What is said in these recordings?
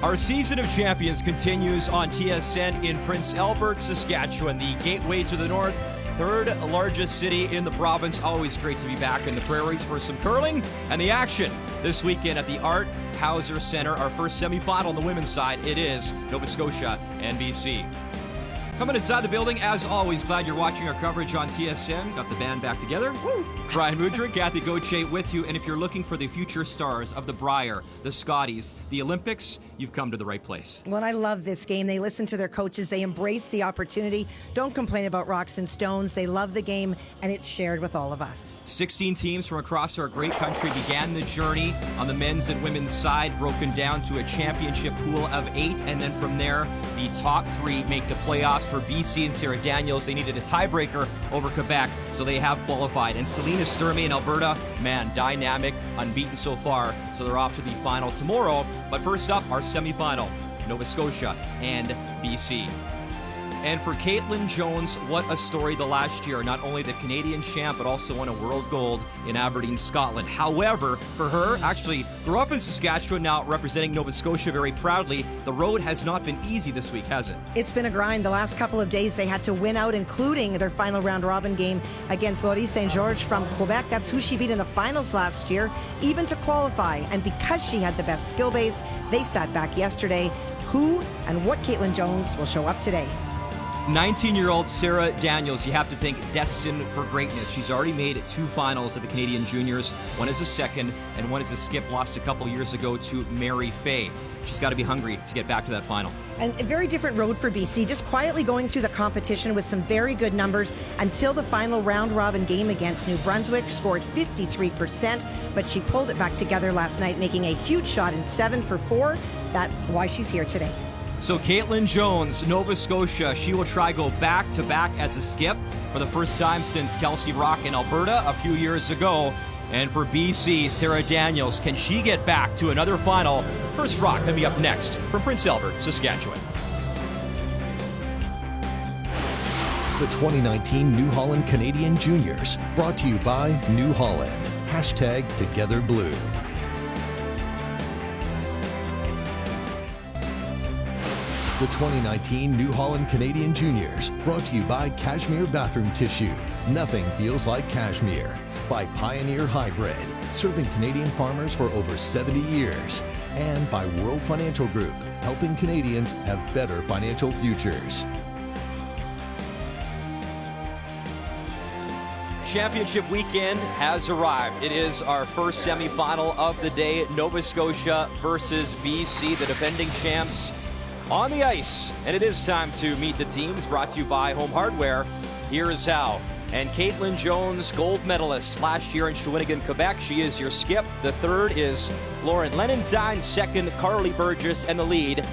Our season of champions continues on TSN in Prince Albert, Saskatchewan, the gateway to the north, third largest city in the province. Always great to be back in the prairies for some curling and the action this weekend at the Art Hauser Centre. Our first semi-final on the women's side, it is Nova Scotia and BC. Coming inside the building, as always, glad you're watching our coverage on TSN. Got the band back together. Woo! Brian Mudrick, Kathy Gauthier with you. And if you're looking for the future stars of the Brier, the Scotties, the Olympics, you've come to the right place. Well, I love this game. They listen to their coaches. They embrace the opportunity. Don't complain about rocks and stones. They love the game, and it's shared with all of us. 16 teams from across our great country began the journey on the men's and women's side, broken down to a championship pool of 8. And then from there, the top 3 make the playoffs. For BC and Sarah Daniels, they needed a tiebreaker over Quebec, so they have qualified. And Selena Sturmey in Alberta, man, dynamic, unbeaten so far, so they're off to the final tomorrow. But first up, our semifinal, Nova Scotia and BC. And for Caitlin Jones, what a story the last year. Not only the Canadian champ, but also won a world gold in Aberdeen, Scotland. However, for her, actually grew up in Saskatchewan, now representing Nova Scotia very proudly. The road has not been easy this week, has it? It's been a grind. The last couple of days they had to win out, including their final round robin game against Laurie St. George from Quebec. That's who she beat in the finals last year, even to qualify. And because she had the best skill-based, they sat back yesterday. Who and what Caitlin Jones will show up today? 19-year-old Sarah Daniels, you have to think destined for greatness. She's already made 2 finals at the Canadian Juniors. One as a second and one as a skip, lost a couple years ago to Mary Fay. She's got to be hungry to get back to that final. And a very different road for BC, just quietly going through the competition with some very good numbers until the final round-robin game against New Brunswick. Scored 53%, but she pulled it back together last night, making a huge shot in 7 for 4. That's why she's here today. So Caitlin Jones, Nova Scotia, she will try go back-to-back as a skip for the first time since Kelsey Rock in Alberta a few years ago. And for BC, Sarah Daniels, can she get back to another final? First rock coming up next from Prince Albert, Saskatchewan. The 2019 New Holland Canadian Juniors, brought to you by New Holland. #TogetherBlue. The 2019 New Holland Canadian Juniors, brought to you by Cashmere Bathroom Tissue. Nothing feels like cashmere. By Pioneer Hybrid, serving Canadian farmers for over 70 years. And by World Financial Group, helping Canadians have better financial futures. Championship weekend has arrived. It is our first semifinal of the day. Nova Scotia versus BC, the defending champs, on the ice. And it is time to meet the teams, brought to you by Home Hardware. Here's how. And Caitlin Jones, gold medalist last year in Shawinigan, Quebec. She is your skip. The third is Lauren Lenenstein. Second, Carly Burgess. And the lead,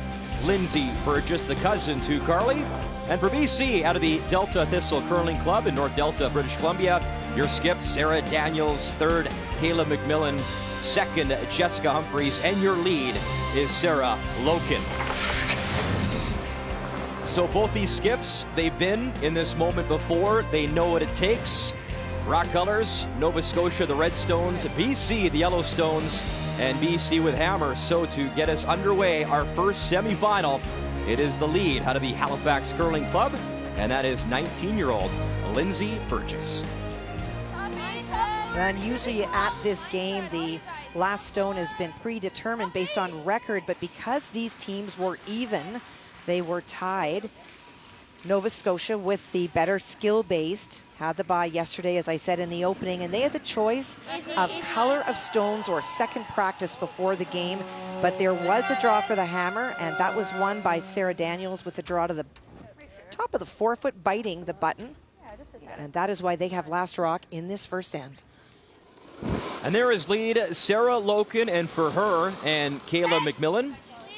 Lindsay Burgess, the cousin to Carly. And for BC, out of the Delta Thistle Curling Club in North Delta, British Columbia, your skip, Sarah Daniels. Third, Kayla McMillan. Second, Jessica Humphreys. And your lead is Sarah Loken. So both these skips, they've been in this moment before. They know what it takes. Rock colors, Nova Scotia, the Redstones, BC, the Yellowstones, and BC with Hammer. So to get us underway, our first semifinal, it is the lead out of the Halifax Curling Club, and that is 19-year-old Lindsay Burgess. And usually at this game, the last stone has been predetermined based on record, but because these teams were even, they were tied. Nova Scotia, with the better skill-based, had the bye yesterday, as I said in the opening, and they had the choice of color of stones or second practice before the game. But there was a draw for the Hammer, and that was won by Sarah Daniels with a draw to the top of the forefoot, biting the button. And that is why they have last rock in this first end. And there is lead Sarah Loken, and for her and Kayla McMillan,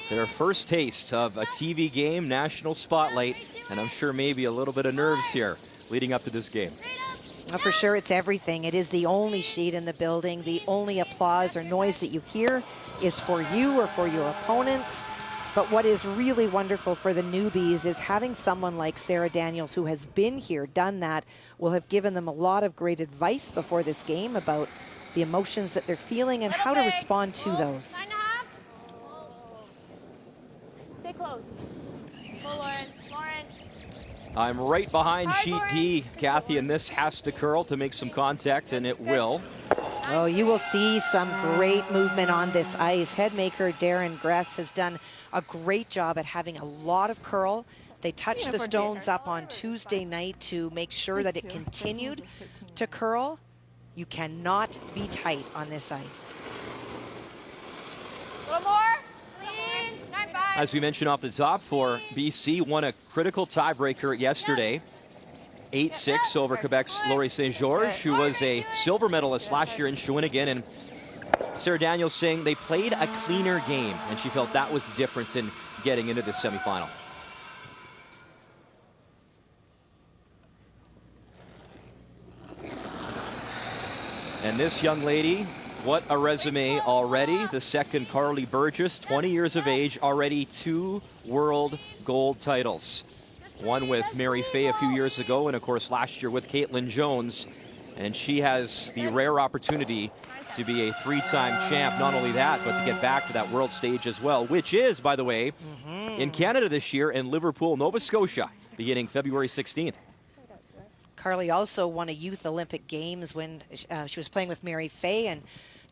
their first taste of a TV game, national spotlight, and I'm sure maybe a little bit of nerves here leading up to this game. For sure, it's everything. It is the only sheet in the building. The only applause or noise that you hear is for you or for your opponents. But what is really wonderful for the newbies is having someone like Sarah Daniels, who has been here, done that, will have given them a lot of great advice before this game about the emotions that they're feeling and how to respond to those. close. Go, Lauren. Lauren. I'm right behind Hi, sheet Lauren. D, Kathy, and this has to curl to make some contact, and it will. Oh, you will see some great movement on this ice. Headmaker Darren Gress has done a great job at having a lot of curl. They touched the stones up on Tuesday night to make sure that it continued to curl. You cannot be tight on this ice. A little more. Clean. 9-5. As we mentioned off the top, for BC, won a critical tiebreaker yesterday. 8-6 over Quebec's Laurie St. Georges, who was a silver medalist last year in Shawinigan. And Sarah Daniels saying they played a cleaner game, and she felt that was the difference in getting into the semifinal. And this young lady, what a resume already. The second Carly Burgess, 20 years of age, already 2 world gold titles. One with Mary Fay a few years ago, and of course last year with Caitlin Jones. And she has the rare opportunity to be a 3-time champ. Not only that, but to get back to that world stage as well, which is, by the way, in Canada this year in Liverpool, Nova Scotia, beginning February 16th. Carly also won a Youth Olympic Games when she was playing with Mary Fay and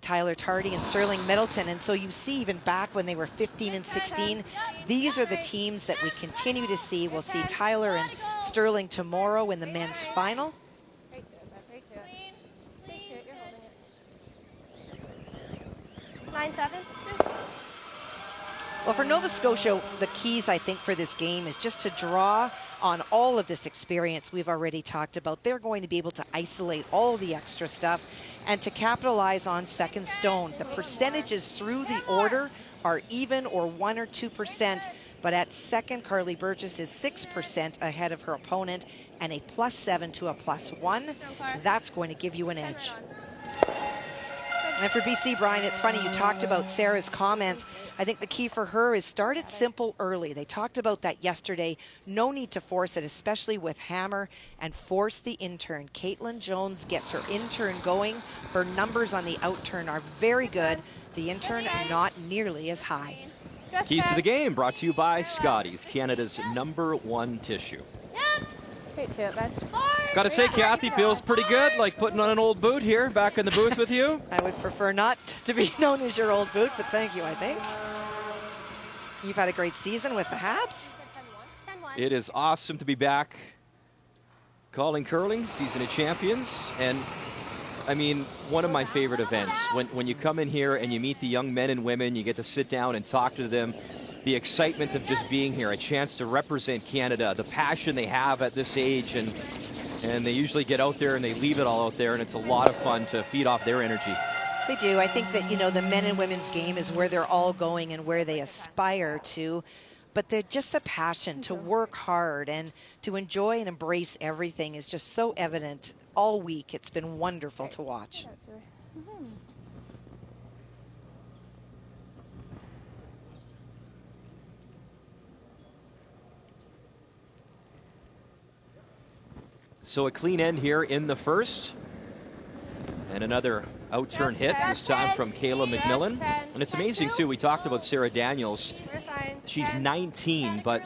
Tyler Tardy and Sterling Middleton. And so you see even back when they were 15 and 16, these are the teams that we continue to see. We'll see Tyler and Sterling tomorrow in the men's final. Right to it. You're holding it. 9-7. Well, for Nova Scotia, the keys, I think, for this game is just to draw on all of this experience we've already talked about. They're going to be able to isolate all the extra stuff and to capitalize on second stone. The percentages through the order are even or 1 or 2%, but at second, Carly Burgess is 6% ahead of her opponent, and a +7 to a +1. That's going to give you an edge. And for BC, Brian, it's funny, you talked about Sarah's comments. I think the key for her is start it simple early. They talked about that yesterday. No need to force it, especially with hammer, and force the in-turn. Caitlin Jones gets her in-turn going. Her numbers on the out-turn are very good. The in-turn not nearly as high. Keys to the game brought to you by Scotties, Canada's #1 tissue. Straight to it, bud. Gotta say, Kathy, feels pretty good, like putting on an old boot here, back in the booth with you. I would prefer not to be known as your old boot, but thank you, I think. You've had a great season with the Habs. It is awesome to be back calling curling, Season of Champions. And I mean, one of my favorite events, when you come in here and you meet the young men and women, you get to sit down and talk to them, the excitement of just being here, a chance to represent Canada, the passion they have at this age, and they usually get out there and they leave it all out there, and it's a lot of fun to feed off their energy. They do. I think that, you know, the men and women's game is where they're all going and where they aspire to. But just the passion to work hard and to enjoy and embrace everything is just so evident all week. It's been wonderful to watch. So a clean end here in the first. And another out-turn hit, this time from Kayla McMillan. And it's amazing, too. We talked about Sarah Daniels. She's 19, but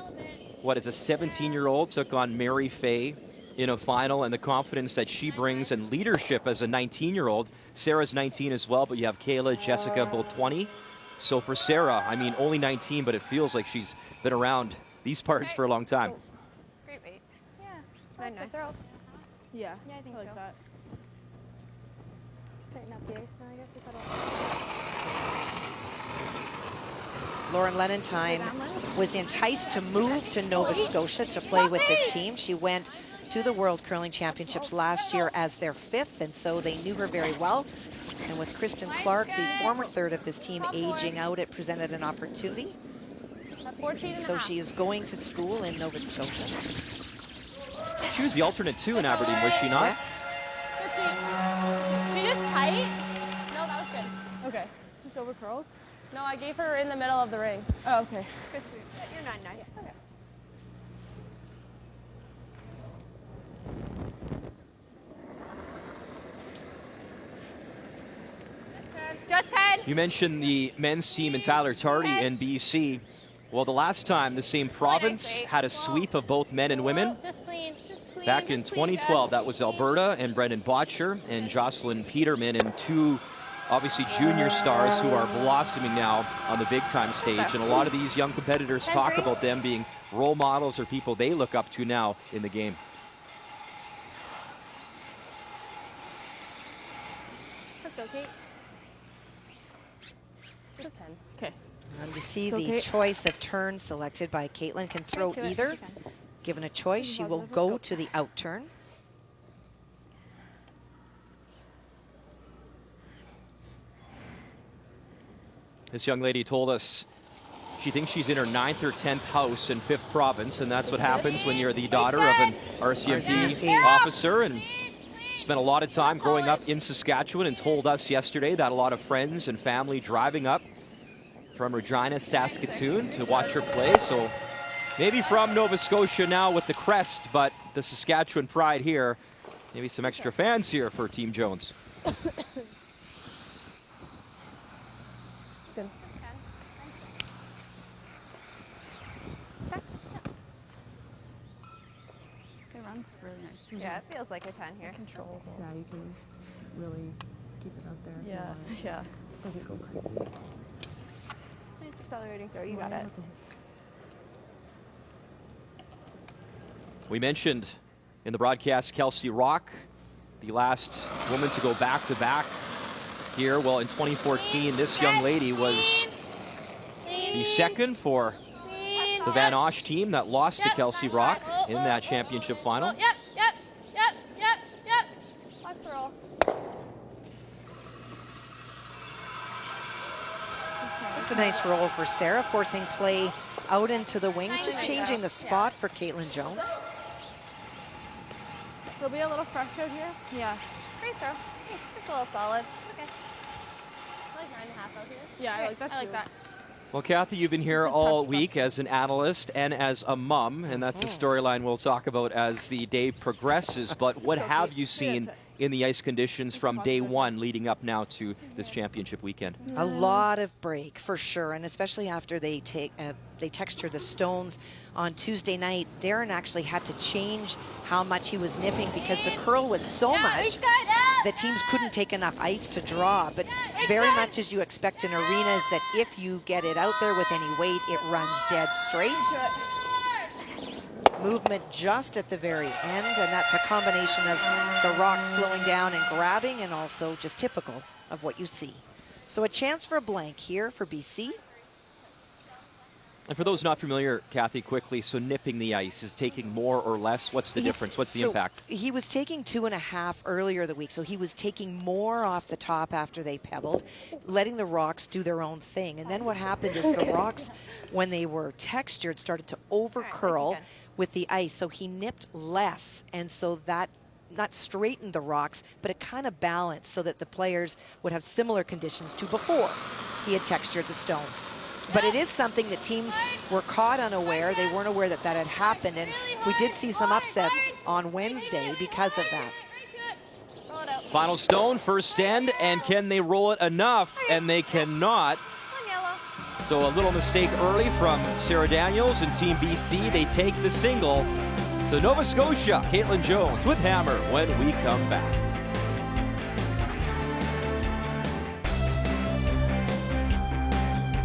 what is a 17-year-old, took on Mary Fay in a final, and the confidence that she brings and leadership as a 19-year-old. Sarah's 19 as well, but you have Kayla, Jessica, both 20. So for Sarah, I mean, only 19, but it feels like she's been around these parts for a long time. Great weight. Yeah. Yeah, I think like so. that. Straighten up the ice now, I guess you put Lauren Lenentine was enticed to move to Nova Scotia to play with this team. She went to the World Curling Championships last year as their 5th, and so they knew her very well. And with Kristen Clark, the former third of this team, aging out, it presented an opportunity. So she is going to school in Nova Scotia. She was the alternate, too, in Aberdeen, was she not? Yes. She just tight? No, that was good. Okay, just over curled? No, I gave her in the middle of the ring. Oh, okay. Good sweep. You're 9-9. Okay. Just 10. You mentioned the men's team and Tyler Tardy in BC. Well, the last time the same province had a sweep of both men and women, back in 2012, that was Alberta and Brendan Botcher and Jocelyn Peterman, and two obviously junior stars who are blossoming now on the big time stage. And a lot of these young competitors talk about them being role models or people they look up to now in the game. Let's go, Kate. Just 10. Okay. You see Go, the Kate. choice of turn selected by Caitlin. Can throw to it. either. You can. Given a choice, she will go to the out turn. This young lady told us she thinks she's in her 9th or 10th house in 5th province, and that's what happens when you're the daughter of an RCMP officer and spent a lot of time growing up in Saskatchewan, and told us yesterday that a lot of friends and family driving up from Regina, Saskatoon to watch her play. So maybe from Nova Scotia now with the crest, but the Saskatchewan pride here. Maybe some extra fans here for Team Jones. It's good. It runs really nice. Yeah, it feels like a 10 here. Control. Yeah, you can really keep it out there. if you Yeah, want. yeah. It doesn't go crazy. Nice accelerating throw. You got it. We mentioned in the broadcast Kelsey Rock, the last woman to go back-to-back here. Well, in 2014, this young lady was the second for the Van Osh team that lost to Kelsey Rock in that championship final. Yep. Watch the roll. It's a nice roll for Sarah, forcing play out into the wings, just changing the spot for Caitlin Jones. There'll be a little fresh out here. Yeah. Great throw. It's a little solid. Okay. I like 9.5 out here. Yeah, I like that I like too. that. Well, Kathy, you've been here It's a all tough week question. as an analyst and as a mum, and that's a storyline we'll talk about as the day progresses. But what have you seen in the ice conditions from day one leading up now to this championship weekend? A lot of break for sure, and especially after they textured the stones on Tuesday night. Darren actually had to change how much he was nipping because the curl was so much that teams couldn't take enough ice to draw. But very much as you expect in arenas, that if you get it out there with any weight, it runs dead straight. Movement just at the very end, and that's a combination of the rock slowing down and grabbing, and also just typical of what you see. So a chance for a blank here for BC. And for those not familiar, Kathy, quickly, so nipping the ice is taking more or less. What's the difference? What's the impact? He was taking 2.5 earlier the week, so he was taking more off the top after they pebbled, letting the rocks do their own thing. And then what happened is the rocks, when they were textured, started to over curl with the ice, so he nipped less, and so that not straightened the rocks, but it kind of balanced so that the players would have similar conditions to before he had textured the stones. But it is something that teams were caught unaware. They weren't aware that that had happened, and we did see some upsets on Wednesday because of that. Final stone, first end, and can they roll it enough? And they cannot. So a little mistake early from Sarah Daniels and Team BC. They take the single. So Nova Scotia, Caitlin Jones with hammer when we come back.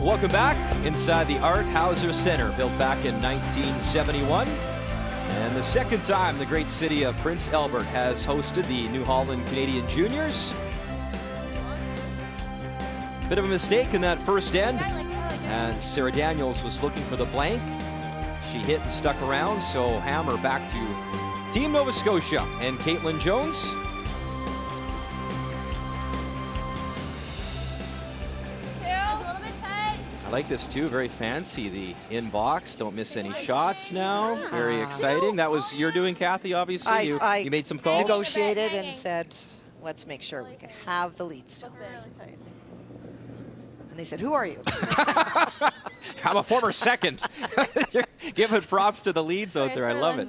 Welcome back inside the Art Hauser Center, built back in 1971. And the second time the great city of Prince Albert has hosted the New Holland Canadian Juniors. Bit of a mistake in that first end, and Sarah Daniels was looking for the blank. She hit and stuck around, so hammer back to Team Nova Scotia and Caitlin Jones. I like this too, very fancy, the inbox. Don't miss any shots now. Very exciting. That was you're doing, Kathy, obviously. You made some calls? Negotiated and said, let's make sure we can have the lead stones. And they said, who are you? I'm a former second. You're giving props to the leads out there. I love it.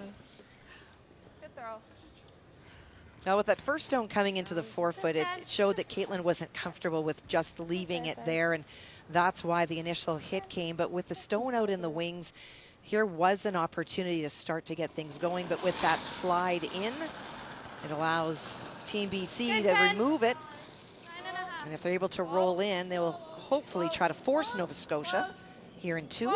Good throw. Now, with that first stone coming into the 4-foot, it showed that Caitlin wasn't comfortable with just leaving it there. And that's why the initial hit came. But with the stone out in the wings, here was an opportunity to start to get things going. But with that slide in, it allows Team BC to remove it. And if they're able to roll in, they will hopefully try to force Nova Scotia here in 2.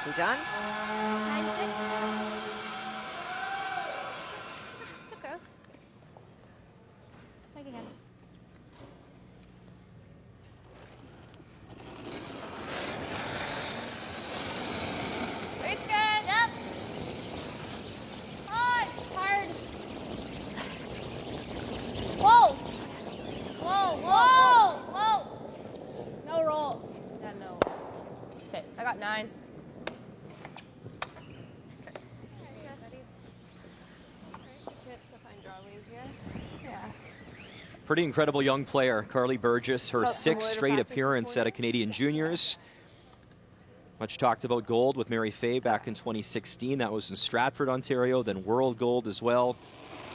Nicely done. Good girls. Thank you again. It's good. Yep. Hard. Hard. Whoa. Whoa, whoa, whoa. No roll. Yeah, no. Okay, I got 9. Pretty incredible young player, Carly Burgess, her 6th straight appearance at a Canadian Juniors. Much talked about gold with Mary Fay back in 2016. That was in Stratford, Ontario, then World Gold as well.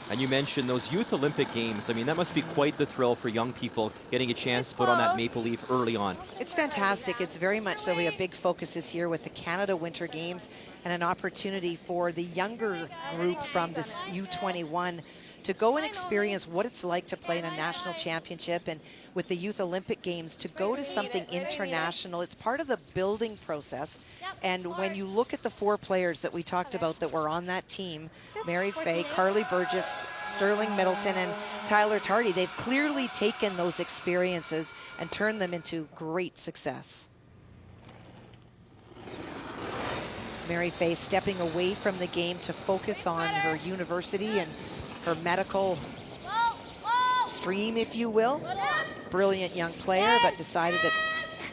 And you mentioned those Youth Olympic Games. I mean, that must be quite the thrill for young people getting a chance to put on that maple leaf early on. It's fantastic. It's very much so. We have big focus this year with the Canada Winter Games and an opportunity for the younger group from this U21 to go and experience what it's like to play in a national championship, and with the Youth Olympic Games to go to something international. It's part of the building process. And when you look at the 4 players that we talked about that were on that team, Mary Fay, Carly Burgess, Sterling Middleton, and Tyler Tardy, they've clearly taken those experiences and turned them into great success. Mary Fay stepping away from the game to focus on her university and her medical stream, if you will. Brilliant young player, but decided that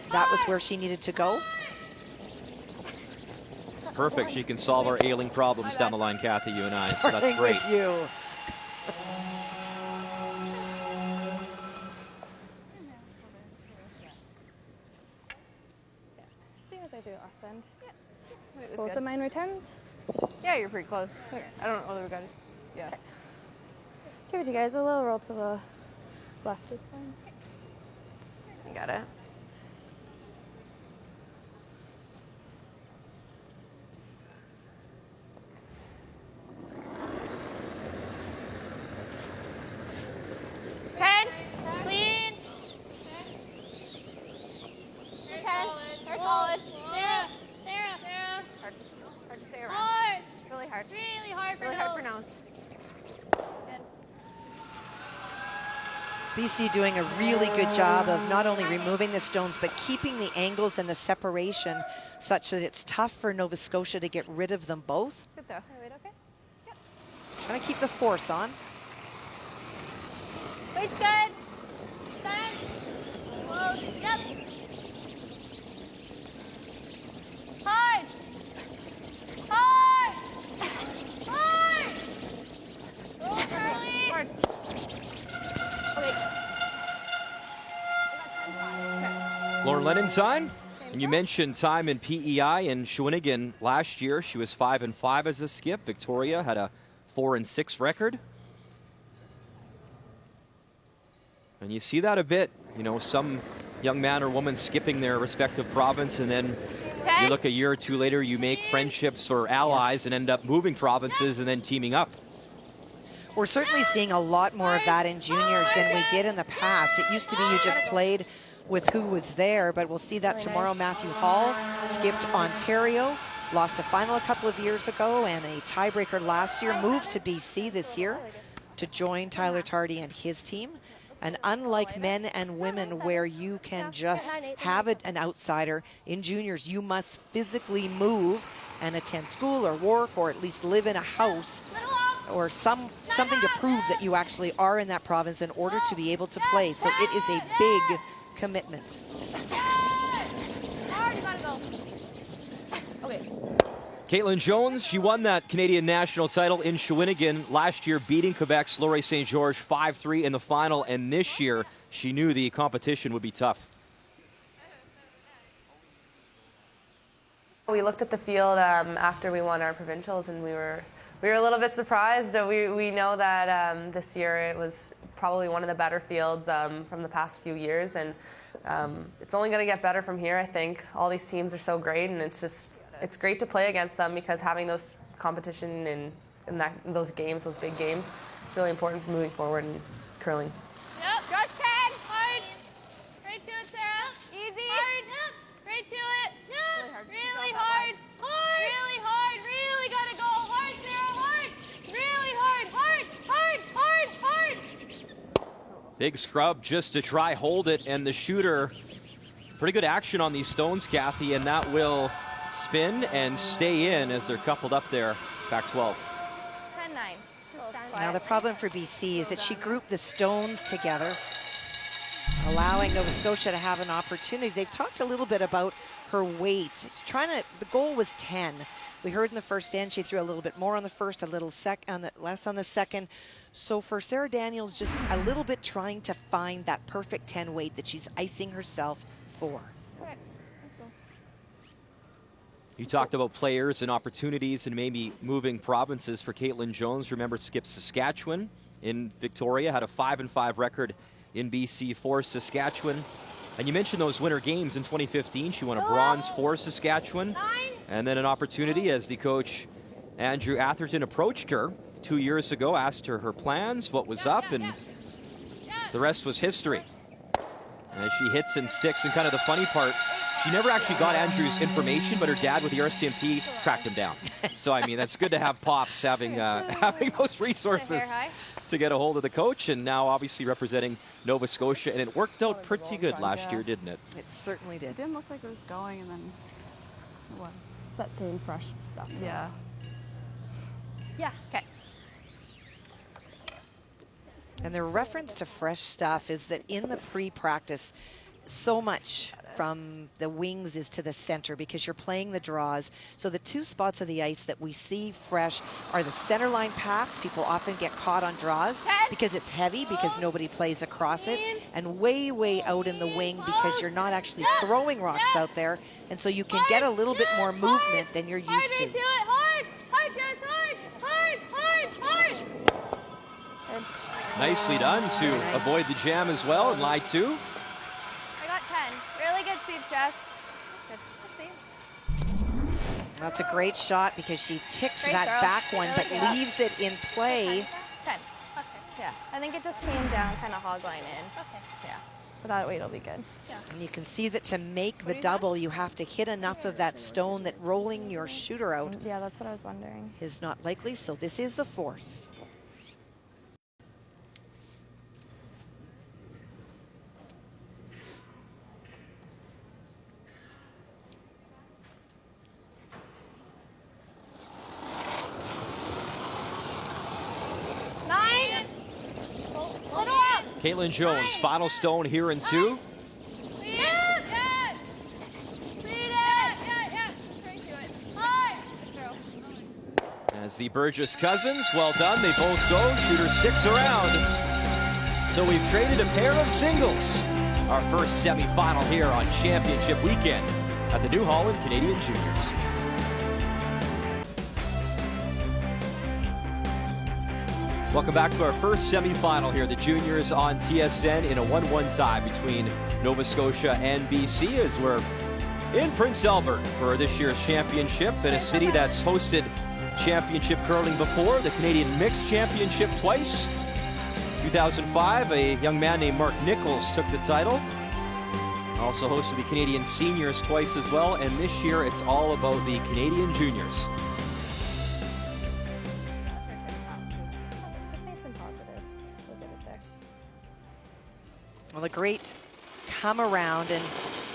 that was where she needed to go. Perfect. She can solve our ailing problems down the line, Kathy, you and I. So that's great. With you. See as I do ascend. Both of mine were 10s? Yeah, you're pretty close. Okay. I don't know whether we got it. Yeah. Okay. Give it to you guys. A little roll to the left is fine. You got it. Pen, clean. 10. They're solid. Sarah. Hard to stay around. Hard. Really hard. Really hard for Really hard for nose. BC doing a really good job of not only removing the stones, but keeping the angles and the separation such that it's tough for Nova Scotia to get rid of them both. Good though. Wait, okay? Yep. Trying to keep the force on. Weight's good. Stand. Close. Yep. Hard. Hard. Hard. Roll, Charlie. Hard. Okay. Lauren Lenenstein, and you mentioned time in PEI in Shawinigan last year. She was 5-5 as a skip. Victoria had a 4-6 record. And you see that a bit, you know, some young man or woman skipping their respective province, and then you look a year or two later, you make friendships or allies and end up moving provinces and then teaming up. We're certainly seeing a lot more of that in juniors than we did in the past. It used to be you just played with who was there, but we'll see that tomorrow. Matthew Hall skipped Ontario, lost a final a couple of years ago and a tiebreaker last year, moved to BC this year to join Tyler Tardy and his team. And unlike men and women where you can just have an outsider, in juniors you must physically move and attend school or work or at least live in a house or something to prove that you actually are in that province in order to be able to play. So it is a big commitment. Caitlin Jones, she won that Canadian national title in Shawinigan last year, beating Quebec's Laurie St. George 5-3 in the final, and this year she knew the competition would be tough. We looked at the field after we won our provincials, and we were we were a little bit surprised. We know that this year it was probably one of the better fields from the past few years, and it's only going to get better from here, I think. All these teams are so great, and it's great to play against them because having those competition in those games, those big games, it's really important for moving forward in curling. Yep. Just 10. Hard. Right to it, Sarah. Easy. Hard. Yep. Right to it. Yep. Really hard. Hard. Really hard. Really gotta go. Hard, Sarah. Hard. Really hard. Hard. Hard. Hard. Hard. Big scrub just to try hold it, and the shooter, pretty good action on these stones, Kathy, and that will spin and stay in as they're coupled up there. Pac-12. 10-9. Now the problem for BC is that she grouped the stones together, allowing Nova Scotia to have an opportunity. They've talked a little bit about her weight. The goal was 10. We heard in the first end she threw a little bit more on the first, a little less on the second. So for Sarah Daniels, just a little bit trying to find that perfect 10 weight that she's icing herself for. Okay, let's go. You talked about players and opportunities and maybe moving provinces for Caitlin Jones. Remember, skipped Saskatchewan in Victoria, had a 5-5 record in BC for Saskatchewan. And you mentioned those winter games in 2015. She won a bronze for Saskatchewan. And then an opportunity as the coach, Andrew Atherton, approached her 2 years ago, asked her plans, what was up, and the rest was history. And as she hits and sticks, and kind of the funny part, she never actually got Andrew's information, but her dad with the RCMP tracked him down. So, I mean, that's good to have Pops having those resources to get a hold of the coach, and now obviously representing Nova Scotia. And it worked out pretty good last year, didn't it? It certainly did. It didn't look like it was going, and then it was. It's that same fresh stuff. Yeah. Yeah. Okay. And the reference to fresh stuff is that in the pre-practice, so much from the wings is to the center because you're playing the draws. So the two spots of the ice that we see fresh are the center line paths. People often get caught on draws because it's heavy, because nobody plays across it, and way, way out in the wing because you're not actually throwing rocks out there. And so you can get a little bit more movement than you're used to. Nicely done to avoid the jam as well and lie to. I got 10. Really good sweep, Jess. Good. That's a great shot because she ticks Great that throw. back one, but Yeah. leaves it in play. 10. Okay. Yeah. I think it just came down, kind of hog line in. Okay. Yeah. But that weight will be good. Yeah. And you can see that to make the double, you have to hit enough of that stone that rolling your shooter out Yeah, that's what I was wondering. is not likely. So this is the force. Caitlin Jones, final stone here in 2. As the Burgess cousins, well done, they both go. Shooter sticks around. So we've traded a pair of singles. Our first semifinal here on championship weekend at the New Holland Canadian Juniors. Welcome back to our first semifinal here, the juniors on TSN in a 1-1 tie between Nova Scotia and BC as we're in Prince Albert for this year's championship in a city that's hosted championship curling before, the Canadian Mixed Championship twice. 2005, a young man named Mark Nichols took the title. Also hosted the Canadian Seniors twice as well, and this year it's all about the Canadian Juniors. Well, a great come around and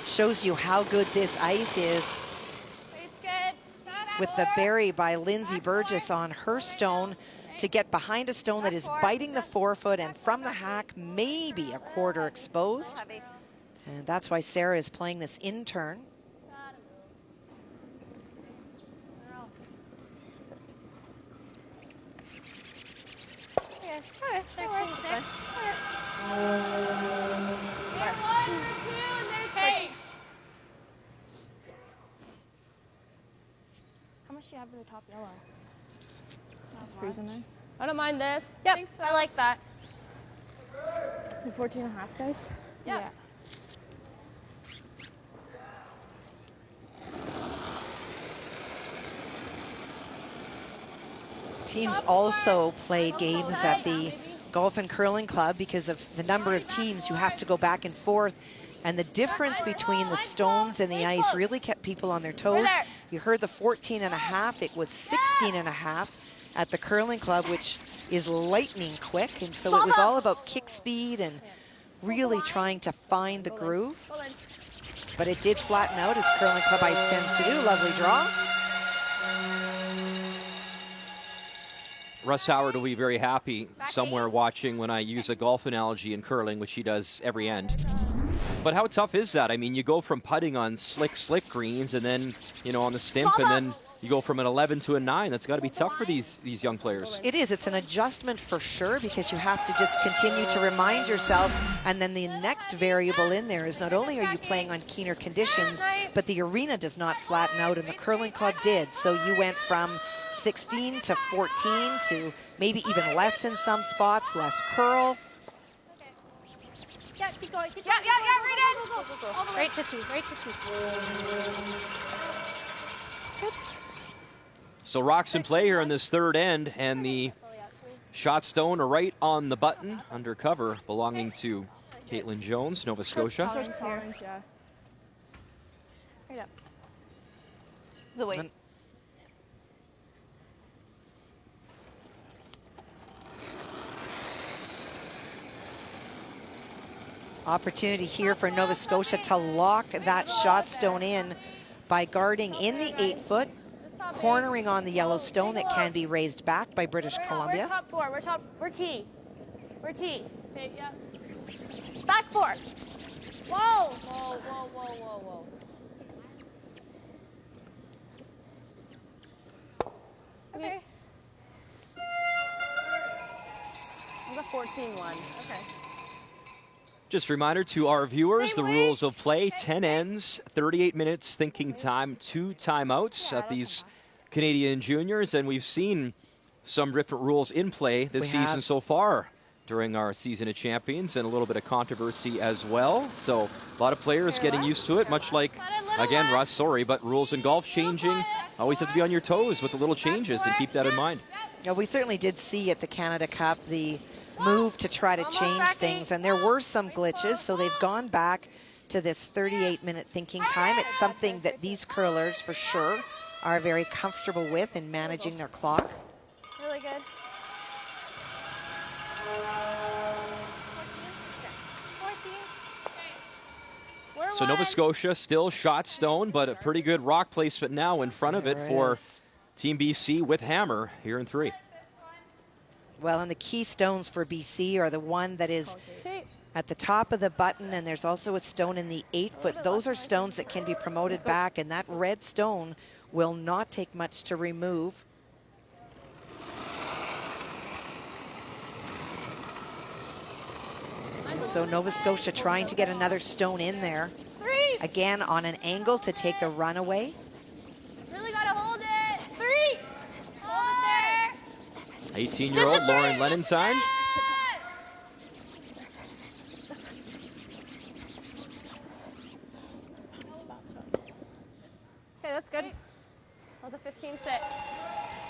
shows you how good this ice is with the bury by Lindsay Burgess on her stone to get behind a stone that is biting the forefoot and from the hack, maybe a quarter exposed. And that's why Sarah is playing this in turn. How much do you have for the top yellow? Just freezing there. I don't mind this. Yep, I like that. 14.5, guys? Yep. Yeah. Teams also played games at the Golf and Curling Club because of the number of teams. You have to go back and forth. And the difference between the stones and the ice really kept people on their toes. You heard the 14.5. It was 16.5 at the Curling Club, which is lightning quick. And so it was all about kick speed and really trying to find the groove. But it did flatten out, as Curling Club ice tends to do. Lovely draw. Russ Howard will be very happy somewhere watching when I use a golf analogy in curling, which he does every end. But how tough is that? I mean, you go from putting on slick greens and then, you know, on the stimp, and then you go from an 11 to a 9. That's got to be tough for these young players. It is. It's an adjustment for sure, because you have to just continue to remind yourself. And then the next variable in there is not only are you playing on keener conditions, but the arena does not flatten out, and the Curling Club did. So you went from 16 to 14 to maybe even less in some spots, less curl. Yeah, keep going. Keep going. Yeah, right in. Go. Right to two. So rocks in play here in this third end, and the shot stone are right on the button under cover, belonging to Caitlin Jones, Nova Scotia. Yeah. Right up. The weight. Opportunity here for Nova Scotia to lock that shot stone in by guarding in the 8-foot, cornering on the yellow stone that can be raised back by British Columbia. We're top four. We're T. Okay, yeah. Back four. Whoa. Okay. It was a 14-1. Okay. Just a reminder to our viewers, the rules of play: 10 ends, 38 minutes thinking time, 2 timeouts at these Canadian juniors. And we've seen some different rules in play this season so far during our season of champions, and a little bit of controversy as well. So a lot of players getting used to it, much like, again, Russ, sorry, but rules in golf changing. Always have to be on your toes with the little changes, and keep that in mind. Yeah, we certainly did see at the Canada Cup the move to try to change things, and there were some glitches, so they've gone back to this 38-minute thinking time. It's something that these curlers, for sure, are very comfortable with in managing their clock. Really good. So Nova Scotia still shot stone, but a pretty good rock placement now in front of it for Team BC with hammer here in 3. Well, and the key stones for BC are the one that is at the top of the button, and there's also a stone in the 8-foot. Those are stones that can be promoted back, and that red stone will not take much to remove. So Nova Scotia trying to get another stone in there. Again, on an angle to take the run away. Really gotta hold it. 3. Hold it there. 18-year-old Lauren Lenentine. Okay, that's good. That was a 15 sit.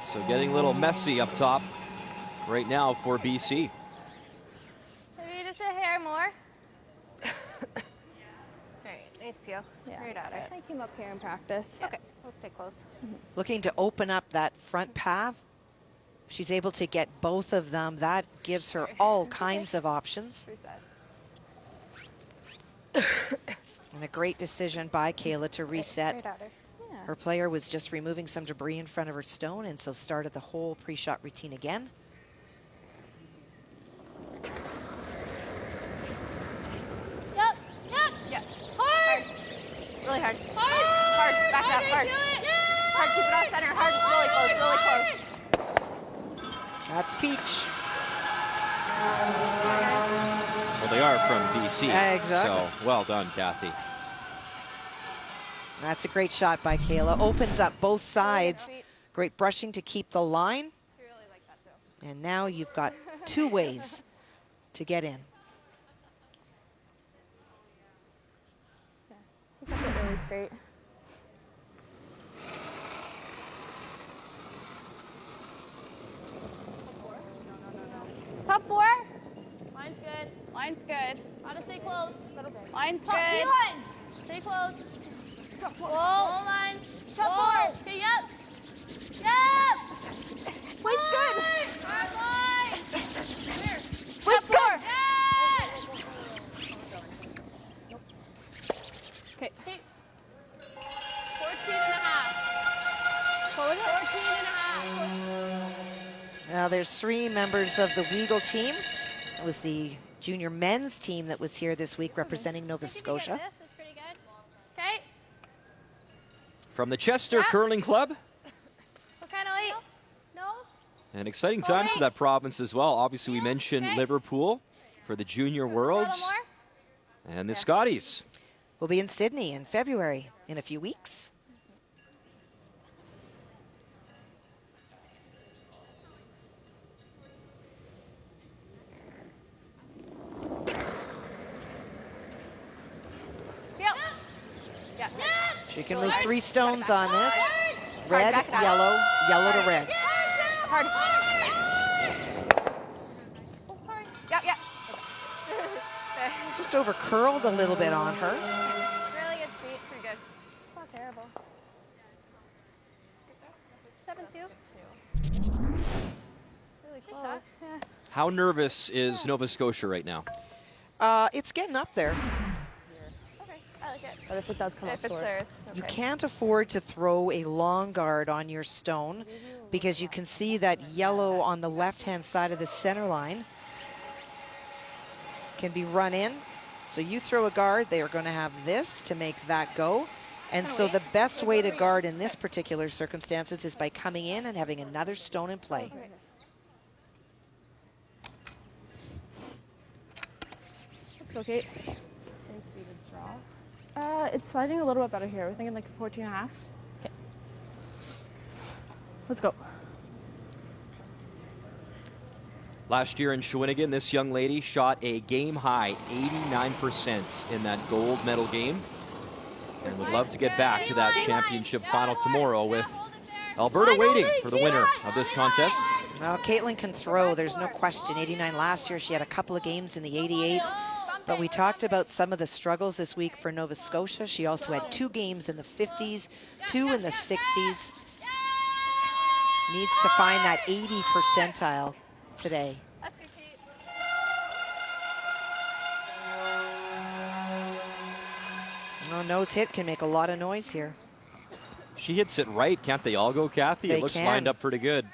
So getting a little messy up top right now for BC. Maybe just a hair more. Nice peel. Yeah. Right at it. I came up here in practice. Okay, we'll stay close. Looking to open up that front path. She's able to get both of them. That gives her all kinds of options. And a great decision by Kayla to reset. Right at her. Her player was just removing some debris in front of her stone, and so started the whole pre-shot routine again. Yep. Hard. Really hard. Hard. Back up. Hard. Hard. Keep it off center. Hard. Really close. That's Peach. Well, they are from BC. Exactly. So well done, Kathy. That's a great shot by Kayla. Opens up both sides. Great brushing to keep the line. You really like that. And now you've got 2 ways to get in. Keep it really straight. Top 4. Line's good. Line's good. Gotta stay close. Line's good. Top 2 line. Stay close. Top 4. Whoa. Line. Top 4. Okay, yep. Yep. Line's good. Line. Line's good. Yes. Okay. 14 and a half. What was it? 14 and a half. Now there's 3 members of the Weagle team. It was the junior men's team that was here this week representing Nova Scotia. That's pretty good. Okay. From the Chester Curling Club. What kind of weight? Nose? An exciting times for that province as well. Obviously, we mentioned Liverpool for the Junior Worlds. And the Scotties. We'll be in Sydney in February in a few weeks. She can move 3 stones on this. Red, yellow, yellow to red. Hard. Yeah. Just over curled a little bit on her. Really good speed. Pretty good. It's not terrible. 7-2. Really close. Yeah. How nervous is Nova Scotia right now? It's getting up there. I like it. But if it does come up short. You can't afford to throw a long guard on your stone because you can see that yellow on the left-hand side of the center line can be run in. So you throw a guard, they are going to have this to make that go. And so the best way to guard in this particular circumstances is by coming in and having another stone in play. Let's go, Kate. Same speed as draw. It's sliding a little bit better here. We're thinking like 14 and a half. Okay. Let's go. Last year in Shawinigan, this young lady shot a game-high 89% in that gold medal game. And would love to get back to that championship final tomorrow with Alberta waiting for the winner of this contest. Well, Caitlin can throw, there's no question. 89 last year, she had a couple of games in the 88s. But we talked about some of the struggles this week for Nova Scotia. She also had 2 games in the 50s, 2 in the 60s. Needs to find that 80 percentile today. That's good, Kate. No, nose hit can make a lot of noise here. She hits it right. Can't they all go, Kathy? They It looks can. lined up pretty good.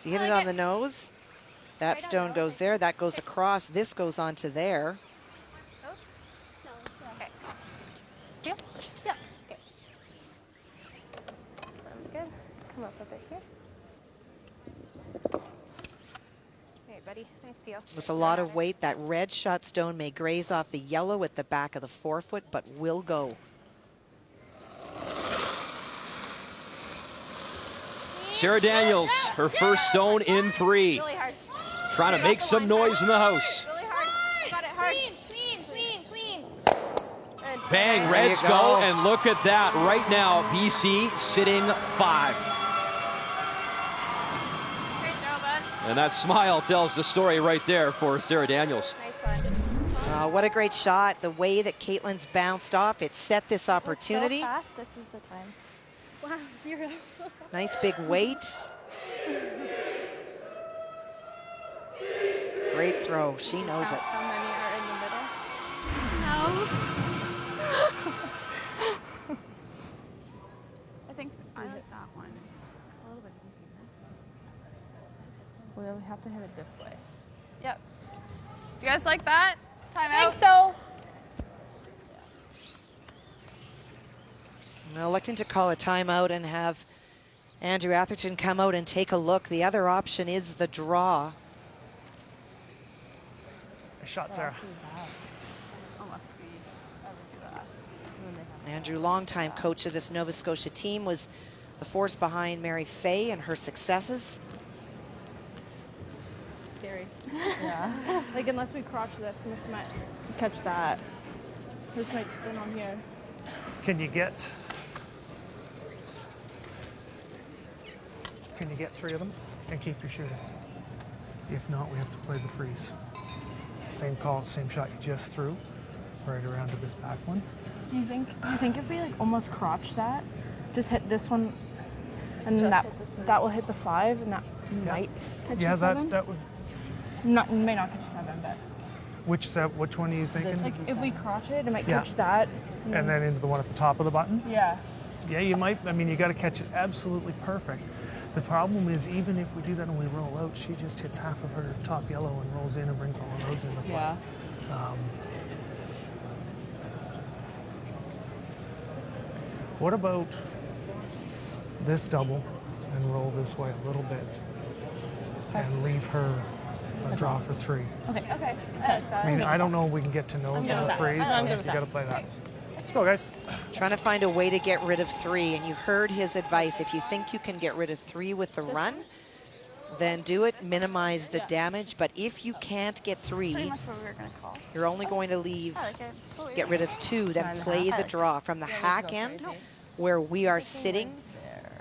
She hit it on the nose. That stone goes there. That goes across. This goes onto there. Okay. Yeah. Yeah. Okay. Sounds good. Come up a bit here. Hey, buddy. Nice peel. With a lot of weight, that red shot stone may graze off the yellow at the back of the forefoot, but will go. Sarah Daniels, her first stone in 3. Really hard. Trying to make some noise in the house. Really hard. Got it hard. Clean. Bang, There Reds you go, go. and look at that. Right now, BC sitting 5. Great job, bud. And that smile tells the story right there for Sarah Daniels. Nice one. What a great shot. The way that Caitlin's bounced off, it set this opportunity. So fast. This is the time. Wow, 0. Nice big weight. Great throw. She knows it. How many are in the middle? No. I think I like that one. It's a little bit easier. We'll have to hit it this way. Yep. You guys like that? Time out. so. Now, electing to call a timeout and have Andrew Atherton come out and take a look. The other option is the draw. Nice shot, Sarah. Unless we ever do that. Andrew, longtime coach of this Nova Scotia team, was the force behind Mary Fay and her successes. Scary. Yeah. Like, unless we crotch this might catch that. This might spin on here. Can you get 3 of them and keep your shooting? If not, we have to play the freeze. Same call, same shot you just threw, right around to this back one. Do you think if we like almost crotch that, just hit this one, and then that will hit the 5, and that might catch the 7? that would. May not catch 7, but. Which one are you thinking? Like if we crotch it, it might catch that. And then into the one at the top of the button? Yeah. Yeah, you might. I mean, you got to catch it absolutely perfect. The problem is, even if we do that and we roll out, she just hits half of her top yellow and rolls in and brings all of those into play. Yeah. What about this double and roll this way a little bit and leave her a draw for 3? Okay. I mean, I don't know if we can get to nose on the freeze, so you got to play that. Let's go, guys. Trying to find a way to get rid of 3, and you heard his advice. If you think you can get rid of 3 with the run, then do it, minimize the damage. But if you can't get 3, Pretty much what we were gonna call. you're only going to leave, I like it. get rid of 2, then play the draw. From the hack end, where we are sitting,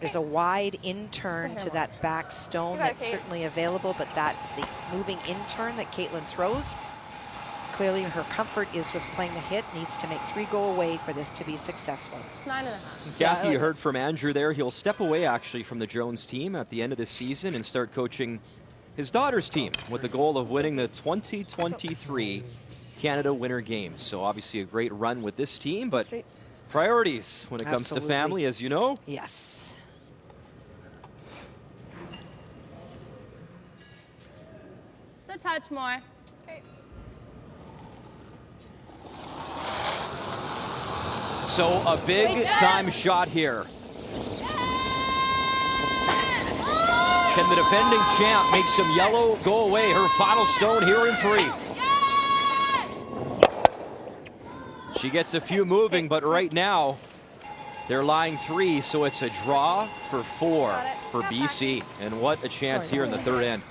there's a wide in-turn to that back stone that's certainly available, but that's the moving in-turn that Caitlin throws. Clearly her comfort is with playing the hit, needs to make 3 go away for this to be successful. It's 9.5. Kathy, you heard from Andrew there. He'll step away actually from the Jones team at the end of the season and start coaching his daughter's team with the goal of winning the 2023 Canada Winter Games. So obviously a great run with this team, but priorities when it comes to family, as you know. Yes. Just a touch more. Okay. So a big time shot here. Can the defending champ make some yellow go away? Her final stone here in 3. She gets a few moving, but right now they're lying 3, so it's a draw for 4 for BC. And what a chance here in the 3rd end.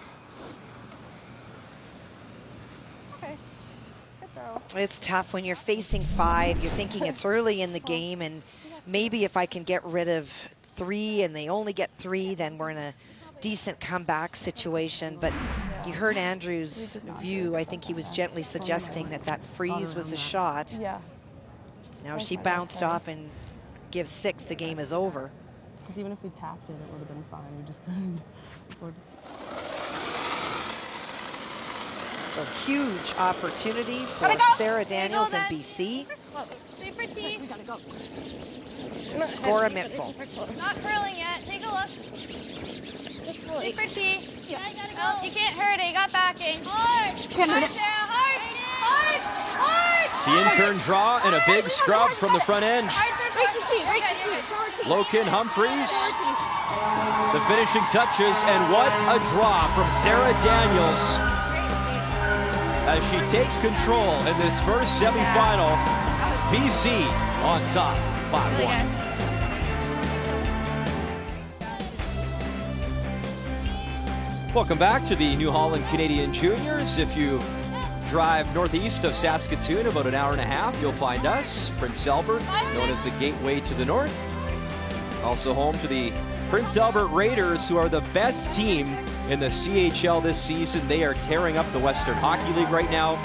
It's tough when you're facing 5. You're thinking it's early in the game, and maybe if I can get rid of 3 and they only get 3, then we're in a decent comeback situation. But you heard Andrew's view. I think he was gently suggesting that that freeze was a shot. Yeah. Now she bounced off and gives 6, the game is over. Because even if we tapped it, it would have been fine. We just couldn't afford to. So huge opportunity for Sarah Daniels and BC Super T. to score a mittful. Not curling yet. Take a look. Super T. Oh, you can't hurt it. You got backing. Hard. Hard, Sarah. Hard. Hard. Hard. The intern draw and a big scrub from the front end. Loken Humphreys, the finishing touches, and what a draw from Sarah Daniels as she takes control in this first semifinal. BC on top, 5-1. Welcome back to the New Holland Canadian Juniors. If you drive northeast of Saskatoon about an hour and a half, you'll find us, Prince Albert, known as the gateway to the north. Also home to the Prince Albert Raiders, who are the best team in the CHL this season. They are tearing up the Western Hockey League right now,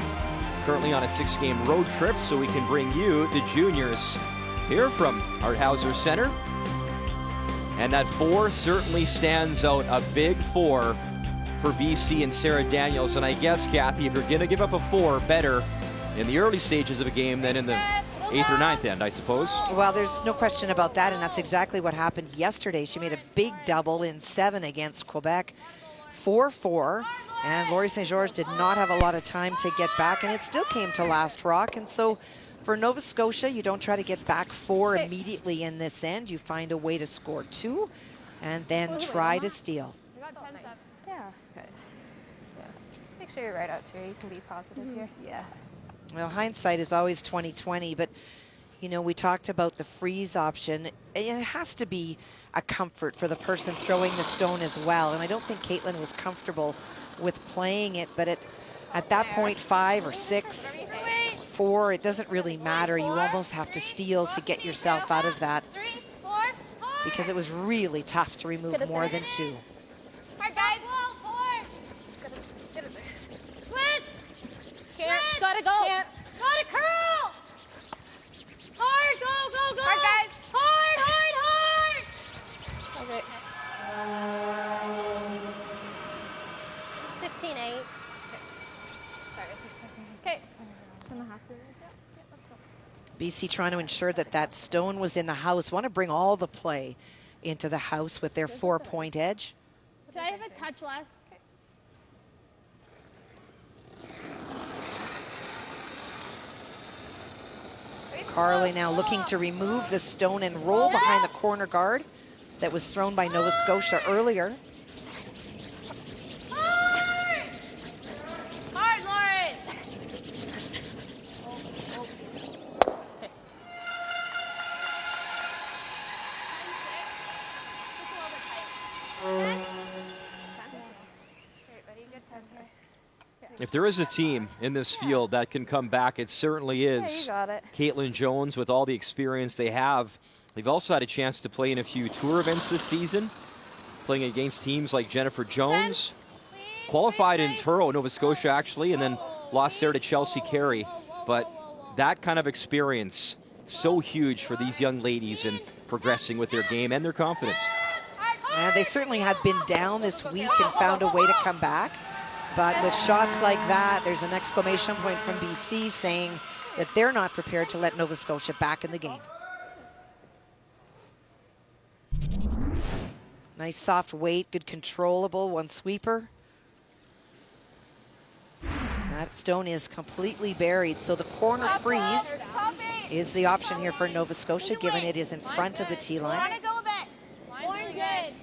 currently on a 6-game road trip, so we can bring you the juniors here from Arthauser Center. And that 4 certainly stands out, a big 4 for BC and Sarah Daniels. And I guess, Kathy, if you're going to give up a 4, better in the early stages of a game than in the 8th or 9th end, I suppose. Well, there's no question about that, and that's exactly what happened yesterday. She made a big double in 7 against Quebec, 4-4, and Laurie St. George did not have a lot of time to get back, and it still came to last rock. And so for Nova Scotia, you don't try to get back 4 immediately in this end. You find a way to score 2 and then try to steal. Yeah. Okay. Yeah. Make sure you're right out too. You can be positive here. Yeah. Well, hindsight is always 20/20, but You know, we talked about the freeze option. It has to be a comfort for the person throwing the stone as well. And I don't think Caitlin was comfortable with playing it, but at that point, 5 or 6, 4, it doesn't really matter. You almost have to steal to get yourself out of that, because it was really tough to remove more than 2. Hard, guys. Switch. Can't. Gotta go. Can't. Gotta curl. Hard. Go. Hard, guys. Hard. Okay. 15-8. Sorry, 6 seconds. Okay. 1.5. Yeah, let's go. BC trying to ensure that that stone was in the house. Want to bring all the play into the house with their 4-point edge. Should I have a touch less? Carly now looking to remove the stone and roll behind the corner guard that was thrown by Nova Scotia earlier. Hard, Lauren. If there is a team in this field that can come back, it certainly is you got it. Caitlin Jones with all the experience they have. They've also had a chance to play in a few tour events this season, playing against teams like Jennifer Jones, qualified in Truro, Nova Scotia actually, and then lost there to Chelsea Carey. But that kind of experience, so huge for these young ladies in progressing with their game and their confidence. And they certainly have been down this week and found a way to come back. But with shots like that, there's an exclamation point from BC saying that they're not prepared to let Nova Scotia back in the game. Nice soft weight, good controllable, one sweeper. That stone is completely buried, so the corner freeze is the option here for Nova Scotia, given it is in front of the tee line. Line's really good.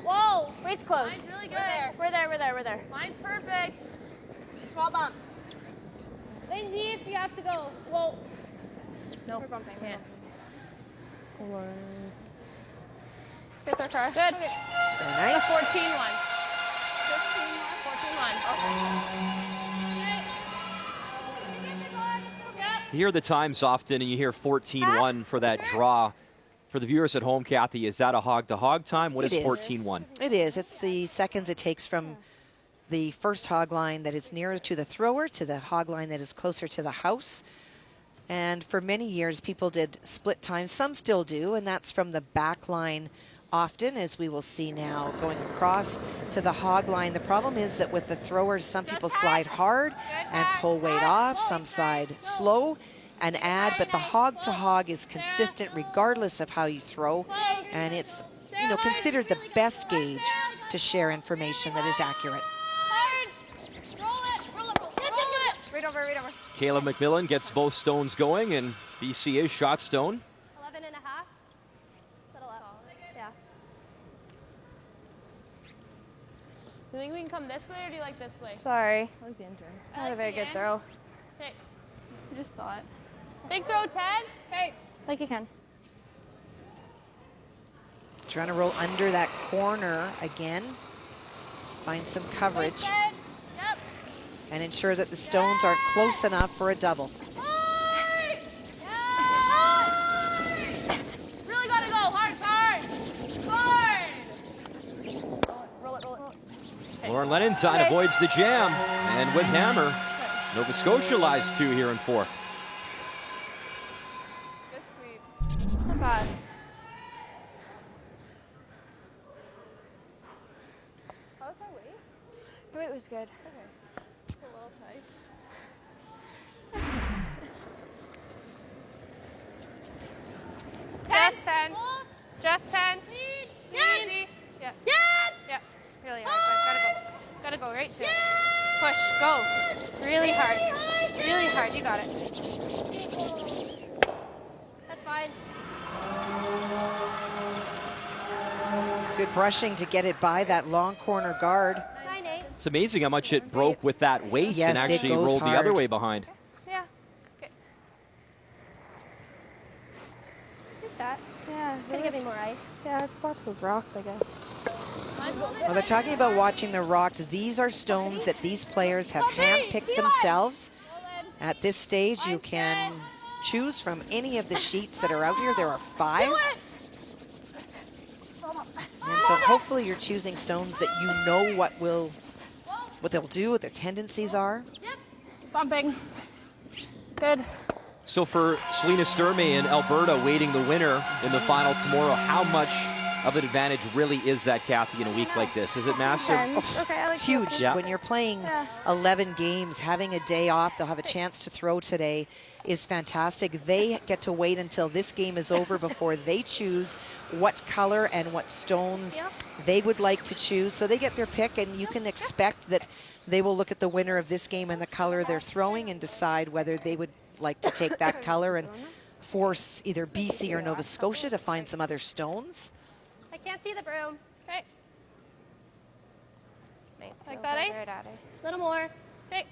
Whoa, weight's close. Line's really good. We're there. Line's perfect. Small bump. Lindsay, if you have to go. Whoa. Nope. We're bumping. Can't. Get their car. Good. Very nice. 14-1. 14-1. You hear the times often, and you hear 14-1 for that draw. For the viewers at home, Kathy, is that a hog-to-hog time? What is 14-1? It is. It's the seconds it takes from the first hog line that is nearer to the thrower to the hog line that is closer to the house. And for many years, people did split times. Some still do, and that's from the back line often, as we will see now, going across to the hog line. The problem is that with the throwers, some people slide hard and pull weight off. Some slide slow and add, but the hog to hog is consistent regardless of how you throw, and it's, you know, considered the best gauge to share information that is accurate. Roll it. Right over. Kayla McMillan gets both stones going, and BC is shot stone. 11 and a half. Little up. Yeah. Do you think we can come this way or do you like this way? Sorry. Not a very good throw. Okay. You just saw it. Big throw, 10. Hey. Like you can. Trying to roll under that corner again. Find some coverage Yep. and ensure that the stones aren't close enough for a double. Hard. Really gotta go. Hard. Roll it. Lauren Lenentine avoids the jam, and with hammer, Nova Scotia lies 2 here in 4. Good sweep. Not bad. How was my weight? Your weight was good. Okay. Just a little tight. Just 10. Just 10. Yes. Yeah. Yes. Yeah. Really hard. Gotta go right to it. Push. Go. Really hard. Really hard. You got it. That's fine. Good brushing to get it by that long corner guard. 9-8. It's amazing how much it broke with that weight Yes, and it actually goes rolled the other hard. way behind. Yeah. Okay. Can you give me more ice? Yeah, just watch those rocks, I guess. Well, they're talking about watching the rocks. These are stones that these players have handpicked themselves. At this stage, you can choose from any of the sheets that are out here. There are 5. And so hopefully you're choosing stones that you know what they'll do, what their tendencies are. Bumping. Good. So for Selena Sturmey in Alberta waiting the winner in the final tomorrow, how much of an advantage really is that, Kathy, in a week like this? Is it massive? Okay, I like It's huge. Yeah. When you're playing 11 games, having a day off, they'll have a chance to throw today, is fantastic. They get to wait until this game is over before they choose what color and what stones they would like to choose. So they get their pick, and you can expect that they will look at the winner of this game and the color they're throwing and decide whether they would like to take that color and force either BC or Nova Scotia to find some other stones. I can't see the broom. Okay. Nice. Like that ice? A little more. Okay.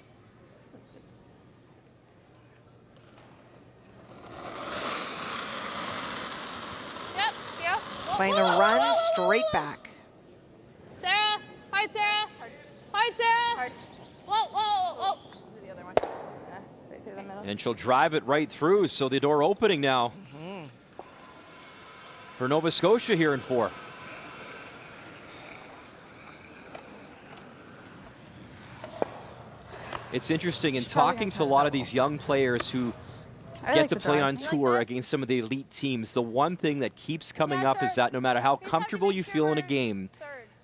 Yep. Yeah. Playing the run straight back. Sarah. Hard, Sarah. Hard, Sarah. Hard. Whoa, whoa, whoa. The other one. Straight through the middle. And she'll drive it right through, so the door opening now for Nova Scotia here in 4. It's interesting in talking to a lot of these young players who get to play on tour against some of the elite teams. The one thing that keeps coming up is that no matter how comfortable you feel in a game,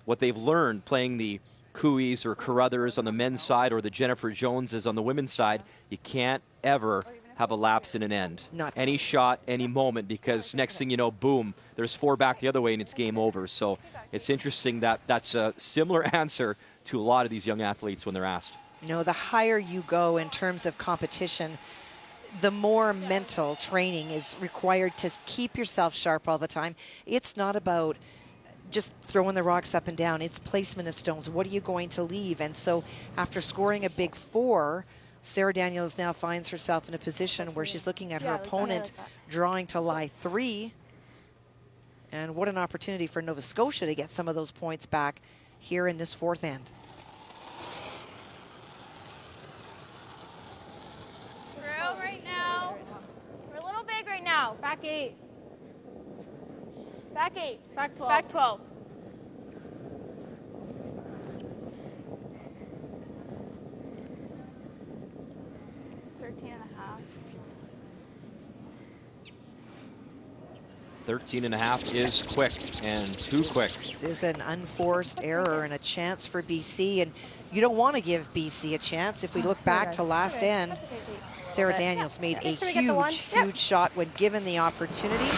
what they've learned playing the Cooies or Carruthers on the men's side or the Jennifer Joneses on the women's side, you can't ever have a lapse in an end. Any shot, any moment, because next thing you know, boom, there's 4 back the other way and it's game over. So it's interesting that that's a similar answer to a lot of these young athletes when they're asked. You know, the higher you go in terms of competition, the more mental training is required to keep yourself sharp all the time. It's not about just throwing the rocks up and down. It's placement of stones. What are you going to leave? And so after scoring a big 4, Sarah Daniels now finds herself in a position where she's looking at her opponent drawing to lie 3. And what an opportunity for Nova Scotia to get some of those points back here in this 4th end. Throw right now. We're a little big right now. Back 8. Back 8. Back 12. Back 12. Thirteen and a half is quick and too quick. This is an unforced error and a chance for BC, and you don't want to give BC a chance. If we look back to last end, Sarah Daniels made a huge shot when given the opportunity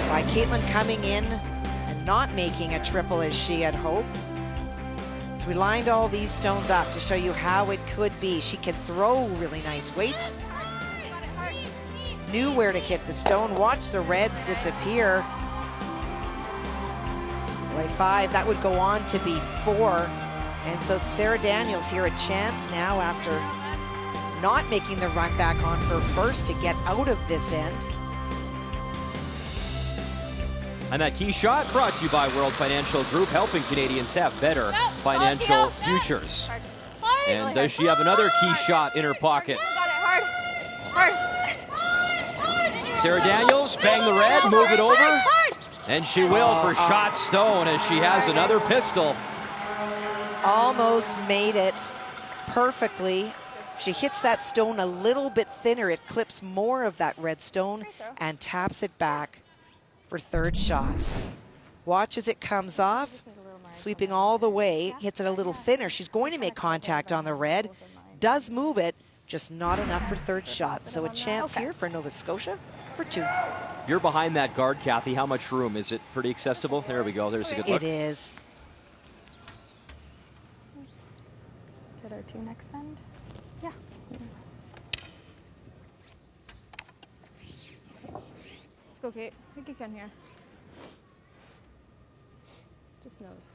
by Caitlin coming in and not making a triple as she had hoped. So we lined all these stones up to show you how it could be. She can throw really nice weight. Knew where to hit the stone. Watch the reds disappear. Play 5, that would go on to be 4. And so Sarah Daniels here a chance now after not making the run back on her first to get out of this end. And that key shot brought to you by World Financial Group, helping Canadians have better financial futures. And does she have another key shot in her pocket? Sarah Daniels, bang the red, move it over. And she will for shot stone as she has another pistol. Almost made it perfectly. She hits that stone a little bit thinner. It clips more of that red stone and taps it back for 3rd shot. Watch as it comes off, sweeping all the way, hits it a little thinner. She's going to make contact on the red, does move it, just not enough for 3rd shot. So a chance here for Nova Scotia for 2. You're behind that guard, Kathy. How much room? Is it pretty accessible? There we go. There's a good look. It is. Get our 2 next end. Yeah. Let's go, Kate. I think you can here. Just nose.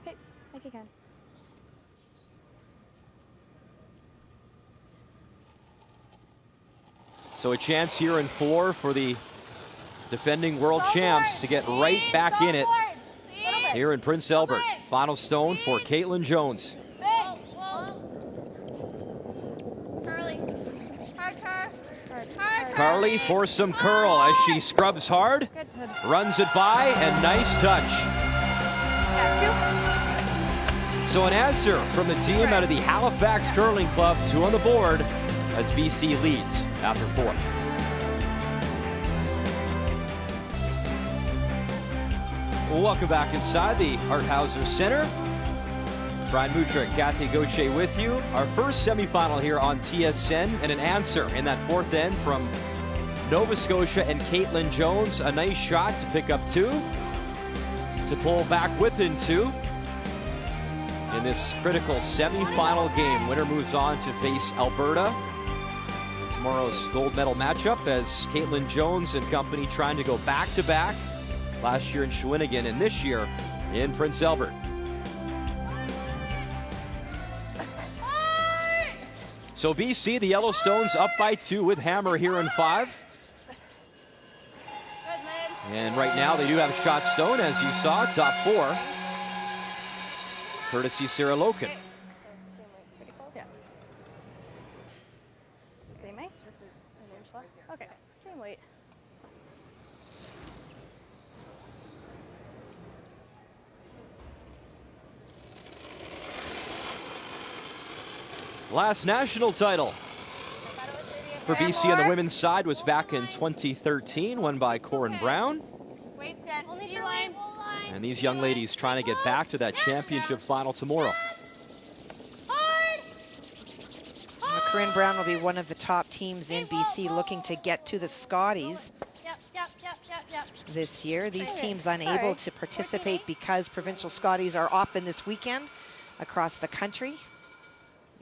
Okay, I think you can. So a chance here in 4 for the defending world champs, to get right back in it here in Prince Albert. Final stone for Caitlin Jones. Carly for some curl as she scrubs hard, runs it by, and nice touch. So an answer from the team out of the Halifax Curling Club, 2 on the board as BC leads after 4. Welcome back inside the Hart Hauser Center. Brian Mutra and Kathy Gauthier with you. Our first semifinal here on TSN, and an answer in that 4th end from Nova Scotia and Caitlin Jones. A nice shot to pick up 2, to pull back within 2 in this critical semifinal game. Winner moves on to face Alberta. Tomorrow's gold medal matchup as Caitlin Jones and company trying to go back-to-back. Last year in Shawinigan and this year in Prince Albert. So BC, the Yellowstones, up by 2 with Hammer here in 5. And right now they do have a shot stone, as you saw, top 4. Courtesy Sarah Loken. Same ice? This is an inch less? Okay, same weight. Last national title for BC on the women's side was back in 2013, won by Corin Brown. And these young ladies trying to get back to that championship final tomorrow. Corinne Brown will be one of the top teams in BC looking to get to the Scotties this year. These teams unable to participate because provincial Scotties are often this weekend across the country,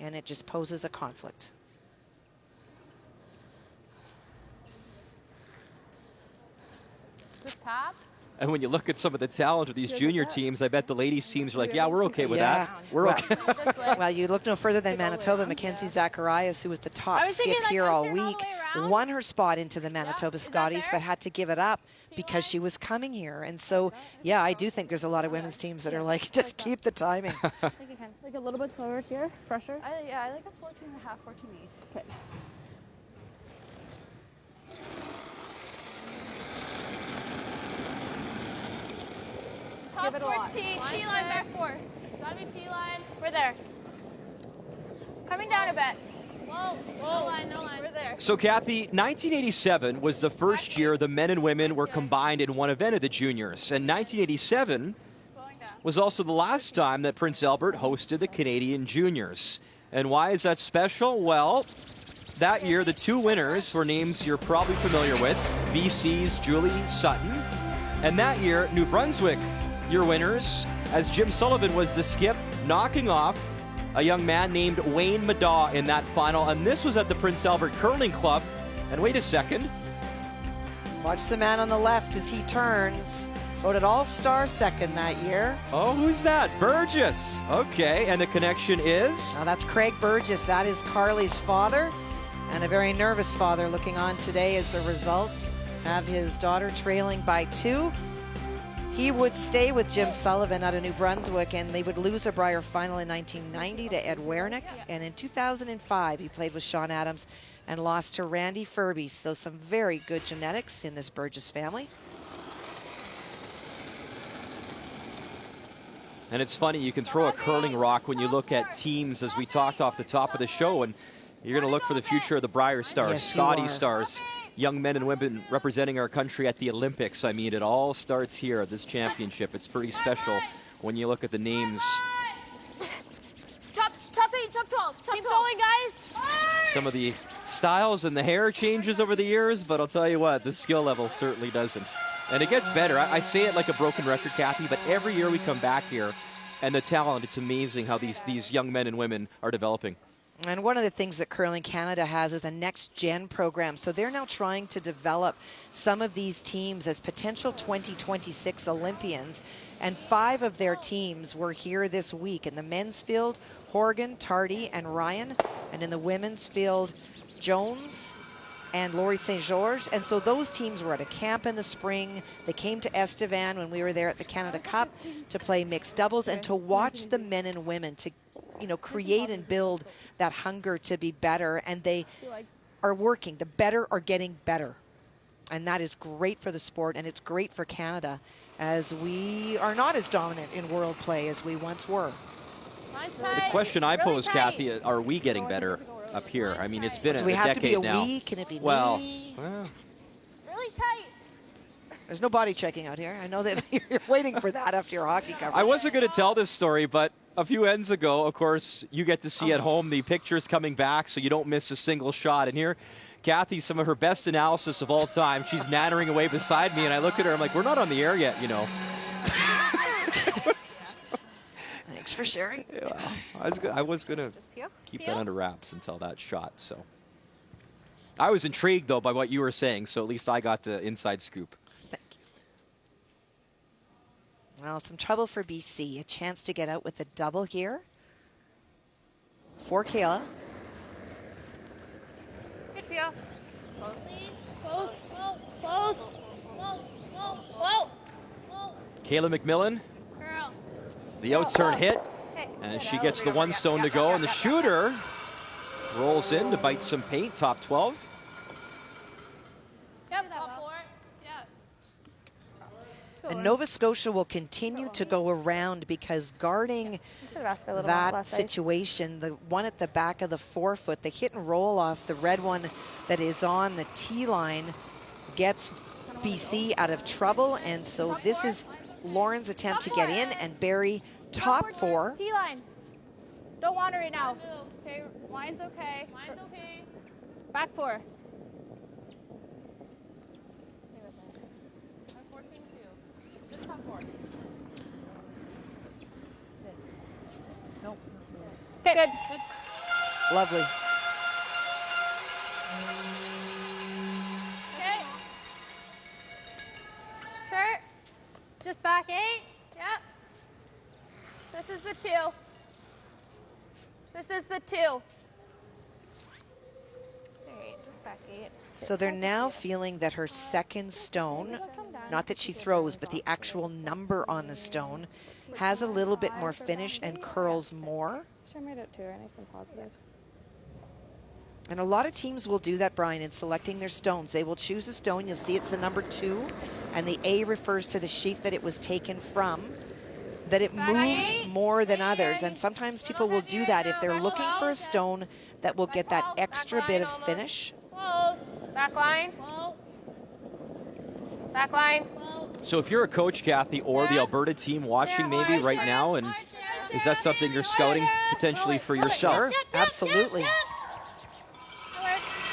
and it just poses a conflict. This top? And when you look at some of the talent of these junior teams, I bet the ladies teams are like, yeah, we're okay with that. We're okay. Well, you look no further than Manitoba. Mackenzie Zacharias, who was the top skip here all week, won her spot into the Manitoba Scotties, but had to give it up because she was coming here. And so, yeah, I do think there's a lot of women's teams that are like, just keep the timing. Like a little bit slower here, fresher. Yeah, I like a 14.5, 14.8. Okay. Top 14, T-line back 4. It's gotta be T-line. We're there. Coming down a bit. Whoa, no line, no line. We're there. So, Kathy, 1987 was the first year the men and women were combined in one event at the juniors. And 1987 was also the last time that Prince Albert hosted the Canadian juniors. And why is that special? Well, that year, the 2 winners were names you're probably familiar with, BC's Julie Sutton. And that year, New Brunswick, your winners, as Jim Sullivan was the skip, knocking off a young man named Wayne Madaw in that final. And this was at the Prince Albert Curling Club. And wait a second. Watch the man on the left as he turns. Voted All-Star second that year. Oh, who's that? Burgess. Okay, and the connection is? Now that's Craig Burgess. That is Carly's father, and a very nervous father looking on today as the results have his daughter trailing by 2. He would stay with Jim Sullivan out of New Brunswick, and they would lose a Brier final in 1990 to Ed Wernick. And in 2005, he played with Sean Adams and lost to Randy Furby. So some very good genetics in this Burgess family. And it's funny, you can throw a curling rock when you look at teams, as we talked off the top of the show, and you're going to look for the future of the Brier Stars, yes, Scotty Stars, young men and women representing our country at the Olympics. I mean, it all starts here at this championship. It's pretty special when you look at the names. Top 8, top 12. Keep going, guys. Some of the styles and the hair changes over the years, but I'll tell you what, the skill level certainly doesn't. And it gets better. I say it like a broken record, Kathy, but every year we come back here, and the talent, it's amazing how these young men and women are developing. And one of the things that Curling Canada has is a next-gen program. So they're now trying to develop some of these teams as potential 2026 Olympians. And 5 of their teams were here this week. In the men's field, Horgan, Tardy, and Ryan. And in the women's field, Jones, and Laurie St. George. And so those teams were at a camp in the spring. They came to Estevan when we were there at the Canada Cup to play mixed doubles and to watch the men and women to, you know, create and build that hunger to be better. And they are working. The better are getting better. And that is great for the sport, and it's great for Canada, as we are not as dominant in world play as we once were. The question I pose, Kathy, are we getting better up here? I mean, it's been a decade now. Do we have to be a we? Can it be well, me? Really tight. There's no body checking out here. I know that you're waiting for that after your hockey coverage. I wasn't going to tell this story, but a few ends ago, of course, you get to see at home the pictures coming back, so you don't miss a single shot. And here, Kathy, some of her best analysis of all time. She's nattering away beside me, and I look at her, I'm like, we're not on the air yet, you know. Thanks for sharing. Yeah, I was going to keep that under wraps until that shot. So I was intrigued, though, by what you were saying, so at least I got the inside scoop. Thank you. Well, some trouble for BC. A chance to get out with a double here for Kayla. Good for you. Close. Close. Close. Whoa. Kayla McMillan, Girl. the out-turn hit, and she gets the one stone to go, and the shooter rolls in to bite some paint, top 12. Yep, top 4. Yeah. And Nova Scotia will continue to go around because guarding that situation, the one at the back of the forefoot, the hit and roll off the red one that is on the tee line gets BC out of trouble. And so this is Lauren's attempt to get in and bury top 4. Tee line. Don't wander right now. Okay, line's okay. Line's okay. Back 4. Just top 4. Nope. Okay, good. Lovely. Okay. Shirt. Just back 8. Yep. This is the 2. This is the 2. Just back 8. So they're now feeling that her second stone, not that she throws, but the actual number on the stone, has a little bit more finish and curls more. Should have made it 2, nice and positive. And a lot of teams will do that, Brian, in selecting their stones. They will choose a stone. You'll see it's the number 2, and the A refers to the sheet that it was taken from, that it moves more than others. And sometimes people will do that if they're looking for a stone that will get that extra bit of finish. Back line. Back line. So if you're a coach, Kathy, or the Alberta team watching maybe right now, and is that something you're scouting potentially for yourself? Sure, absolutely.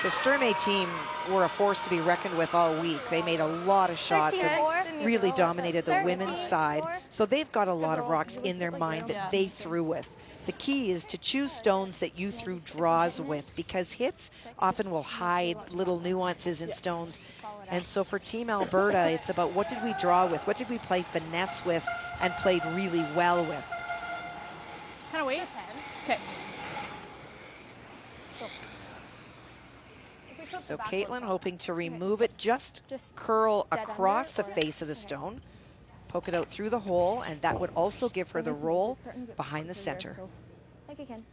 The Sturmey team were a force to be reckoned with all week. They made a lot of shots and really dominated the women's side. So they've got a lot of rocks in their mind that they threw with. The key is to choose stones that you threw draws with, because hits often will hide little nuances in stones. And so for Team Alberta, it's about what did we draw with, what did we play finesse with, and played really well with. Kind of wait. Okay. So Caitlin hoping to remove it, just curl across the face of the stone, poke it out through the hole, and that would also give her the roll behind the center. Like you can.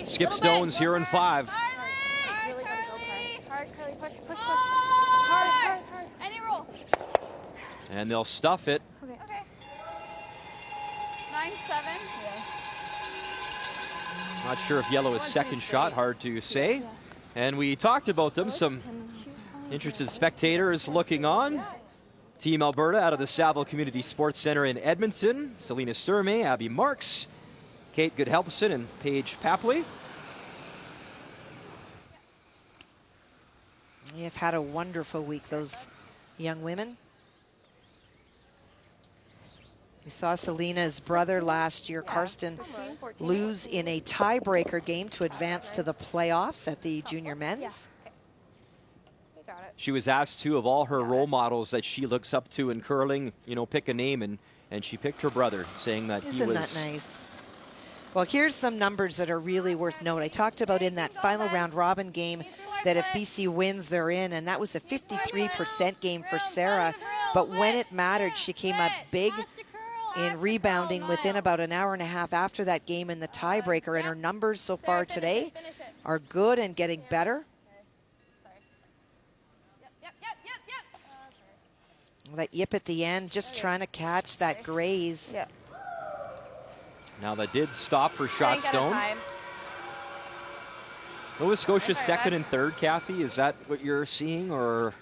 Skip stones here in 5. Hard, Carly, push. hard. Any roll. And they'll stuff it. Okay. 9-7. Not sure if yellow is second shot, hard to say. And we talked about them, some interested spectators looking on. Team Alberta out of the Saville Community Sports Center in Edmonton. Selena Sturmey, Abby Marks, Kate Goodhelpson, and Paige Papley. They've had a wonderful week, those young women. We saw Selena's brother last year, Karsten, lose in a tiebreaker game to advance to the playoffs at the junior men's. She was asked, too, of all her role models that she looks up to in curling, you know, pick a name, and she picked her brother, saying that Isn't that nice? Well, here's some numbers that are really worth note. I talked about in that final round robin game that if BC wins, they're in, and that was a 53% game for Sarah. But when it mattered, she came up big in rebounding within about an hour and a half after that game in the tiebreaker, and her numbers so far today are good and getting better. That yip at the end, just trying to catch that graze. Yeah. Now that did stop for shot stone. Nova Scotia's second and third, Kathy. Is that what you're seeing, or?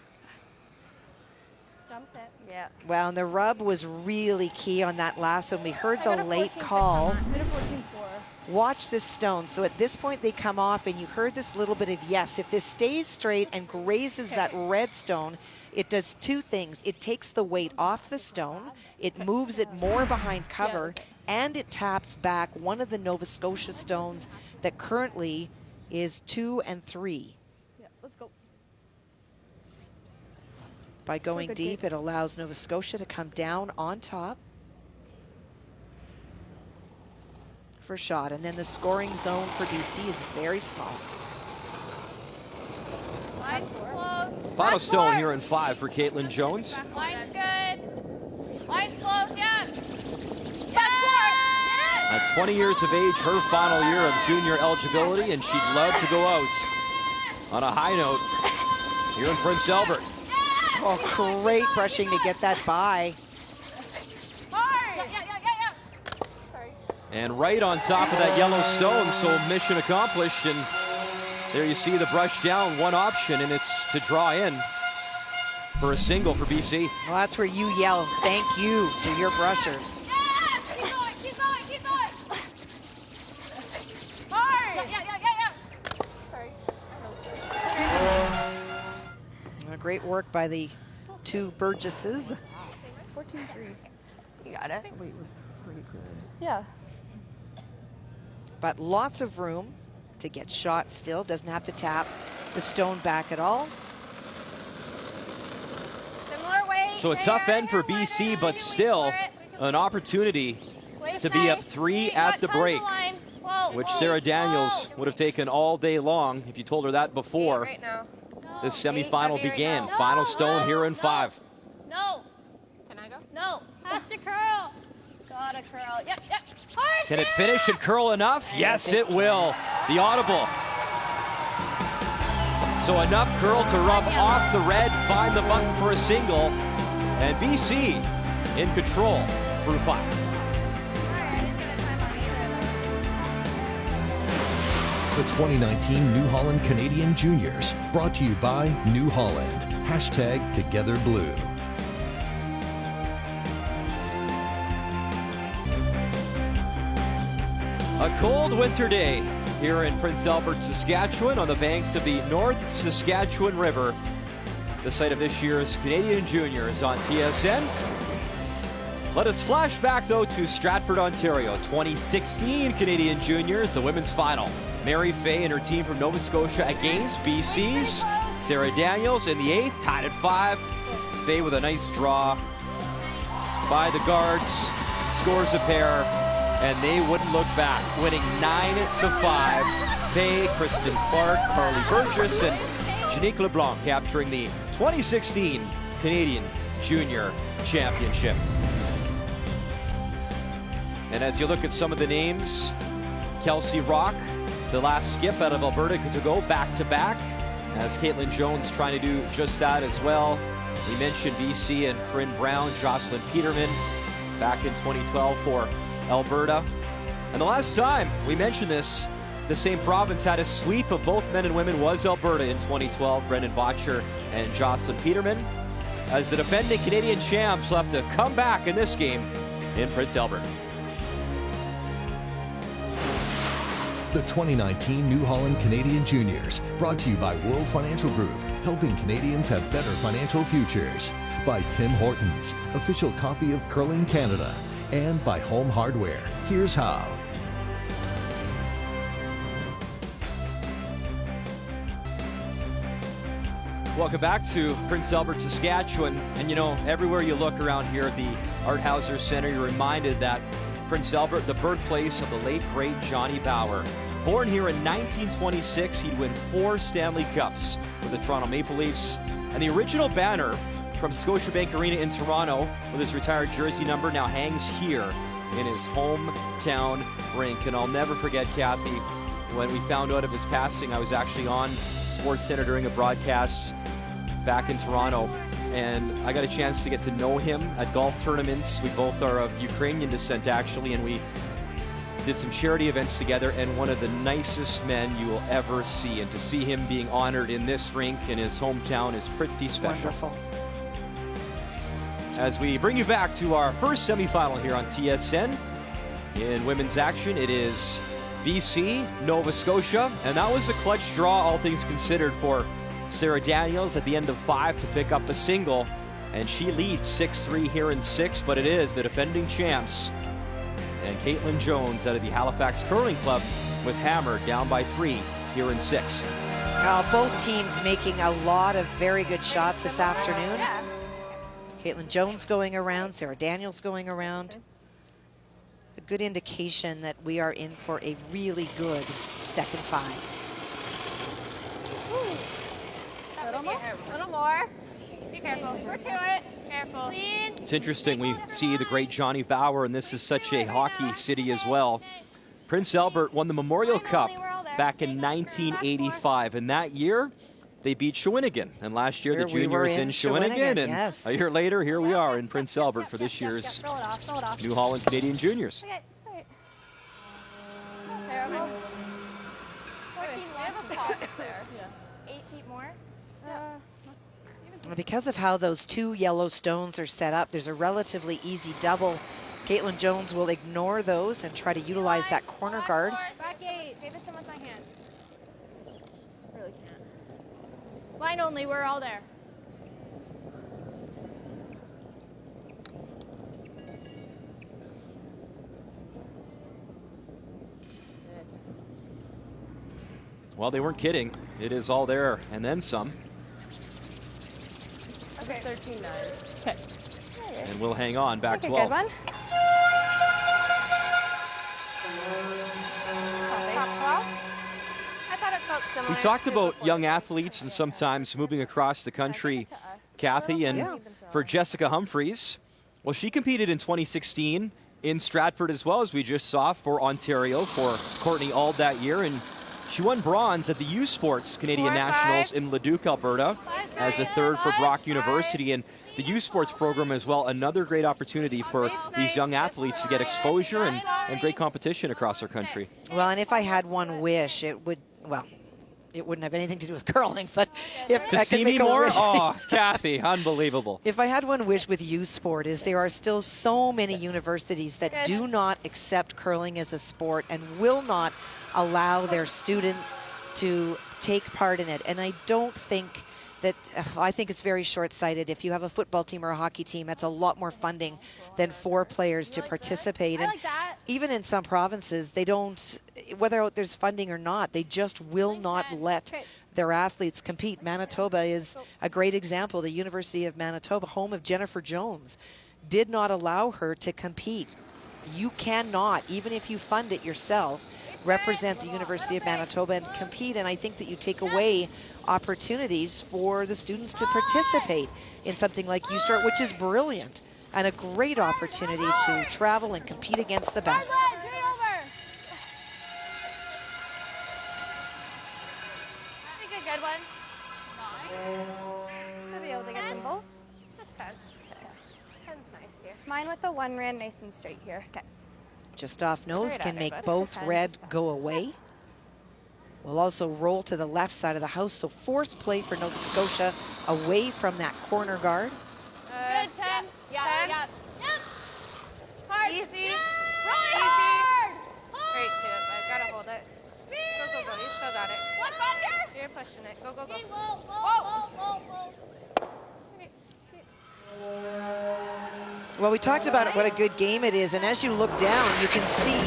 Jumped it. Yeah. Well, and the rub was really key on that last one. We heard the late call. Watch this stone. So at this point they come off, and you heard this little bit of yes. If this stays straight and grazes that red stone, it does two things. It takes the weight off the stone, it moves it more behind cover, and it taps back one of the Nova Scotia stones that currently is 2 and 3. Yeah, let's go. By going deep, it allows Nova Scotia to come down on top for shot. And then the scoring zone for BC is very small. Line's close. Final stone here in 5 for Caitlin Jones. Line's good. Line's close, yeah. At 20 years of age, her final year of junior eligibility, and she'd love to go out on a high note here in Prince Albert. Oh, great brushing to get that by. Sorry. And right on top of that yellow stone, so mission accomplished. And there you see the brush down, one option, and it's to draw in for a single for BC. Well, that's where you yell thank you to your brushers. Great work by the two Burgesses. 14-3. You got it. Weight was pretty good. Yeah. But lots of room to get shot still. Doesn't have to tap the stone back at all. Similar weight. So a tough end for BC, but still an opportunity to be up 3 at the break, which Sarah Daniels would have taken all day long if you told her that before Right now. this semifinal began. Final stone here in 5. No. Can I go? No. Has to curl. Gotta curl. Yep. Hard. Can it finish and curl enough? Yes, it will. The audible. So enough curl to rub off the red, find the button for a single, and BC in control through 5. The 2019 New Holland Canadian Juniors, brought to you by New Holland. #TogetherBlue. A cold winter day here in Prince Albert, Saskatchewan, on the banks of the North Saskatchewan River, the site of this year's Canadian Juniors on TSN. Let us flash back, though, to Stratford, Ontario, 2016 Canadian Juniors, the women's final. Mary Fay and her team from Nova Scotia against BC's Sarah Daniels in the 8th, tied at 5. Fay with a nice draw by the guards, scores a pair, and they wouldn't look back, winning 9-5. Fay, Kristen Clark, Carly Burgess, and Janique LeBlanc capturing the 2016 Canadian Junior Championship. And as you look at some of the names, Kelsey Rock, the last skip out of Alberta, to go back-to-back, as Caitlin Jones trying to do just that as well. We mentioned BC and Corinne Brown, Jocelyn Peterman back in 2012 for Alberta. And the last time we mentioned this, the same province had a sweep of both men and women was Alberta in 2012. Brendan Botcher and Jocelyn Peterman, as the defending Canadian champs will have to come back in this game in Prince Albert. The 2019 New Holland Canadian Juniors, brought to you by World Financial Group, helping Canadians have better financial futures. By Tim Hortons, official coffee of Curling Canada. and by Home Hardware. Here's how. Welcome back to Prince Albert, Saskatchewan. And you know, everywhere you look around here at the Art Hauser Center, you're reminded that Prince Albert, the birthplace of the late, great Johnny Bower. Born here in 1926, he'd win 4 Stanley Cups with the Toronto Maple Leafs. And the original banner from Scotiabank Arena in Toronto with his retired jersey number now hangs here in his hometown rink. And I'll never forget, Kathy, when we found out of his passing. I was actually on SportsCenter during a broadcast back in Toronto, and I got a chance to get to know him at golf tournaments. We both are of Ukrainian descent, actually, and we did some charity events together, and one of the nicest men you will ever see. And to see him being honored in this rink in his hometown is pretty special. Wonderful. As we bring you back to our first semifinal here on TSN, in women's action, it is BC, Nova Scotia, and that was a clutch draw, all things considered, for Sarah Daniels at the end of 5 to pick up a single, and she leads 6-3 here in 6, but it is the defending champs and Caitlin Jones out of the Halifax Curling Club with hammer down by 3 here in 6. Both teams making a lot of very good shots this afternoon. Caitlin Jones going around, Sarah Daniels going around. A good indication that we are in for a really good second 5. A little more. Be careful. We're to it. Careful. Clean. It's interesting, we see the great Johnny Bower, and this is such a hockey city as well. Prince Albert won the Memorial Cup back in 1985, and that year they beat Shawinigan. And last year the juniors in Shawinigan, and yes. A year later here we are in Prince Albert for this year's New Holland Canadian Juniors. Okay. Terrible. 14 have a pop there. 8 feet more. Because of how those 2 yellow stones are set up, there's a relatively easy double. Caitlin Jones will ignore those and try to utilize that corner guard. Back 8. Davidson with my hand. Really can't. Line only. We're all there. Well, they weren't kidding. It is all there and then some. Okay. 13-9. Okay. And we'll hang on, back Good 12. one. I thought it felt similar. We talked to about before. young athletes and sometimes moving across the country, Kathy, and for Jessica Humphreys, well, she competed in 2016 in Stratford as well, as we just saw, for Ontario, for Courtney Auld that year, and she won bronze at the U Sports Canadian Nationals in Leduc, Alberta, as a third for Brock University. And the U Sports program as well, another great opportunity for these young athletes to get exposure and great competition across our country. Well, and if I had one wish, it would, well, it wouldn't have anything to do with curling, but if To I could see make me a more? wish. Oh, Kathy, unbelievable. If I had one wish with U Sport, is there are still so many universities that do not accept curling as a sport and will not allow their students to take part in it. And I don't think that, I think it's very short-sighted. If you have a football team or a hockey team, that's a lot more funding than 4 players to participate. And even in some provinces, they don't, whether there's funding or not, they just will not let their athletes compete. Manitoba is a great example. The University of Manitoba, home of Jennifer Jones, did not allow her to compete. You cannot, even if you fund it yourself, represent the University of Manitoba and compete. And I think that you take away opportunities for the students to participate in something like U-Start, which is brilliant and a great opportunity to travel and compete against the best. Good one. Should be able to get them both. Just 10. 10's nice here. Mine with the 1 ran nice and straight here. Okay. Just off nose Right can at it, make bud. both Okay, red just off. go away. Will also roll to the left side of the house, so forced play for Nova Scotia away from that corner guard. Good, 10. Yeah. Hard. Easy. Really Easy. hard. Great, too. I gotta hold it. Go, go, go. You still got it. One under. You're pushing it. Go, go, go. Whoa. Okay. Well, we talked about what a good game it is, and as you look down, you can see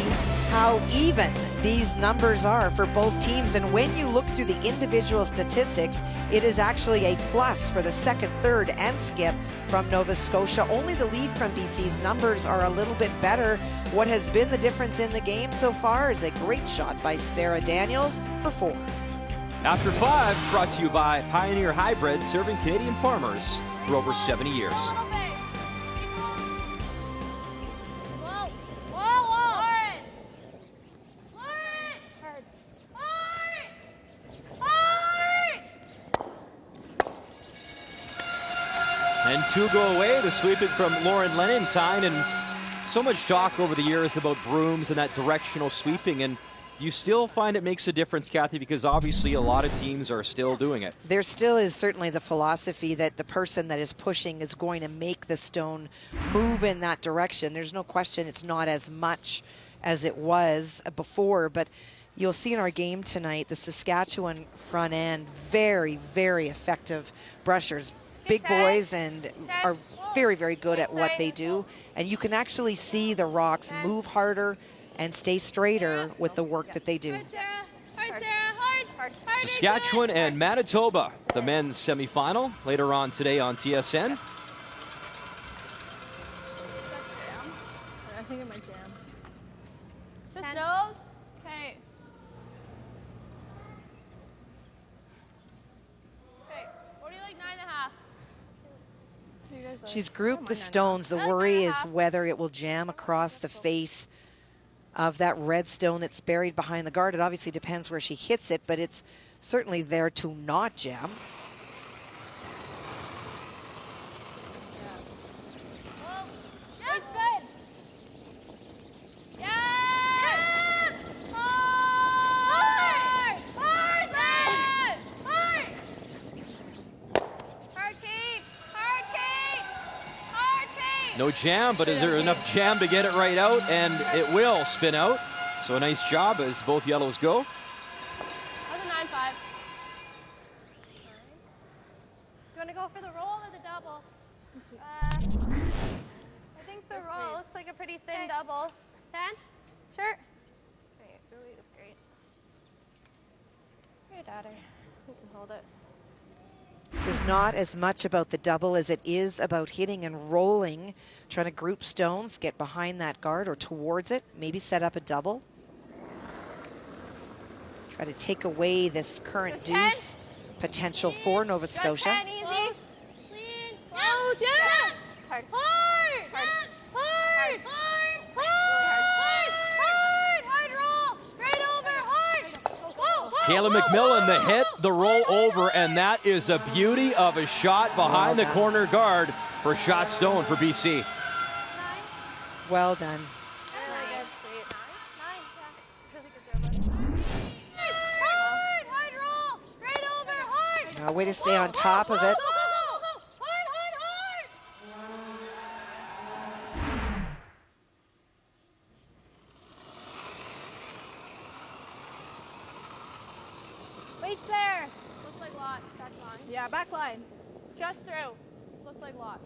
how even these numbers are for both teams. And when you look through the individual statistics, it is actually a plus for the second, third, and skip from Nova Scotia. Only the lead from BC's numbers are a little bit better. What has been the difference in the game so far is a great shot by Sarah Daniels for 4. After 5, brought to you by Pioneer Hybrid, serving Canadian farmers for over 70 years. And 2 go away, the sweeping from Lauren Lenentine. And so much talk over the years about brooms and that directional sweeping. And you still find it makes a difference, Kathy, because obviously a lot of teams are still doing it. There still is certainly the philosophy that the person that is pushing is going to make the stone move in that direction. There's no question it's not as much as it was before, but you'll see in our game tonight, the Saskatchewan front end, very, very effective brushers. Big boys and are very, very good at what they do. And you can actually see the rocks move harder and stay straighter with the work that they do. Saskatchewan and Manitoba, the men's semifinal, later on today on TSN. I think it might jam. Just nose. Okay. Okay. What do you like, 9.5? She's grouped the stones. The worry is whether it will jam across the face of that red stone that's buried behind the guard. It obviously depends where she hits it, but it's certainly there to not jam. It's good. No jam, but is there enough jam to get it right out? And it will spin out. So a nice job as both yellows go. That was a 9.5. Do you want to go for the roll or the double? I think the roll looks like a pretty thin double. 10? Sure. Great, really is great. Your daughter. You can hold it. This is not as much about the double as it is about hitting and rolling, trying to group stones, get behind that guard or towards it, maybe set up a double. Try to take away this current deuce potential for Nova Scotia. 10, easy. Clean. Oh, yeah. Hard. Hard. Hard. Hard. Hard roll. Straight over. Hard. Kayla McMillan, the hit, the roll over, and that is a beauty of a shot behind the corner guard for shot stone for BC. Well done. Way to stay on top of it. Waits there. Looks like lots. Back line. Yeah, back line. Just through. This looks like lots.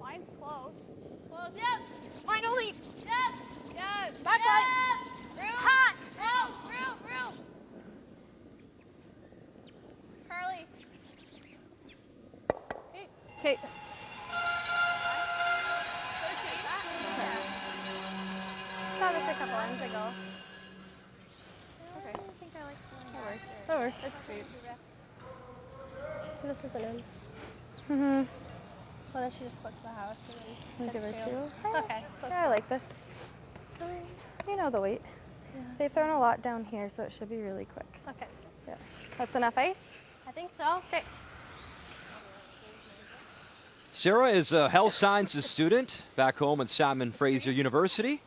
Line's close. Close. Yep. Finally. Yep. Yes. Back line. Room. Hot. Room. Carly. Okay. Saw this a couple ends ago. Okay. I think I like the one that works. That works. It's sweet. This isn't in. Well, then she just splits the house and then Give her gets 2. Okay. Yeah, I like this. You know the weight. Yeah. They've thrown a lot down here, so it should be really quick. Okay. Yeah. That's enough ice? I think so. Okay. Sarah is a health sciences student back home at Simon Fraser University.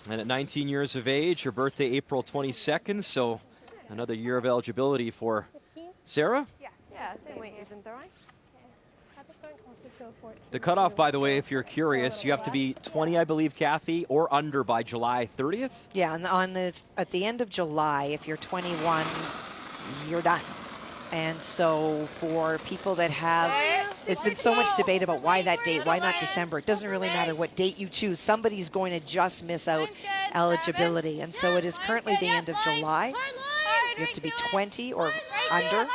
And at 19 years of age, her birthday April 22nd, so another year of eligibility for 15? Sarah. Yeah, same weight you've been throwing. The cutoff, by the way, if you're curious, you have to be 20, I believe, Kathy, or under by July 30th. Yeah, and at the end of July, if you're 21, you're done. And so for people that have, there's been so much debate about why that date, why not December. It doesn't really matter what date you choose. Somebody's going to just miss out eligibility. And so it is currently the end of July. You have to be 20 or under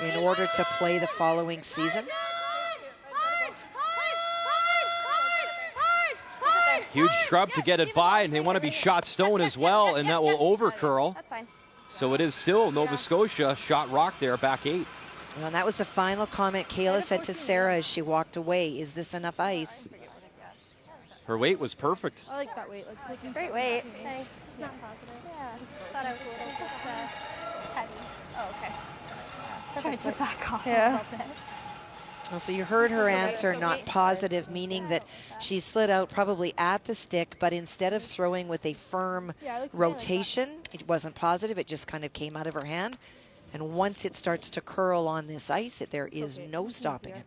in order to play the following season. Huge scrub to get it by, and they want to be shot stone as well, and that will over curl. That's fine. So it is still Nova Scotia shot rock there, back 8. And that was the final comment Kayla said to Sarah as she walked away. Is this enough ice? Her weight was perfect. I like that weight. Great weight. Thanks. It's not positive. Yeah. Thought I was a little bit heavy. Oh, okay. Trying to took that off. Yeah. Well, so you heard her answer, not positive, meaning that she slid out probably at the stick, but instead of throwing with a firm rotation, it wasn't positive, it just kind of came out of her hand. And once it starts to curl on this ice, there is no stopping it.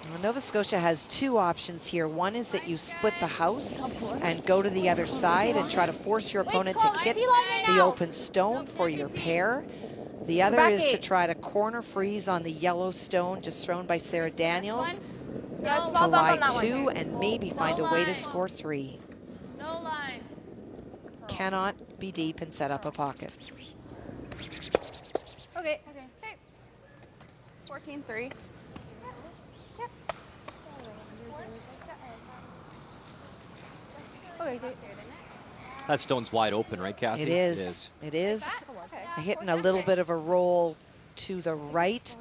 Well, Nova Scotia has two options here. One is that you split the house and go to the other side and try to force your opponent to hit the open stone for your pair. The other is to try to corner freeze on the yellow stone just thrown by Sarah Daniels to lie 2 and maybe find a way to score 3. No line. Cannot be deep and set up a pocket. Okay. 14-3. That stone's wide open, right, Kathy? It is. It is. Hitting a little bit of a roll to the right,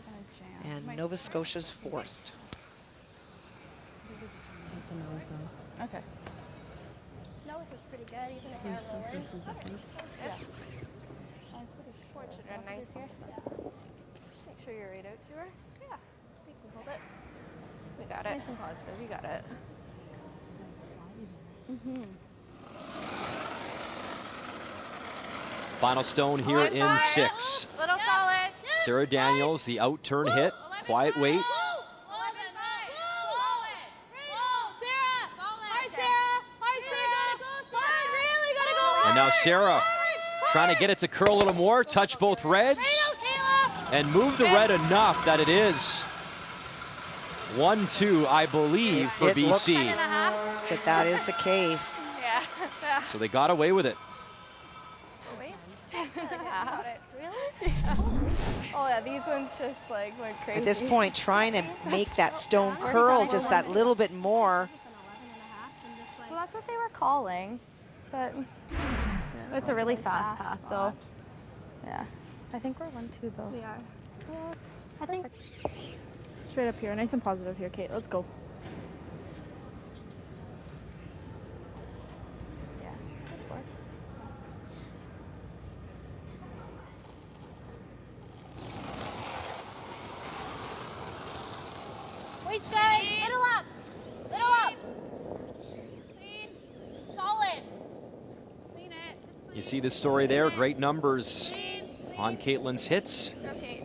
and Nova Scotia's forced. Okay. Nose is pretty good, even if it's yeah. Should run nice here. Make sure you're right out to her. Yeah. We can hold it. We got it. Nice and positive. You got it. Final stone here in 6. Little solid. Sarah Daniels, the out-turn hit, quiet weight. And now Sarah trying to get it to curl a little more, touch both reds, and move the red enough that it is 1-2, I believe, for BC. That is the case. Yeah. So they got away with it. Oh yeah, these ones just like went crazy. At this point, trying to make that stone curl just that little bit more. Well, that's what they were calling, but it's a really fast path though. Yeah, I think we're 1-2 though. We are. Yeah, I think Straight up here. Nice and positive here, Kate. Let's go. yeah, of course. Wait, stay. Little up. Little up. Clean. Solid. Clean it. Just clean. You see the story there, great numbers on Caitlin's hits. Okay.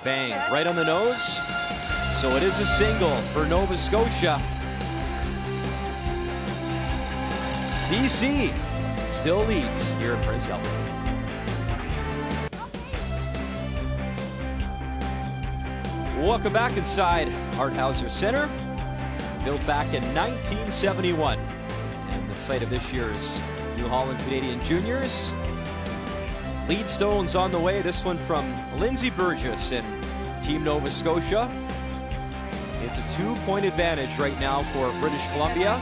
Bang, right on the nose. So it is a single for Nova Scotia. BC still leads here in Prince Albert. Welcome back inside Harthauser Center, built back in 1971, and the site of this year's New Holland Canadian Juniors. Lead stones on the way, this one from Lindsay Burgess and Team Nova Scotia. It's a 2-point advantage right now for British Columbia,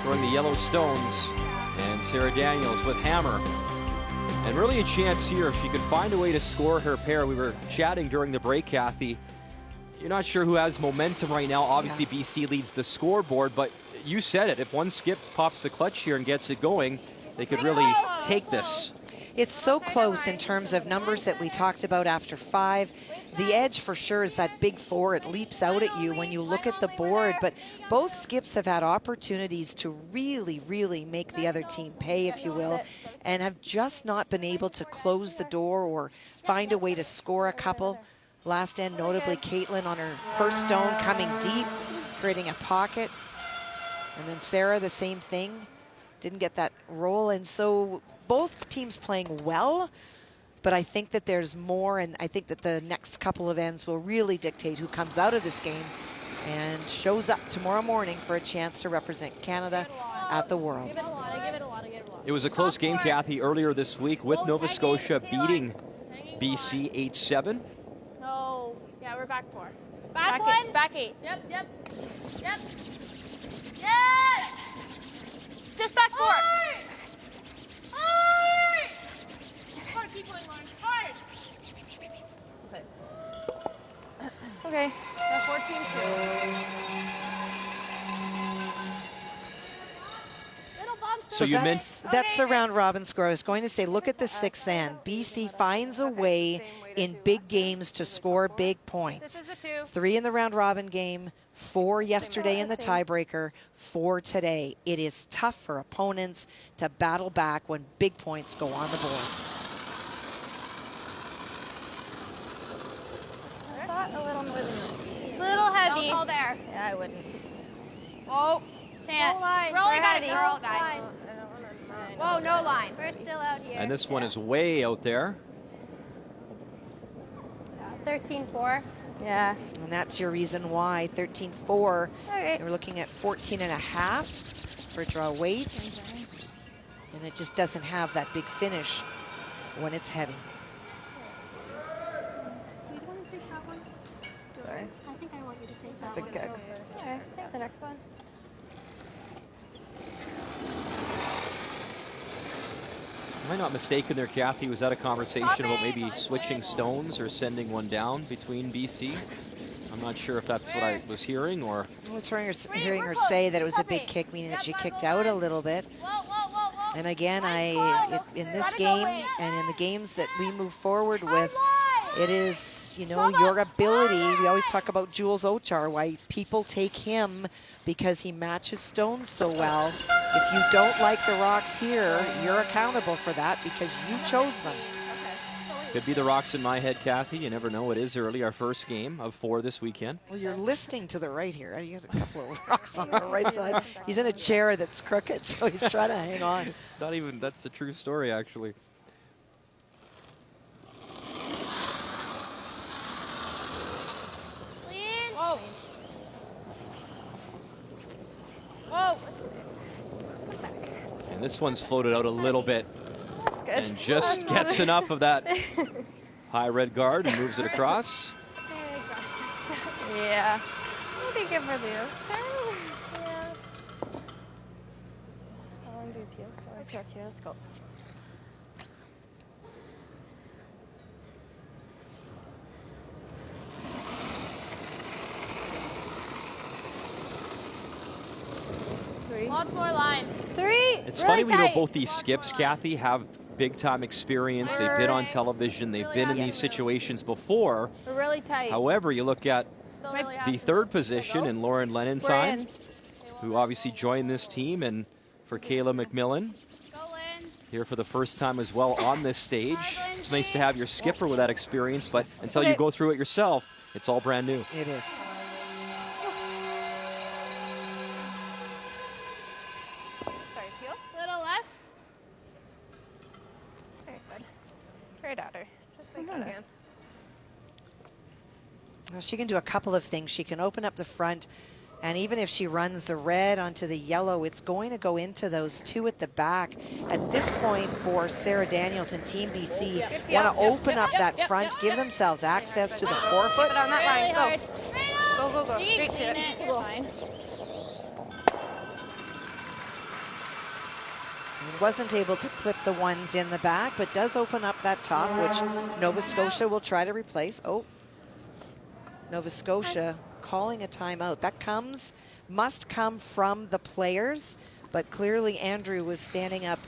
throwing the yellow stones, and Sarah Daniels with hammer. And really a chance here if she could find a way to score her pair. We were chatting during the break, Kathy. You're not sure who has momentum right now. Obviously, BC leads the scoreboard, but you said it. If one skip pops the clutch here and gets it going, they could really take this. It's so close in terms of numbers that we talked about after 5. The edge for sure is that big 4. It leaps out at you when you look at the board, but both skips have had opportunities to really, really make the other team pay, if you will, and have just not been able to close the door or find a way to score a couple. last end, notably Caitlin on her first stone coming deep, creating a pocket. And then Sarah, the same thing. Didn't get that roll. And so both teams playing well, but I think that there's more, and I think that the next couple of ends will really dictate who comes out of this game and shows up tomorrow morning for a chance to represent Canada at the Worlds. It was a close game, Kathy, earlier this week with Nova Scotia beating BC 8-7. No. Yeah, we're back 4. Back one? Eight. Back 8. Yep. Yes! Just back 4. Hard! Hard! Hard, keep going, Lauren. Hard! Okay. Yeah, 14-2. Little bumps. So you that's the round robin score. I was going to say, look at the sixth end. BC finds a way in big games to score big points. This is a 2. 3 in the round robin game, 4 yesterday in the tiebreaker, 4 today. It is tough for opponents to battle back when big points go on the board. Little heavy. Don't hold there. Yeah, I wouldn't. Whoa. Can't. No line. Roll We're got heavy. it, girl. Guys. Line. Whoa, no line. We're still out here. And this one is way out there. 13-4. Yeah. And that's your reason why. 13-4. Okay. We're looking at 14.5 for draw weight. And it just doesn't have that big finish when it's heavy. Do you want to take that one? Sorry. I think I want you to take that The one. gag. Okay. The next one. Am I not mistaken there, Kathy? Was that a conversation about maybe switching stones or sending one down between BC? I'm not sure if that's what I was hearing or... I was hearing her say that it was a big kick, meaning that she kicked out a little bit. And again, in this game and in the games that we move forward with, it is, you know, your ability. We always talk about Jules Ochar, why people take him because he matches stones so well. If you don't like the rocks here, you're accountable for that because you chose them. Could be the rocks in my head, Kathy. You never know. It is early, our first game of 4 this weekend. Well, you're listing to the right here. You got a couple of rocks on the right side. He's in a chair that's crooked, so he's trying to hang on. It's not even, that's the true story, actually. Clean. Whoa. Whoa. And this one's floated out a little bit. That's good. And just gets enough of that high red guard and moves it across. Yeah. I think it for you. How long do you peel? Okay, here, let's go. Lots more line. 3. It's funny we know both these skips, Kathy, have big time experience. They've been on television. They've been in these situations before. We're really tight. However, you look at Still really the third position in Lauren Lenentine, in. who obviously joined this team, and for Kayla McMillan, Go in. here for the first time as well on this stage. It's nice to have your skipper with that experience, but until you go through it yourself, it's all brand new. It is. Sorry, peel. Little less. Very good. Right at her. Just like you can. Well, she can do a couple of things. She can open up the front, and even if she runs the red onto the yellow, it's going to go into those 2 at the back. At this point for Sarah Daniels and Team BC, want to open up that front, give themselves access to the forefoot. Put on that line. Go. Go. Go, go, go. She Straight clean to it. it. You're fine. Wasn't able to clip the ones in the back, but does open up that top, which Nova Scotia will try to replace. Oh, Nova Scotia calling a timeout. That must come from the players, but clearly Andrew was standing up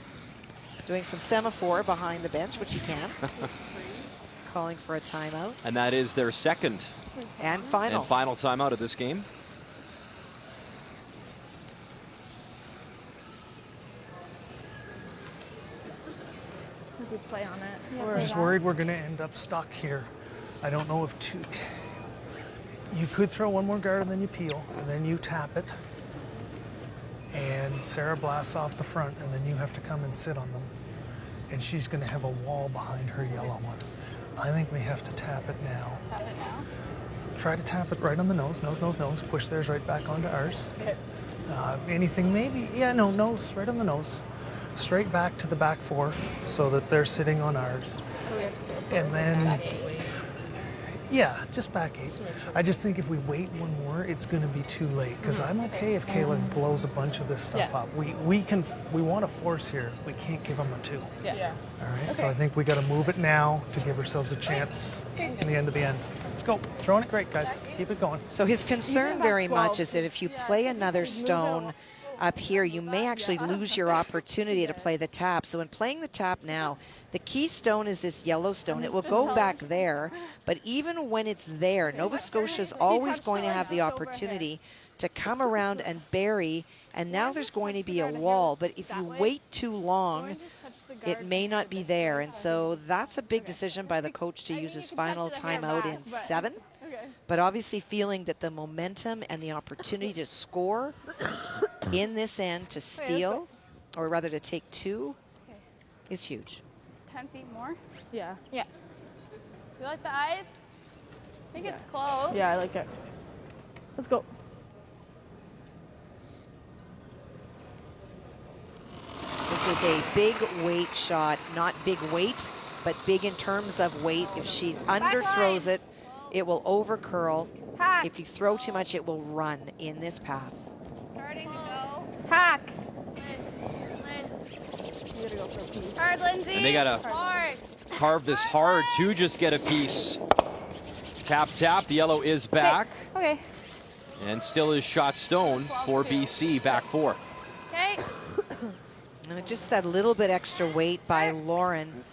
doing some semaphore behind the bench, which he can. Calling for a timeout. And that is their second and final timeout of this game. We could play on it. I'm just worried we're going to end up stuck here I don't know if you could throw one more guard and then you peel, and then you tap it. And Sarah blasts off the front, and then you have to come and sit on them. And she's going to have a wall behind her yellow one. I think we have to tap it now. Tap it now? Try to tap it right on the nose, nose, nose, nose. Push theirs right back onto ours. Okay. Anything maybe, yeah, no, nose, right on the nose. Straight back to the back four so that they're sitting on ours. So we have to go And then, back 8. yeah, just back 8. I just think if we wait one more, it's going to be too late. Because I'm okay if Kayla blows a bunch of this stuff up. We want a force here. We can't give them a 2. Yeah. All right, so I think we got to move it now to give ourselves a chance in the end of the end. Let's go. Throwing it great, guys. Keep it going. So his concern very much is that if you play another stone up here, you may actually lose your opportunity to play the tap. So in playing the tap now, the key stone is this yellow stone. It will go back there, but even when it's there, Nova Scotia is always going to have the opportunity to come around and bury, and now there's going to be a wall. But if you wait too long, it may not be there. And so that's a big decision by the coach to use his final timeout in 7. But obviously feeling that the momentum and the opportunity to score in this end to steal, or rather to take 2, is huge. 10 feet more? Yeah. Yeah. You like the ice? I think it's close. Yeah, I like it. Let's go. This is a big weight shot, not big weight, but big in terms of weight. If she underthrows it, it will over curl. If you throw too much, it will run in this path. Starting to go. Hack. You gotta go for a piece. Hard, Lindsay. And they gotta Hard. carve this hard to just get a piece. Tap, tap. The yellow is back. Okay. And still is shot stone for BC, back 4. Okay. And just that little bit extra weight by Lauren.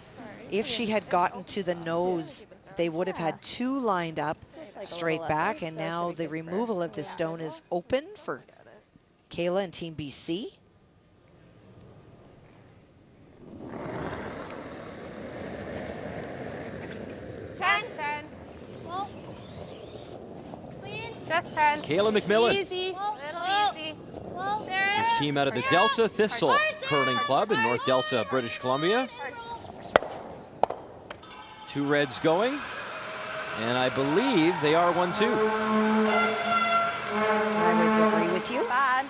If she had gotten to the nose, they would have had 2 lined up straight back, and now the removal of the stone is open for Kayla and Team BC. Just 10. Well, clean. Just 10. Kayla McMillan. Easy. Little easy. Well, Sarah. This team out of the Delta Thistle Curling Club in North Delta, British Columbia. 2 reds going. And I believe they are 1-2. I would agree with you. Bad.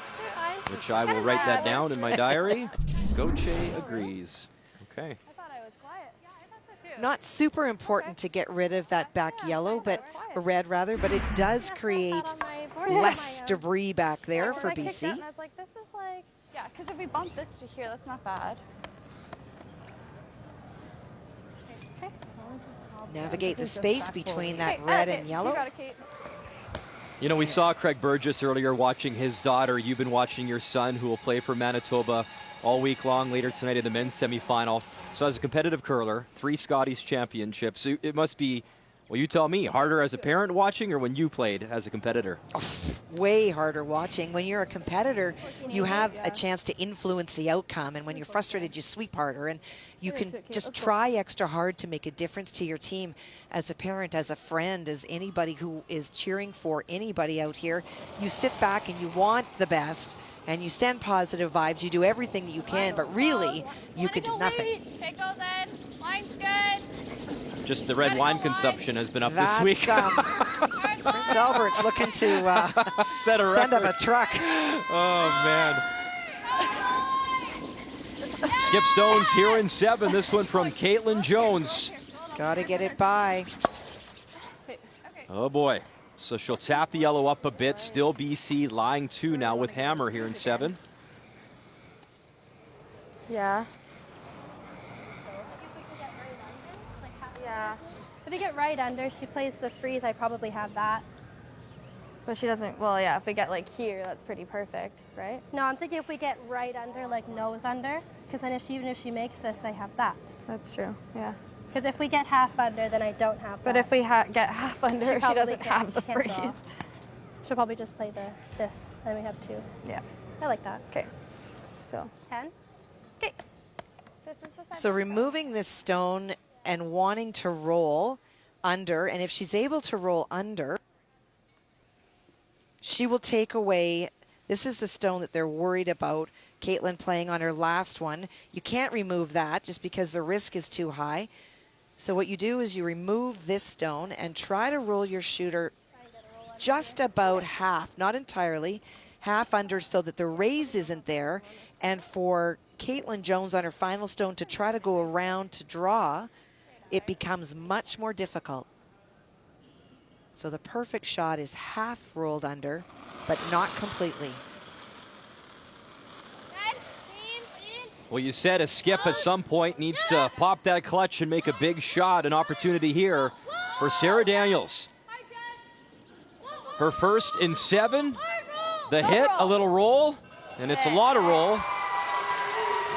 Which I will write that down in my diary. Goche agrees. Okay. I thought I was quiet. Yeah, I thought so too. Not super important to get rid of that back yellow, but red rather, but it does create less debris back there for I kicked BC. that and I was like, this is like, yeah, because if we bump this to here, that's not bad. Okay. Navigate the space between that red and You yellow. got it, Kate. You know, we saw Craig Burgess earlier watching his daughter. You've been watching your son, who will play for Manitoba all week long, later tonight in the men's semifinal. So as a competitive curler, 3 Scotties championships. It must be, well, you tell me, harder as a parent watching or when you played as a competitor? Way harder watching. When you're a competitor, you have a chance to influence the outcome, and when you're frustrated, you sweep harder, and you can just try extra hard to make a difference to your team. As a parent, as a friend, as anybody who is cheering for anybody out here, you sit back and you want the best, and you send positive vibes. You do everything that you can, but really, you could do nothing. Okay, go then. Line's good. Just the red wine consumption has been up That's, this week. Prince Albert's looking to Set a send up record. a truck. Oh, man. Skip Stones here in 7. This one from Caitlin Jones. Got to get it by. Oh, boy. So she'll tap the yellow up a bit. Still BC lying 2 now with Hammer here in 7. Yeah. Yeah. If we get right under, she plays the freeze, I probably have that. But she doesn't, well, yeah, if we get like here, that's pretty perfect, right? No, I'm thinking if we get right under, like nose under, because then even if she makes this, I have that. That's true, yeah. Because if we get half under, then I don't have that. But if we get half under, she probably doesn't can't- have the can't draw. freeze. She'll probably just play this, then we have 2. Yeah. I like that. Okay. So 10. okay. This is the So removing this stone and wanting to roll under, and if she's able to roll under, she will take away, this is the stone that they're worried about, Caitlin playing on her last one. You can't remove that just because the risk is too high. So what you do is you remove this stone and try to roll your shooter just about half, not entirely, half under so that the raise isn't there. And for Caitlin Jones on her final stone to try to go around to draw, it becomes much more difficult. So the perfect shot is half rolled under, but not completely. Well, you said a skip at some point needs to pop that clutch and make a big shot. An opportunity here for Sarah Daniels. Her first in 7. The hit, a little roll, and it's a lot of roll.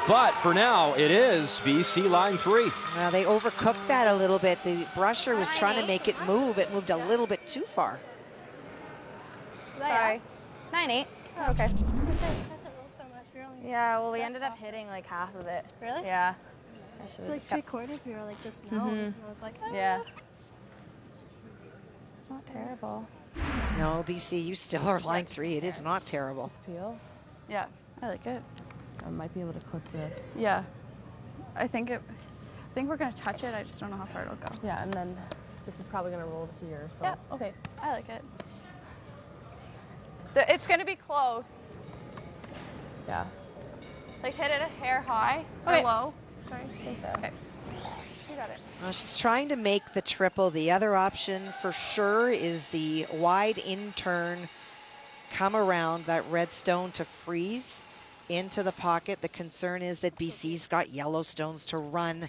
But for now, it is BC line 3. Well, they overcooked that a little bit. The brusher was trying to make it move. It moved a little bit too far. Sorry. 9-8. Oh, okay. We Yeah, well, we ended up hitting like half of it. Really? Yeah. For like 3/4, we were like just nose, and I was like, ah. Yeah. It's not terrible. No, BC, you still are line 3. It is not terrible. Peel. Yeah, I like it. I might be able to clip this. Yeah. I think we're gonna touch it. I just don't know how far it'll go. Yeah, and then this is probably gonna roll here. So Yeah. okay. I like it. It's gonna be close. Yeah. Like hit it a hair high or Okay. low. Sorry. that. Okay. You got it. Well, she's trying to make the triple. The other option for sure is the wide in turn, come around that red stone to freeze into the pocket. The concern is that BC's got yellow stones to run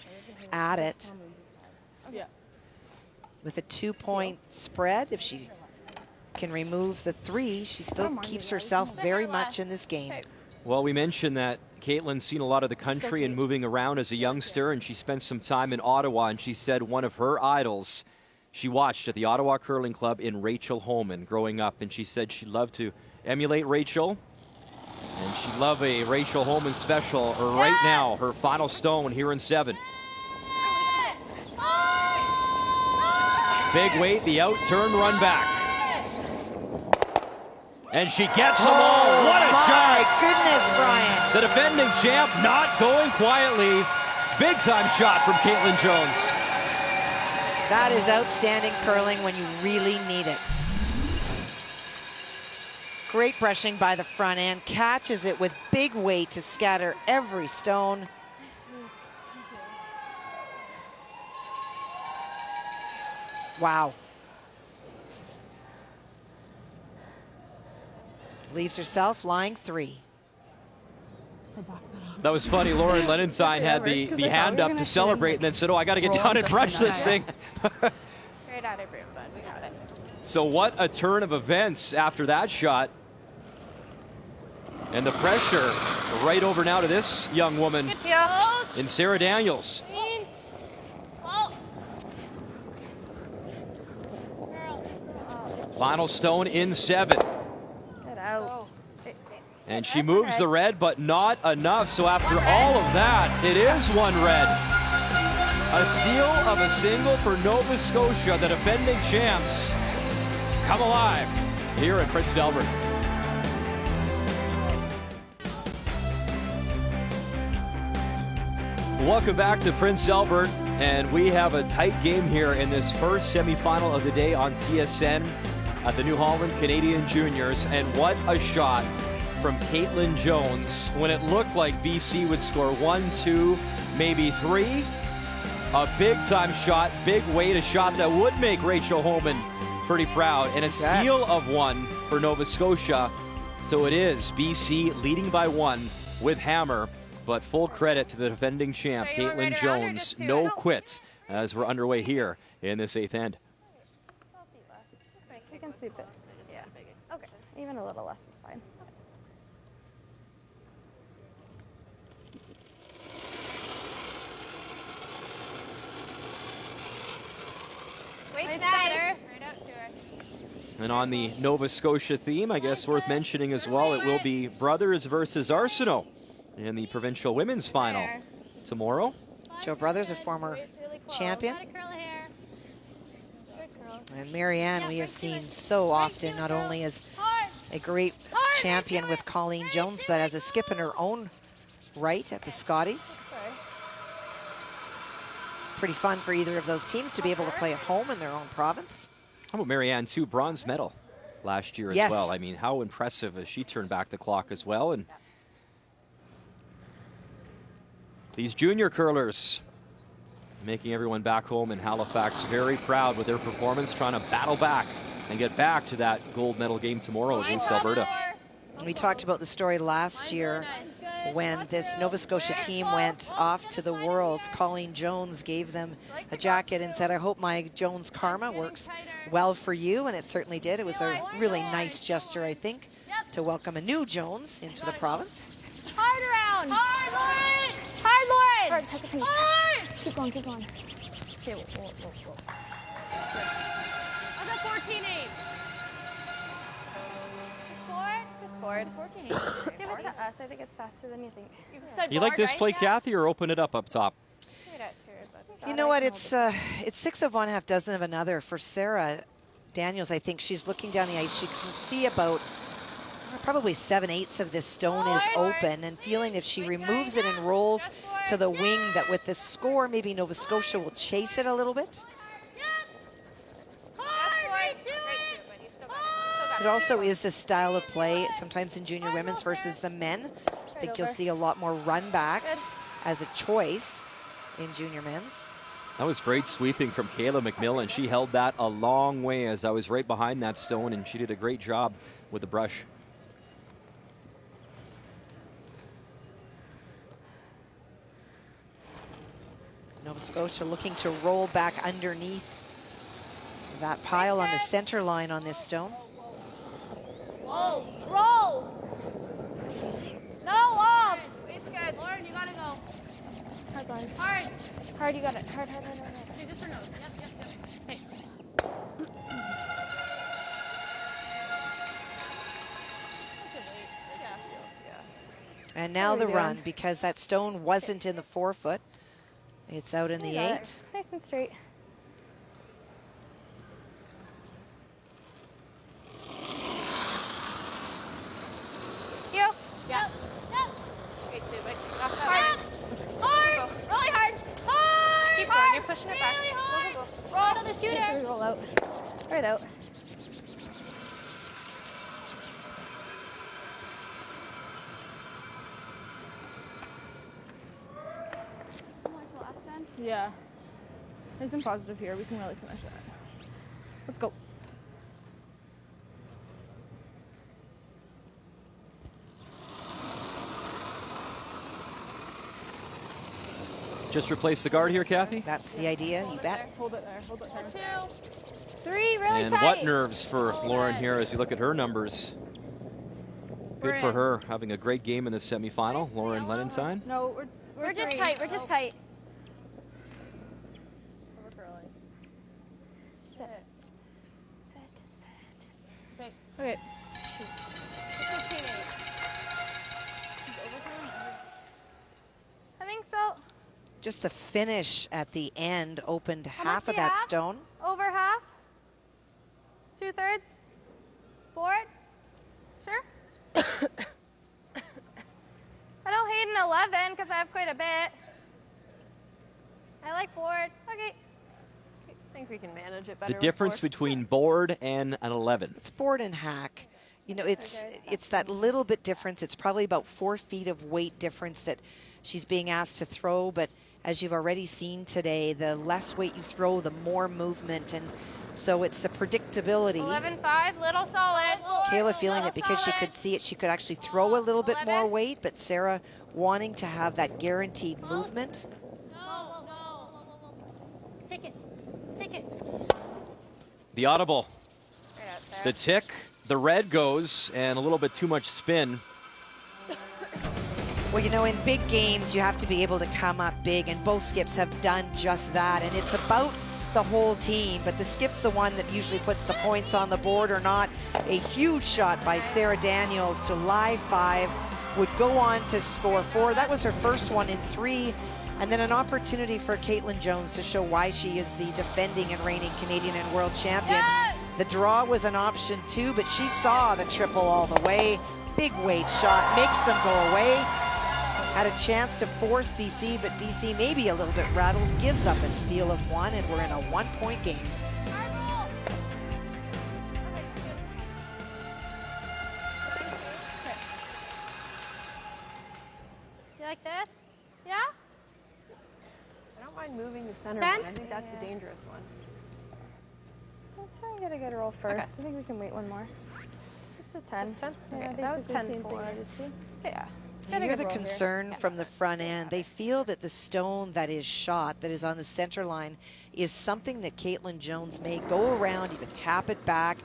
at it. Yeah. With a 2-point spread, if she can remove the 3, she still keeps herself very much in this game. Well, we mentioned that Caitlin's seen a lot of the country and moving around as a youngster, and she spent some time in Ottawa, and she said one of her idols she watched at the Ottawa Curling Club in Rachel Homan growing up, and she said she'd love to emulate Rachel, and she'd love a Rachel Homan special right now, her final stone here in 7. Big weight, the out turn, run back. And she gets them all. What a shot! My goodness, Brian. The defending champ not going quietly. Big time shot from Caitlin Jones. That is outstanding curling when you really need it. Great brushing by the front end. Catches it with big weight to scatter every stone. Wow. Leaves herself lying 3. That was funny. Lauren Lenenstein had the hand up to celebrate and then said, oh, I got to get down and brush this thing. Great at it, bud. We got it. So what a turn of events after that shot. And the pressure right over now to this young woman in Sarah Daniels. Final stone in 7. Get out. And she moves the red, but not enough. So after all of that, it is 1 red. A steal of a single for Nova Scotia, the defending champs, come alive here at Prince Albert. Welcome back to Prince Albert, and we have a tight game here in this first semifinal of the day on TSN at the New Holland Canadian Juniors. And what a shot from Caitlin Jones when it looked like BC would score 1, 2, maybe 3. A big-time shot, big weight, a shot that would make Rachel Homan pretty proud, and a steal of 1 for Nova Scotia. So it is BC leading by 1 with hammer, but full credit to the defending champ, Caitlin Jones. No quit as we're underway here in this 8th end. You can sweep it. Yeah. Okay. Even a little less is fine. Wait's better. And on the Nova Scotia theme, I guess worth mentioning as well, it will be Brothers versus Arsenault in the provincial women's final tomorrow. Joe Brothers, a former champion. And Marianne, we have seen so often, not only as a great champion with Colleen Jones, but as a skip in her own right at the Scotties. Pretty fun for either of those teams to be able to play at home in their own province. How about Marianne, too? Bronze medal last year as Yes. well. I mean, how impressive as she turned back the clock as well. And these junior curlers making everyone back home in Halifax very proud with their performance, trying to battle back and get back to that gold medal game tomorrow against Alberta. We talked about the story last year when this Nova Scotia team went off to the Worlds. Colleen Jones gave them a jacket and said, I hope my Jones karma works well for you, and it certainly did. It was a really nice gesture, I think, to welcome a new Jones into the province. Hard around. Hard, Lauren. Hard, Lauren. Hard, take a piece. Hard. Keep going, keep going. Okay, whoa. I got 14-8. Scored. 14-8. Give it to us. I think it's faster than you think. You like this play, Kathy, or open it up top? You know what? It's 6 of one, half dozen of another for Sarah Daniels. I think she's looking down the ice. She can see about probably 7/8 of this stone is open, and feeling if she removes it and rolls to the wing, that with the score, maybe Nova Scotia will chase it a little bit. It also is the style of play, sometimes in junior women's versus the men. I think you'll see a lot more run backs as a choice in junior men's. That was great sweeping from Kayla McMillan. She held that a long way as I was right behind that stone, and she did a great job with the brush. Nova Scotia looking to roll back underneath that pile on the center line on this stone. Whoa, roll. No, off. It's good. Lauren, you gotta go. Hard, Lauren. Hard. Hard, you got it. Hard. Okay, just for nose. Yep. Hey. And now the run, because that stone wasn't in the 4-foot. It's out in the 8. Nice and straight. You. Yeah. Great, hard. Hard. Really hard. Hard. Keep going. You're pushing it back. Really hard. Go. Roll to the shooter. Roll out. Right out. Similar to last time? Yeah. Nice and positive here. We can really finish it. Let's go. Just replace the guard here, Kathy? That's the idea, you bet. Hold it there. Hold it there. 2, 3, really And tight. what nerves for Lauren here as you look at her numbers. Good for her, having a great game in the semifinal. Lauren Lenentine. No, We're just tight. We're just tight. Okay. I think so. Just the finish at the end opened How half much of do you that have? stone. Over half. 2/3. Board. Sure. I don't hate an 11 because I have quite a bit. I like board. Okay. I think we can manage it better. The difference between board and an 11. It's board and hack. You know, it's that little bit difference. It's probably about 4 feet of weight difference that she's being asked to throw, but as you've already seen today, the less weight you throw, the more movement, and so it's the predictability. 11-5, little solid. Kayla feeling that because she could see it, she could actually throw a little bit more weight, but Sarah wanting to have that guaranteed movement. No. Take it. Take it. The audible, the tick, the red goes, and a little bit too much spin. Well, you know, in big games, you have to be able to come up big, and both skips have done just that, and it's about the whole team, but the skip's the one that usually puts the points on the board or not. A huge shot by Sarah Daniels to live 5 would go on to score 4. That was her first one in 3. And then an opportunity for Caitlin Jones to show why she is the defending and reigning Canadian and world champion. The draw was an option too, but she saw the triple all the way. Big weight shot, makes them go away. Had a chance to force BC, but BC maybe a little bit rattled, gives up a steal of 1, and we're in a 1-point game. You like this? Yeah? I don't mind moving the center 10? one. I think that's the dangerous one. Let's try and get a good roll first. I think we can wait one more. Just a 10. Just 10? Yeah, Okay, that was basically 10-4. Yeah. You hear the concern from the front end. They feel that the stone that is shot, that is on the center line, is something that Caitlin Jones may go around, even tap it back,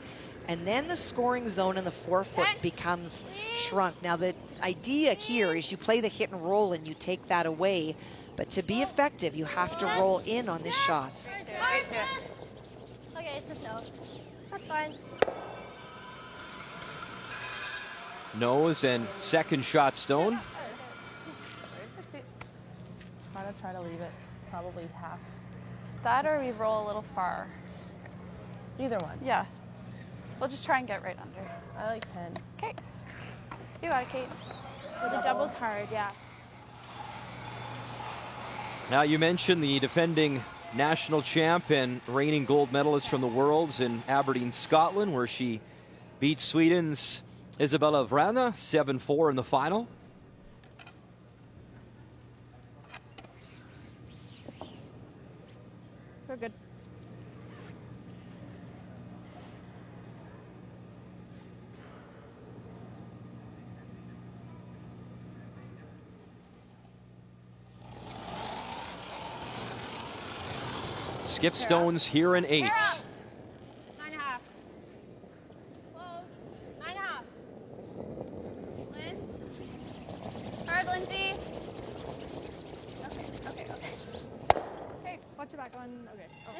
and then the scoring zone in the forefoot becomes shrunk. Now, the idea here is you play the hit and roll and you take that away, but to be effective, you have to roll in on this shot. Okay, it's just nose. That's fine. Nose and second shot stone. Gotta try to leave it probably half. That or we roll a little far. Either one. Yeah. We'll just try and get right under. I like 10. Okay. You got it, Kate. The double's hard, yeah. Now, you mentioned the defending national champ and reigning gold medalist from the Worlds in Aberdeen, Scotland, where she beat Sweden's Isabella Vrana 7-4 in the final. We're good. Skip stones here in 8. 9.5. Close. 9.5. Linz. Hard, Lindsay. Okay. Hey, watch your back on. Okay. Oh,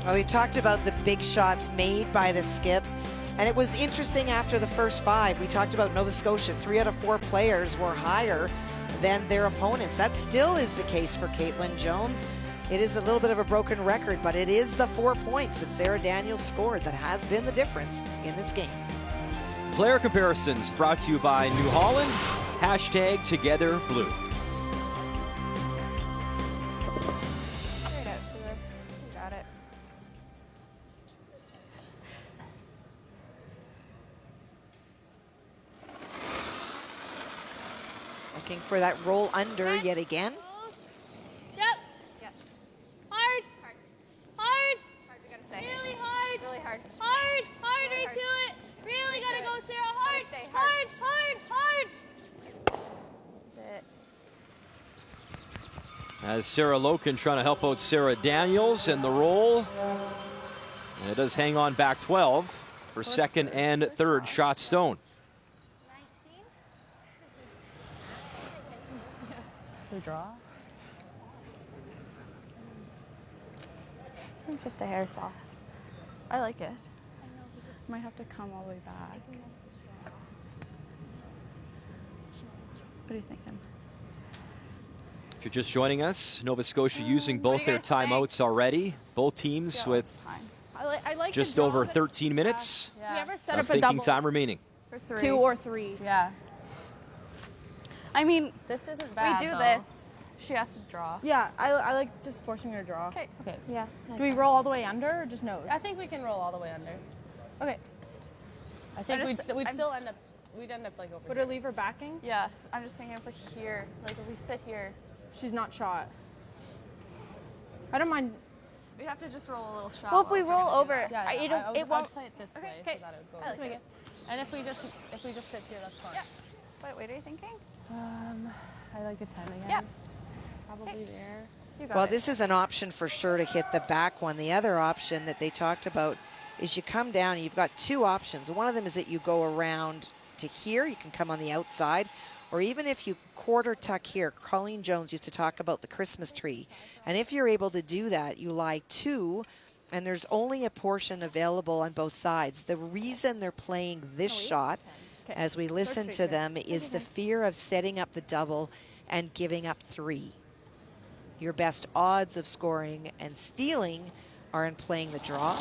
Well, we talked about the big shots made by the Skips, and it was interesting after the first 5. We talked about Nova Scotia. 3 out of 4 players were higher than their opponents. That still is the case for Caitlin Jones. It is a little bit of a broken record, but it is the 4 points that Sarah Daniels scored that has been the difference in this game. Player comparisons brought to you by New Holland. #TogetherBlue. Straight out to her. You got it. Looking for that roll under yet again. Yep. Hard. Hard. We gotta stay. Really hard. Really hard. Hard. Hard. Right to it. Really gotta go, Sarah. Hard. stay Hard. Hard. That's it. As Sarah Loken trying to help out Sarah Daniels, and the roll. And it does hang on back 12 for second and third shot stone. we draw. Just a hair soft. I like it. Might have to come all the way back. What are you thinking? If you're just joining us, Nova Scotia using both their timeouts already. Both teams with I like just over 13 minutes You ever set of up a thinking double time remaining. For 3. 2 or 3? Yeah. I mean, This isn't bad. we do though. this. She has to draw. Yeah, I like just forcing her to draw. Okay. Okay. Yeah. Do we roll all the way under or just nose? I think we can roll all the way under. Okay. I think just- we'd I'm- still end up. We'd end up like over Would here. her leave her backing? Yeah, I'm just thinking if we're here, like if we sit here, She's not shot. I don't mind. we'd have to just roll a little shot. Well, if we while we're roll gonna do over, that. Yeah, I- yeah, it'll- I would, it won't- I'd play it this way Okay. so that it would go. I like over. it. And if we just sit here, that's fine. Yeah. Wait, what are you thinking? I like a 10 again. Yeah. Probably there. You got Well, it. this is an option for sure to hit the back one. The other option that they talked about is you come down and you've got 2 options. One of them is that you go around to here. You can come on the outside. Or even if you quarter tuck here, Colleen Jones used to talk about the Christmas tree. And if you're able to do that, you lie 2 And there's only a portion available on both sides. The reason they're playing this shot, as we listen to them, is the fear of setting up the double and giving up 3. Your best odds of scoring and stealing are in playing the draw.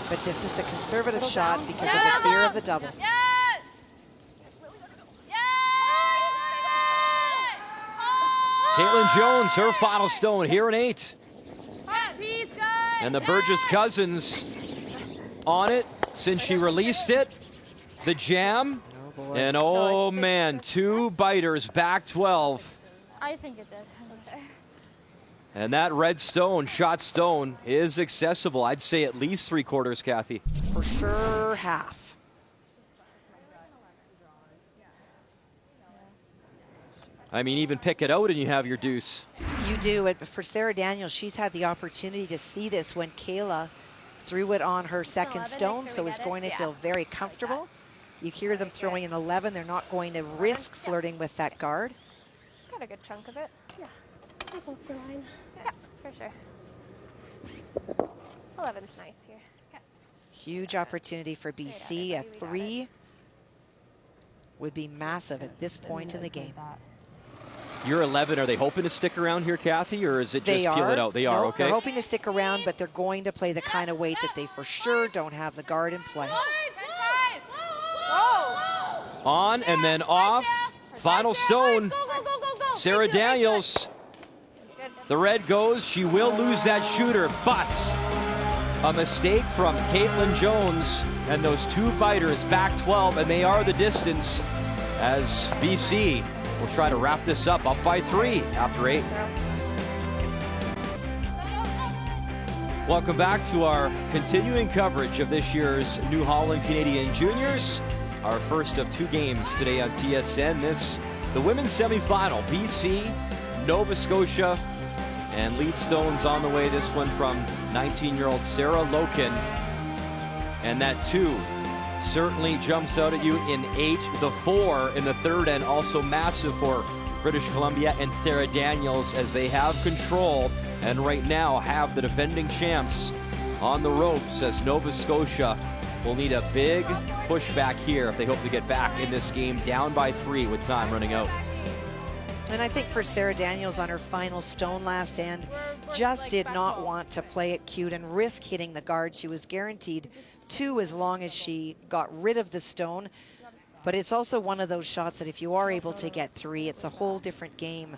But this is the conservative shot because of the fear of the double. Caitlin Jones, her final stone here in 8. And the Burgess Cousins on it since she released it. The jam. Oh, and oh man, 2 biters, back 12. I think it did. Okay. And that red stone, shot stone, is accessible. I'd say at least 3/4, Kathy. For sure, half. I mean, even pick it out and you have your deuce. You do it, but for Sarah Daniels, she's had the opportunity to see this when Kayla threw it on her second stone, so is going to feel very comfortable. You hear them throwing an 11. They're not going to risk flirting with that guard. Got a good chunk of it. Yeah. Pretty close to mine. Yeah, for sure. 11's nice here. Okay. Huge opportunity for BC. A 3 would be massive at this point in the game. You're 11. Are they hoping to stick around here, Kathy, or is it just peel it out? They are, okay. They're hoping to stick around, but they're going to play the kind of weight that they for sure don't have the guard in play. On and then off. Final stone. Sarah Daniels. The red goes. She will lose that shooter, but a mistake from Caitlin Jones and those 2 biters, back 12, and they are the distance as BC will try to wrap this up by 3 after 8. Welcome back to our continuing coverage of this year's New Holland Canadian Juniors. Our first of 2 games today on TSN. The women's semifinal, BC, Nova Scotia, and lead stones on the way. This one from 19-year-old Sarah Loken. And that 2 certainly jumps out at you in 8. The 4 in the third, and also massive for British Columbia and Sarah Daniels as they have control and right now have the defending champs on the ropes, as Nova Scotia will need a big pushback here if they hope to get back in this game down by 3 with time running out. And I think for Sarah Daniels on her final stone last hand, just did not want to play it cute and risk hitting the guard. She was guaranteed 2 as long as she got rid of the stone. But it's also one of those shots that if you are able to get 3, it's a whole different game.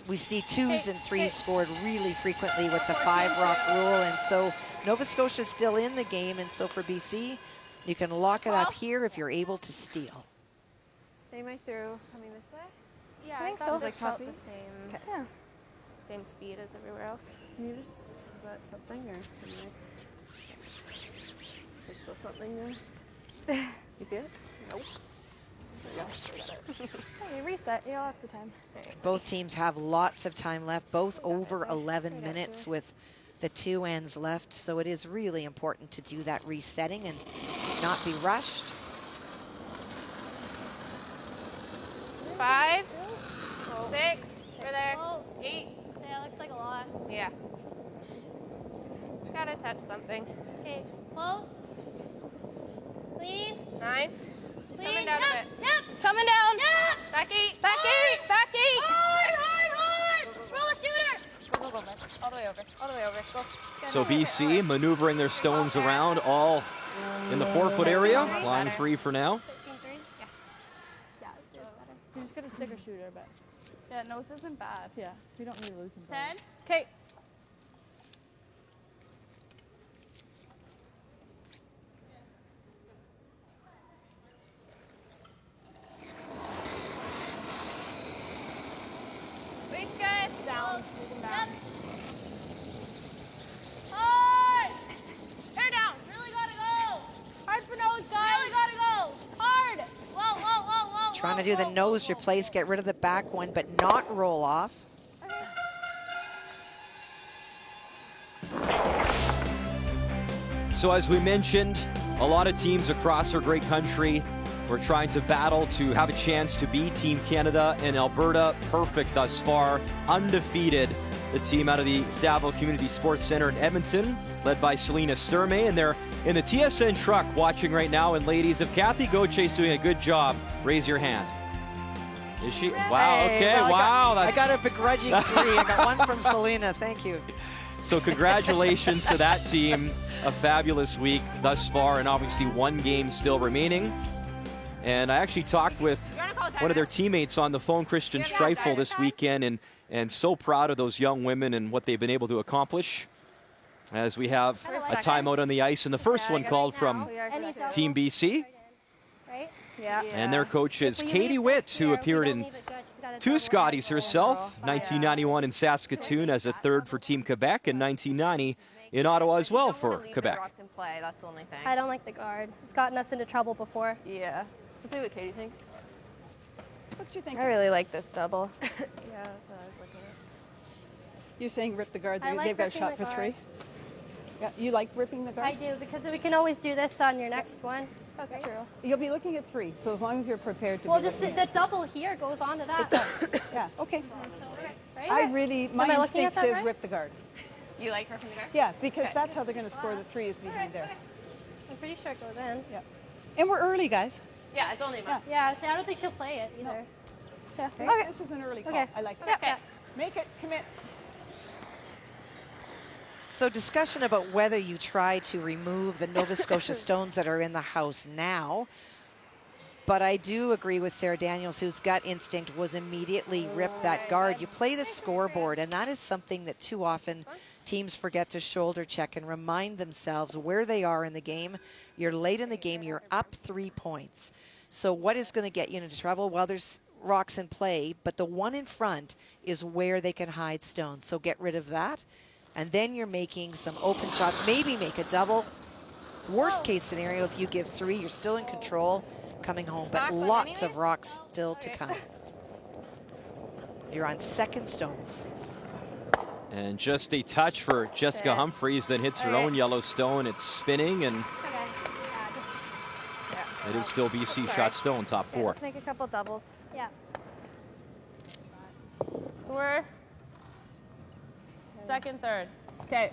We see 2s and 3s scored really frequently with the 5-rock rule, and so Nova Scotia's still in the game, and so for BC, you can lock it up here if you're able to steal. Same I threw coming this way? Yeah, I think so. like Felt the same. Okay. Yeah. Same speed as everywhere else. Can you just, is that something or anyways? There's still something there? You see it? Nope. There you go. Hey, reset. You got lots of time. Both teams have lots of time left, both over 11 minutes with the 2 ends left, so it is really important to do that resetting and not be rushed. 5, 6, we're there. 8. Yeah, looks like a lot. Yeah. Gotta touch something. Okay, close. Clean. 9. It's Clean. coming down a Yep, bit. yep. It's coming down. Yep. Back 8. Back Hard. 8. Back 8. Hard, hard, hard. Roll a shooter. Go, go, go, go. All the way over. All the way over. Go. So BC maneuvering their stones around, all in the 4-foot area. Line 3 for now. 13-3. Yeah. Yeah, it is better. He's just gonna stick a shooter, but Yeah, no, this isn't bad. yeah, we don't need to lose him. 10. Okay. Weight's good. Down. Moving down. Hard. Hair down. Really gotta go. Hard for nose, guys. Really gotta go. Hard. Whoa, whoa, whoa, whoa. Trying to do the nose replace, get rid of the back one, but not roll off. So as we mentioned, a lot of teams across our great country were trying to battle to have a chance to beat Team Canada, and Alberta perfect thus far, undefeated the team out of the Saville Community Sports Center in Edmonton, led by Selena Sturmey, and they're in the TSN truck watching right now. And ladies, if Kathy Gauthier doing a good job, raise your hand. Is she? Wow, Hey, okay, well, wow. I got a begrudging 3. I got one from Selena. Thank you. So congratulations to that team. A fabulous week thus far, and obviously one game still remaining. And I actually talked with one of their teammates on the phone, Christian Streifel, this weekend, and so proud of those young women and what they've been able to accomplish. As we have a timeout on the ice, and the first one called from Team BC. Right? Yeah. And their coach is Katie Witt, who appeared in 2 Scotties herself, 1991 in Saskatoon as a third for Team Quebec, and 1990 in Ottawa as well for Quebec. Rocks in play. That's the only thing. I don't like the guard. It's gotten us into trouble before. Yeah. Let's see what Katie thinks. What's your think? I really like this double. Yeah, that's what I was looking at. You're saying rip the guard. I like They've got a ripping shot the for guard. 3. Yeah, you like ripping the guard? I do, because we can always do this on your next one. That's true. You'll be looking at 3, so as long as you're prepared to Well, be just looking the double here goes on to that. Yeah, okay. Right? My Am I looking at instinct that says right? rip the guard. You like ripping the guard? Yeah, because that's how they're going to score the 3 is behind there. I'm pretty sure it goes in. Yeah. And we're early, guys. Yeah, it's only a month. Yeah, see, I don't think she'll play it either. Yeah. Okay. This is an early call. Okay. I like it. Okay. Make it, commit. So discussion about whether you try to remove the Nova Scotia stones that are in the house now. But I do agree with Sarah Daniels, whose gut instinct was immediately rip that guard. You play the scoreboard, and that is something that too often teams forget to shoulder check and remind themselves where they are in the game. You're late in the game, you're up 3 points. So what is going to get you into trouble? Well, there's rocks in play, but the one in front is where they can hide stones. So get rid of that. And then you're making some open shots, maybe make a double. Worst case scenario, if you give 3, you're still in control coming home, but lots of rocks still to come. You're on second stones. And just a touch for Jessica Humphreys that hits her own yellow stone. It's spinning, and it is still BC shot stone, top 4. Let's make a couple doubles. Yeah. So we're second, third. Okay.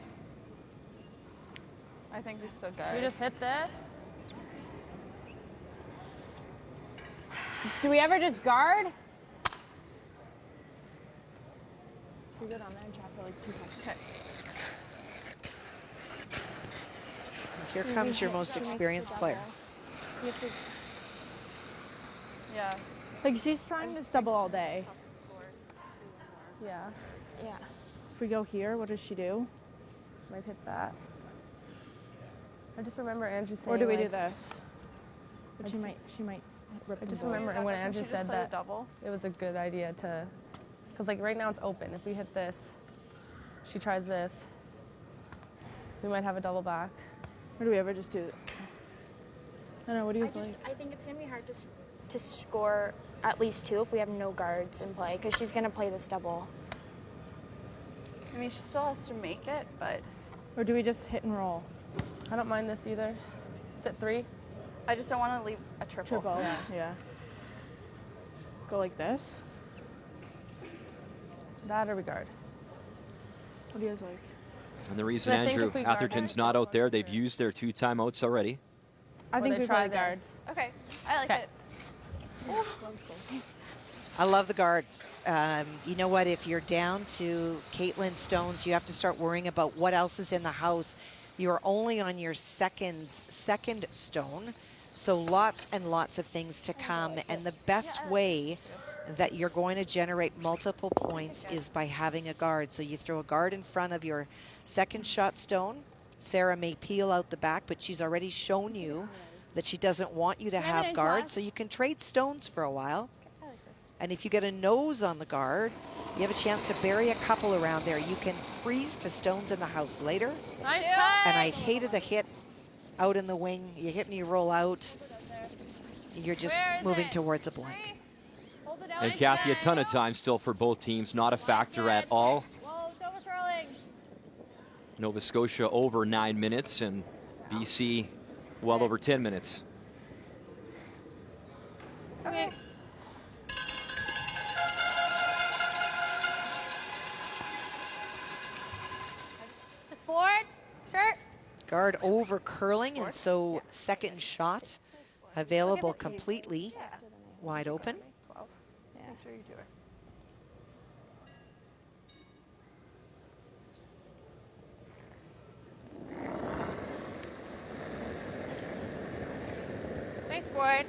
I think we still got We just hit this. Do we ever just guard? We good on there and chat for like 2 seconds. Okay. Here comes your most experienced player. Yeah. Like she's trying this double all day. Yeah. Yeah. If we go here, what does she do? Might hit that. I just remember Andrew saying. Or do we do like, this? But I she just- might rip I just them both. remember when Andrew said that double. it was a good idea to, because like right now it's open. If we hit this, she tries this, we might have a double back. Or do we ever just do it? I don't know, what do you like? I think it's going to be hard to score at least 2 if we have no guards in play, because she's going to play this double. I mean, she still has to make it, but Or do we just hit and roll? I don't mind this either. Sit 3. I just don't want to leave a triple. Triple, yeah. Go like this? That or we guard. What do you guys like? And the reason I think Andrew if we guard Atherton's it, not out there, they've used their 2 timeouts already. I Or think they we try probably guard. this. Okay. I like Okay. it. I love the guard. You know what? If you're down to Caitlin Stones, you have to start worrying about what else is in the house. You're only on your second stone, so lots and lots of things to come. And the best way that you're going to generate multiple points is by having a guard. So you throw a guard in front of your second shot stone. Sarah may peel out the back, but she's already shown you that she doesn't want you to have guards, so you can trade stones for a while. And if you get a nose on the guard, you have a chance to bury a couple around there. You can freeze to stones in the house later. Nice And I hated the hit out in the wing. You hit and you roll out. You're just moving towards a blank. And Kathy, a ton of time still for both teams, not a factor at all. Nova Scotia over 9 minutes and BC well over 10 minutes. Okay. Guard over curling, and so second shot available completely wide open. Yeah. Make sure you do it. Nice board.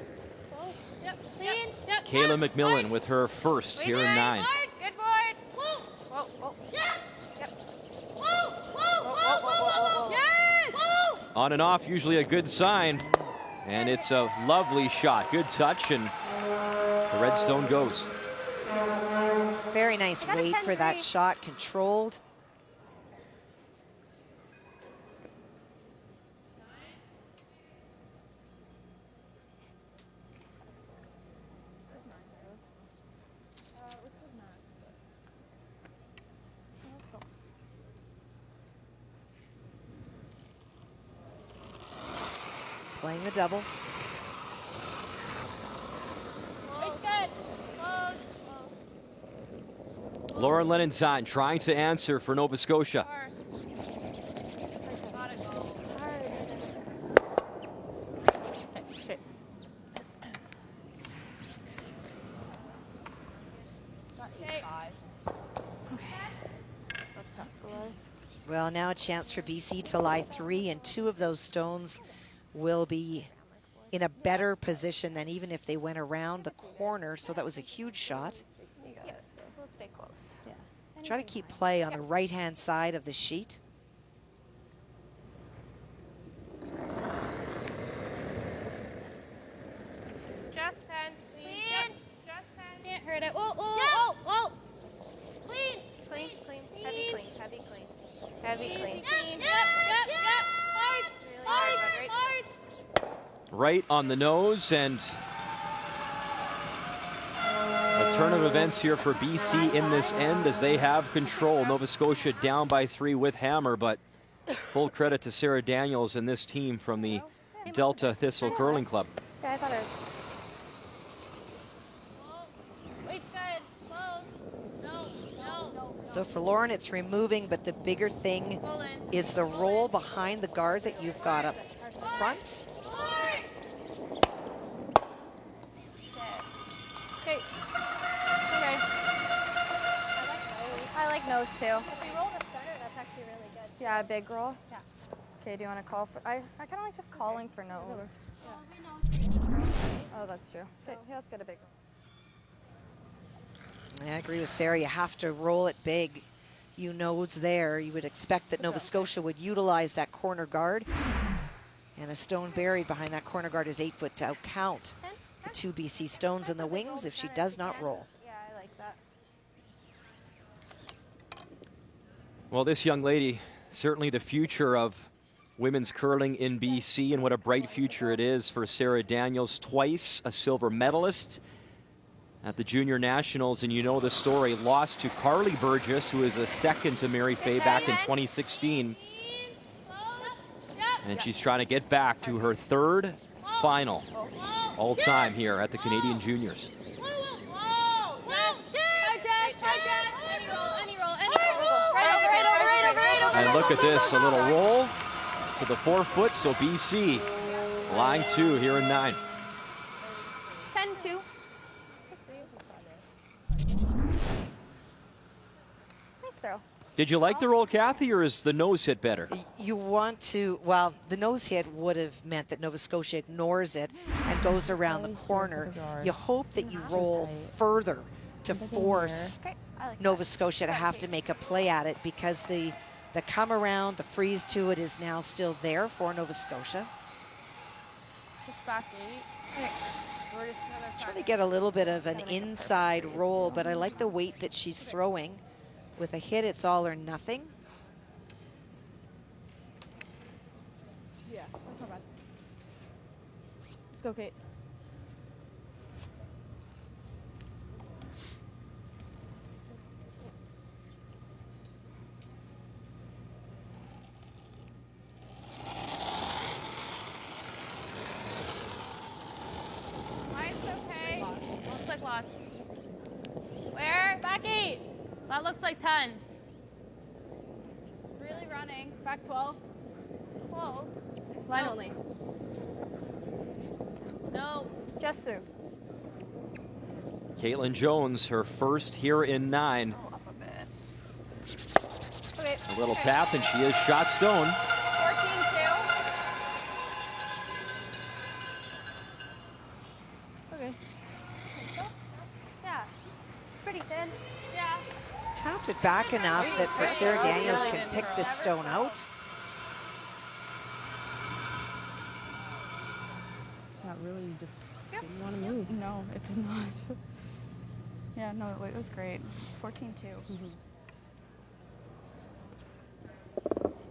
Yep. Clean. Yep. Kayla McMillan with her first here in 9. Good board. Whoa. Whoa. Yeah. Yep. Whoa. Whoa. Yes. Whoa. On and off, usually a good sign. And it's a lovely shot. Good touch, and the Redstone goes. Very nice weight for that shot, controlled. Playing the double. It's good. Close. Lauren Lenentine trying to answer for Nova Scotia. Well, now a chance for BC to lie 3, and 2 of those stones will be in a better position than even if they went around the corner. So that was a huge shot. Yes, we'll stay close. Yeah. Try to keep play on the right-hand side of the sheet. Just 10. Clean. Yep. Just 10. Can't hurt it. Whoa. Clean. Clean. Heavy clean. Heavy clean. Yep. Hard. Right on the nose, and a turn of events here for BC in this end as they have control. Nova Scotia down by 3 with hammer, but full credit to Sarah Daniels and this team from the Delta Thistle Curling Club. Yeah, I thought it was. Weight's good. Close. No. So for Lauren, it's removing, but the bigger thing is the roll behind the guard that you've got up front. Okay. I like nose too. If you roll the center, that's actually really good. Yeah, a big roll. Yeah. Okay, do you want to call for? I kind of like just calling for nose. Yeah. Oh, that's true. Okay, yeah, let's get a big roll. I agree with Sarah. You have to roll it big. You know it's there. You would expect that Nova Scotia would utilize that corner guard. And a stone buried behind that corner guard is 8 foot to outcount the 2 BC stones in the wings if she does not roll. Yeah, I like that. Well, this young lady, certainly the future of women's curling in BC, and what a bright future it is for Sarah Daniels, twice a silver medalist at the Junior Nationals, and you know the story, lost to Carly Burgess, who is a second to Mary Fay back in 2016. And she's trying to get back to her 3rd final all time here at the Canadian Juniors. And look at this, a little roll to the 4 foot, so BC line 2 here in 9. 10-2. Nice throw. Did you like the roll, Kathy, or is the nose hit better? You want to, well, the nose hit would have meant that Nova Scotia ignores it and goes around the corner. You hope that you roll further to force Nova Scotia to have to make a play at it, because the come around, the freeze to it is now still there for Nova Scotia. Just back 8. Okay. We're just Trying to get a little bit of an inside roll, but I like the weight that she's throwing. With a hit, it's all or nothing. Yeah, that's not bad. Let's go, Kate. Mine's okay. Looks like lots. Where? Back 8. That looks like tons. It's really running. Back 12. close. Line only. No. Just through. Caitlin Jones, her first here in 9. Oh, up a bit. Okay. A little tap, and she is shot stone. 14-2. Okay. Yeah. It's pretty thin. Yeah. Tapped it back enough that for Sarah Daniels can pick this stone out. That really just didn't want to move. No, it did not. Yeah, no, it was great. 14-2.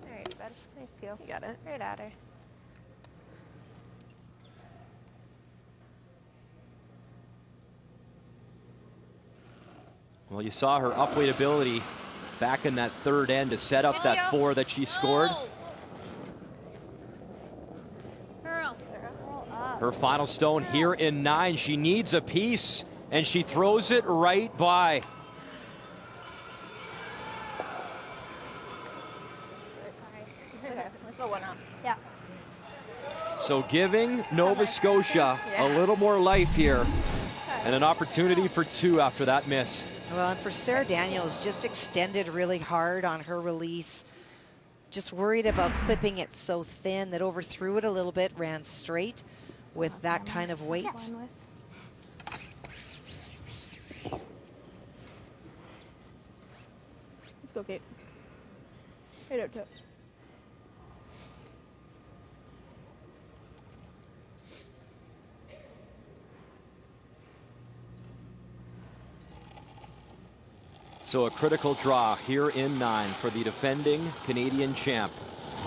There you go, bud. Nice peel. You got it. Right at her. Well, you saw her upweight ability back in that third end to set up that 4 that she scored. Girl. Roll up. Her final stone here in 9. She needs a piece, and she throws it right by. Okay, let's go one up. Yeah. So giving Nova Scotia a little more life here, and an opportunity for 2 after that miss. Well, and for Sarah Daniels, just extended really hard on her release. Just worried about clipping it so thin that overthrew it a little bit, ran straight with that kind of weight. Let's go, Kate. Right out to it. So a critical draw here in 9 for the defending Canadian champ.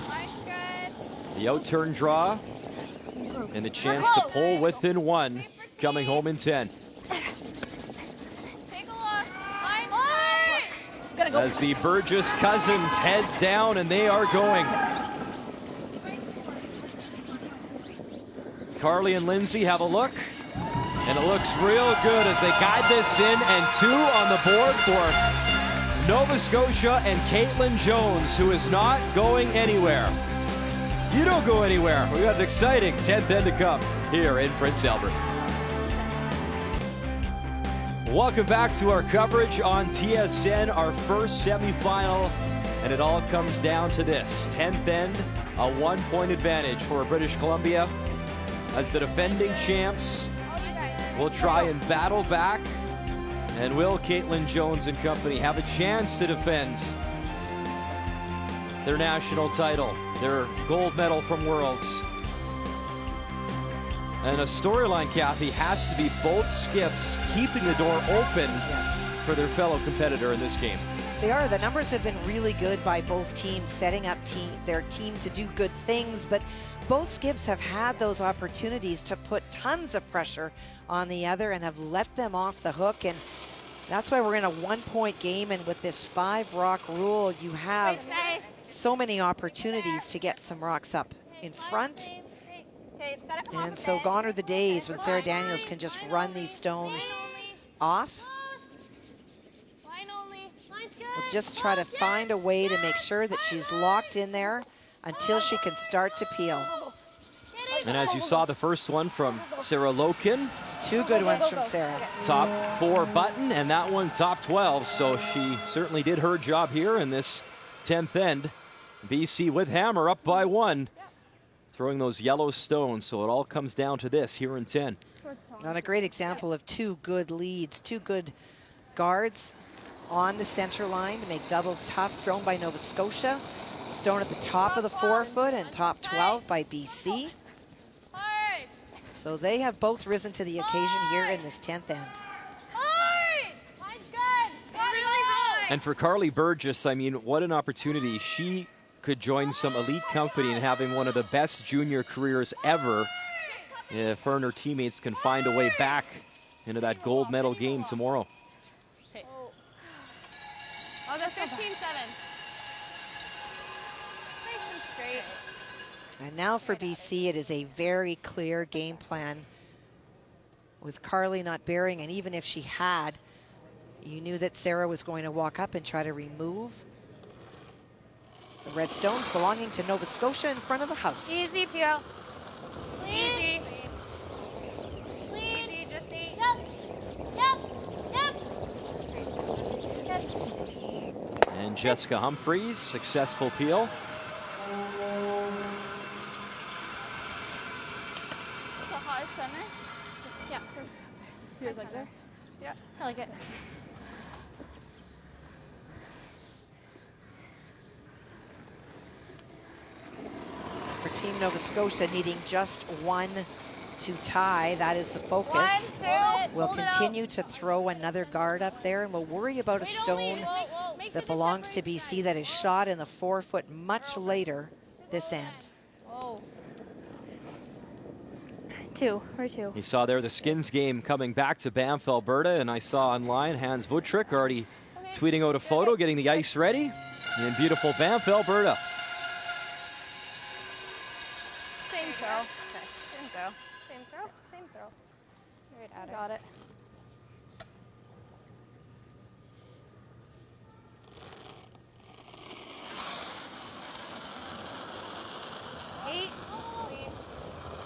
Nice, good. The outturn draw and a chance to pull within 1 coming home in 10. Take a look. Line hard. As the Burgess cousins head down, and they are going. Carly and Lindsay have a look, and it looks real good as they guide this in, and 2 on the board for Nova Scotia and Caitlin Jones, who is not going anywhere. You don't go anywhere. We got an exciting 10th end to come here in Prince Albert. Welcome back to our coverage on TSN, our first semifinal, and it all comes down to this. 10th end, a 1-point advantage for British Columbia as the defending champs will try and battle back. And will Caitlin Jones and company have a chance to defend their national title, their gold medal from Worlds? And a storyline, Kathy, has to be both skips keeping the door open for their fellow competitor in this game. They are. The numbers have been really good by both teams, setting up their team to do good things, but both skips have had those opportunities to put tons of pressure on the other and have let them off the hook, and that's why we're in a 1-point game, and with this 5 rock rule, you have so many opportunities to get some rocks up in front. And so gone are the days when Sarah Daniels can just run these stones off. We'll just try to find a way to make sure that she's locked in there until she can start to peel. And as you saw the first one from Sarah Loken. 2 good ones from Sarah. Top 4 button, and that one top 12. So she certainly did her job here in this 10th end. BC with hammer up by 1. Throwing those yellow stones, so it all comes down to this here in 10. And a great example of 2 good leads, 2 good guards on the center line to make doubles tough, thrown by Nova Scotia. Stone at the top of the 4-foot and top 12 by BC. So they have both risen to the occasion here in this 10th end. And for Carly Burgess, I mean, what an opportunity. She could join some elite company in having one of the best junior careers ever if her and her teammates can find a way back into that gold medal game tomorrow. I'll go 15-7. Straight. And now for BC, it is a very clear game plan with Carly not bearing, and even if she had, you knew that Sarah was going to walk up and try to remove The red stones belonging to Nova Scotia in front of the house. Easy, Pio. Easy. Easy, just eat. Yep. And Jessica Humphreys, successful peel. So high center. Yeah. Feels like this. Yeah. I like it. For Team Nova Scotia, needing just one to tie. That is the focus. 1, 2. We'll continue to throw another guard up there, and we'll worry about a stone that belongs to BC that is shot in the 4-foot much later this end. Whoa. 2 or 2. You saw there the Skins game coming back to Banff, Alberta, and I saw online Hans Vutrick already tweeting out a photo, getting the ice ready in beautiful Banff, Alberta. Same throw. Okay. Same throw. Same throw. Same throw. Right at it. Got it.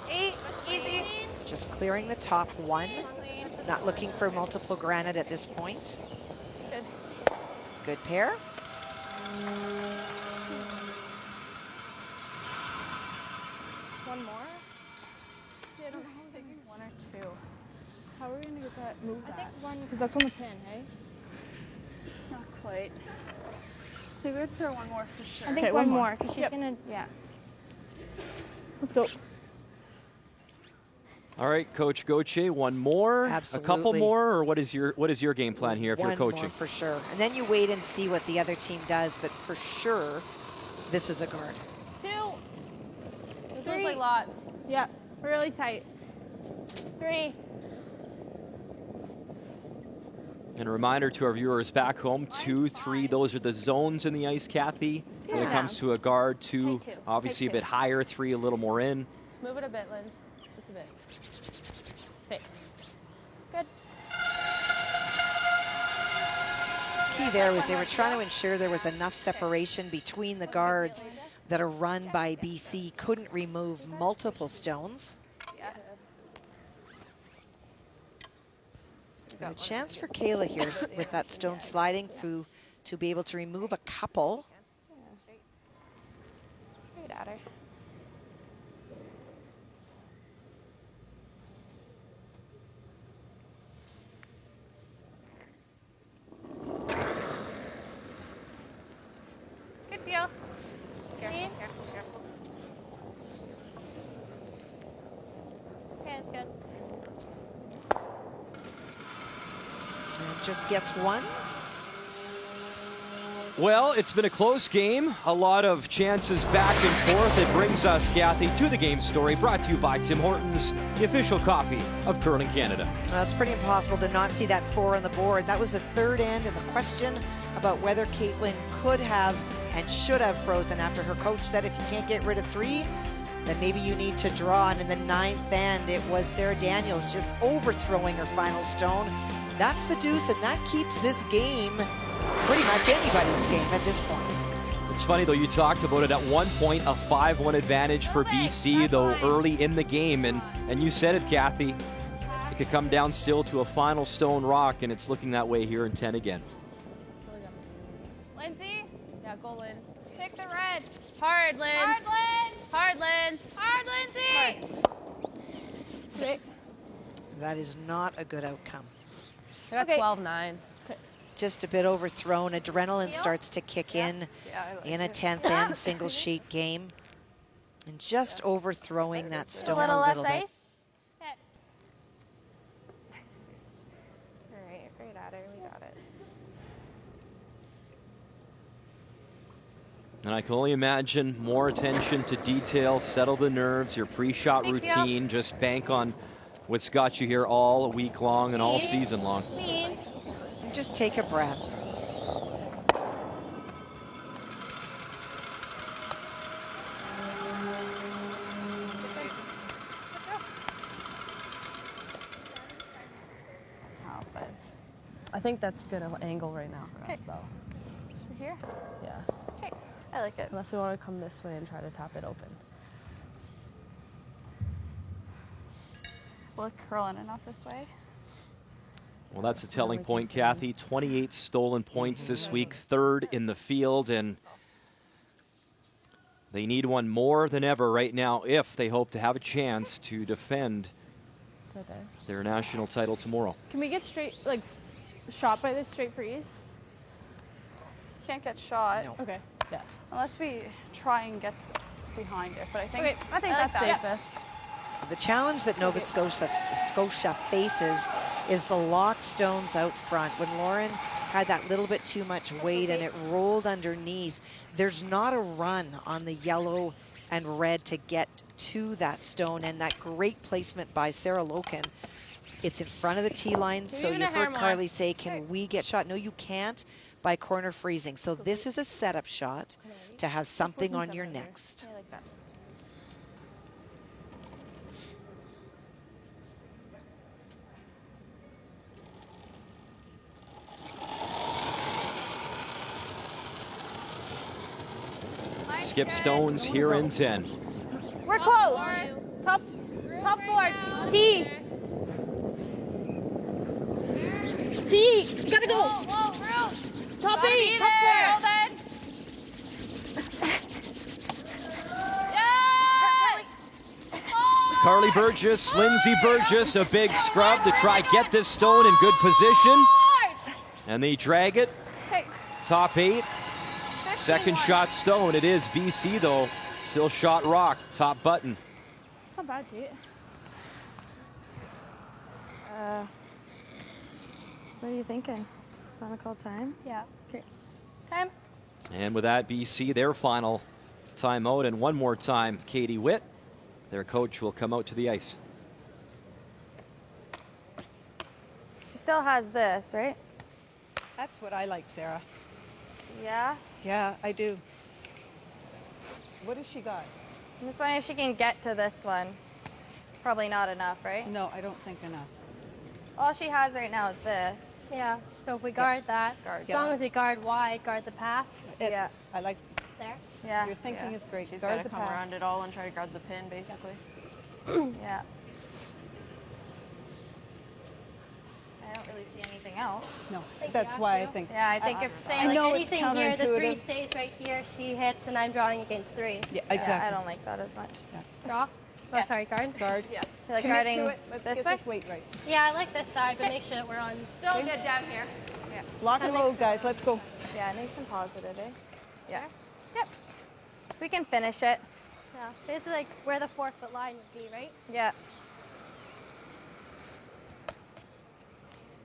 Eight. Easy. Just clearing the top one. Not looking for multiple granite at this point. Good. Good pair. One more? See, I don't know if I'm thinking 1 or 2. How are we going to get that move I think one. Because that's on the pin, hey? Not quite. I think we'd throw one more for sure. Okay, I think one one more. more because she's gonna. Yeah. Let's go. All right, Coach Gauthier, one more, Absolutely. a couple more, or what is your game plan here if One you're coaching? more for sure. And then you wait and see what the other team does, but for sure, this is a guard. 2. This looks like lots. Yeah, really tight. 3. And a reminder to our viewers back home, 2, 3, those are the zones in the ice, Kathy. When it comes to a guard, 2, Take 2. obviously a Take bit higher, 3 a little more in. Just move it a bit, Linz. Just a bit. Okay. Good. Key there was they were trying to ensure there was enough separation between the guards that a run by BC couldn't remove multiple stones. Yeah. And a chance for Kayla here with that stone sliding through to be able to remove a couple. Straight at her. Good deal. Careful, careful, careful. Okay, that's good. And just gets one. Well, it's been a close game. A lot of chances back and forth. It brings us, Kathy, to the game story brought to you by Tim Hortons, the official coffee of Curling Canada. Well, it's pretty impossible to not see that 4 on the board. That was the third end, and the question about whether Caitlin could have and should have frozen after her coach said if you can't get rid of 3, then maybe you need to draw. And in the 9th end, it was Sarah Daniels just overthrowing her final stone. That's the deuce, and that keeps this game pretty much anybody's game at this point. It's funny, though, you talked about it at one point, a 5-1 advantage for BC, though, early in the game. And you said it, Kathy. It could come down still to a final stone rock, and it's looking that way here in 10 again. Lindsay, Yeah, go, Linz. pick the red. Hard, Linz. Hard, Linz. Hard, Linz. Hard, Lindsay. That is not a good outcome. I got Okay. 12-9. Just a bit overthrown. Adrenaline starts to kick in a 10th end single sheet game. And just overthrowing that stone A little less bit. ice. All right, right at her. We got it. And I can only imagine more attention to detail, settle the nerves, your pre-shot routine, just bank on what's got you here all week long and all season long. Clean. And just take a breath. But I think that's good angle right now for us, though. Through here. Yeah. Okay. I like it. Unless we want to come this way and try to tap it open. Will it curl in enough this way? Well, that's a telling point, Kathy. 28 stolen points this week, third in the field, and they need one more than ever right now if they hope to have a chance to defend their national title tomorrow. Can we get straight, like, shot by this straight freeze? Can't get shot. No. Okay. Yeah. Unless we try and get behind it, but I think I think like that's that. safest. The challenge that Nova Scotia faces is the locked stones out front. When Lauren had that little bit too much weight and it rolled underneath, there's not a run on the yellow and red to get to that stone, and that great placement by Sarah Loken. It's in front of the tee line, so you heard Carly say, can we get shot? No, you can't by corner freezing. So this is a setup shot to have something on your next. I like that. Skip stones here in 10. We're close. Top board. T. T. Gotta go. Top 8. Top 4. Carly Burgess, Lindsay Burgess, a big scrub to try get this stone in good position. And they drag it. Top 8. Second shot stone. It is BC though. Still shot rock. Top button. It's not bad, Kate. What are you thinking? Want to call time? Yeah. Okay. Time. And with that, BC, their final timeout. And one more time, Katie Witt, their coach, will come out to the ice. She still has this, right? That's what I like, Sarah. Yeah. Yeah, I do. What has she got? I'm just wondering if she can get to this one. Probably not enough, right? No, I don't think enough. All she has right now is this. Yeah. So if we guard that, as long as we guard wide, guard the path. Yeah. I like. There. Yeah. Your thinking is great. She's Guard got to the come path. around it all and try to guard the pin, basically. Yeah. I don't really see anything else. No, think that's you have why I to. think. Yeah, I think if Say I like know it's anything here, the 3 counterintuitive. stays right here, she hits, and I'm drawing against 3. Yeah, I exactly. don't like that as much. Draw? Oh, sorry, guard? Guard. Yeah. I like Commit guarding to it. Let's this get way. this weight right. Yeah, I like this side, but make sure that we're on. Still good down here. Lock and load, guys. Let's go. Yeah, nice and positive, eh? Yeah. Yep. We can finish it. Yeah. This is like where the 4-foot line would be, right? Yeah.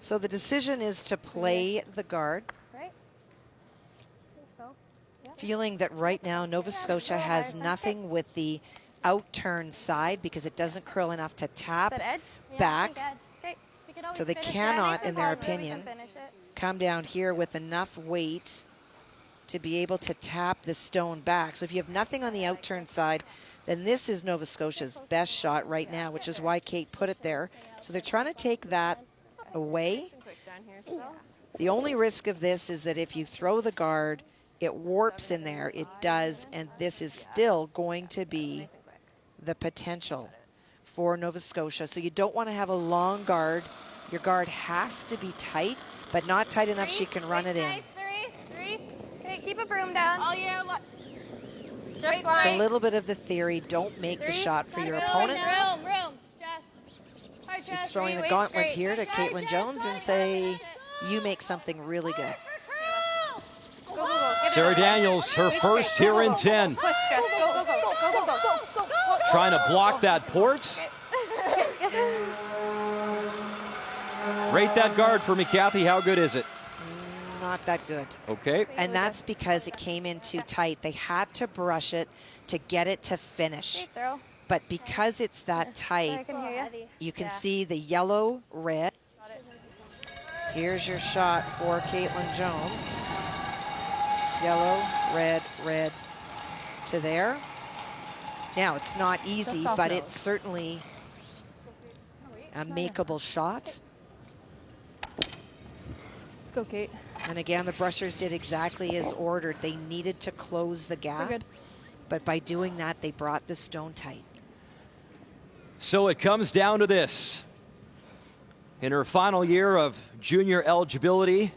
So the decision is to play the guard, Right? I think so. feeling that right now Nova Scotia has nothing with the out-turn side because it doesn't curl enough to tap Is that edge? Yeah, I back. think edge. Okay. We could always So they finish it. cannot, Nice and in their positive, we opinion, can finish it. come down here with enough weight to be able to tap the stone back. So if you have nothing on the out-turn side, then this is Nova Scotia's best shot right now, which is why Kate put it there. So they're trying to take that away. The only risk of this is that if you throw the guard, it warps in there. It does, and this is still going to be the potential for Nova Scotia. So you don't want to have a long guard. Your guard has to be tight, but not tight enough she can run it in. Nice, 3. Okay, keep a broom down. Oh, yeah. Just It's like. a little bit of the theory, don't make the shot for your opponent. Room. Jess. She's throwing the gauntlet here to Caitlin Jones and say, you make something really good. Go, go, go. Get it. Sarah Daniels, her first here in 10. Push, Jess. Go, go, go. Trying to block that port. Rate that guard for me, Kathy. How good is it? Not that good. Okay. And that's because it came in too tight. They had to brush it to get it to finish. Great throw. But because it's that I tight, can hear you. you can see the yellow, red. Here's your shot for Caitlin Jones. Yellow, red to there. Now, it's not easy, but it's certainly a makeable shot. Let's go, Kate. And again, the Brushers did exactly as ordered. They needed to close the gap, but by doing that, they brought the stone tight. So it comes down to this. In her final year of junior eligibility,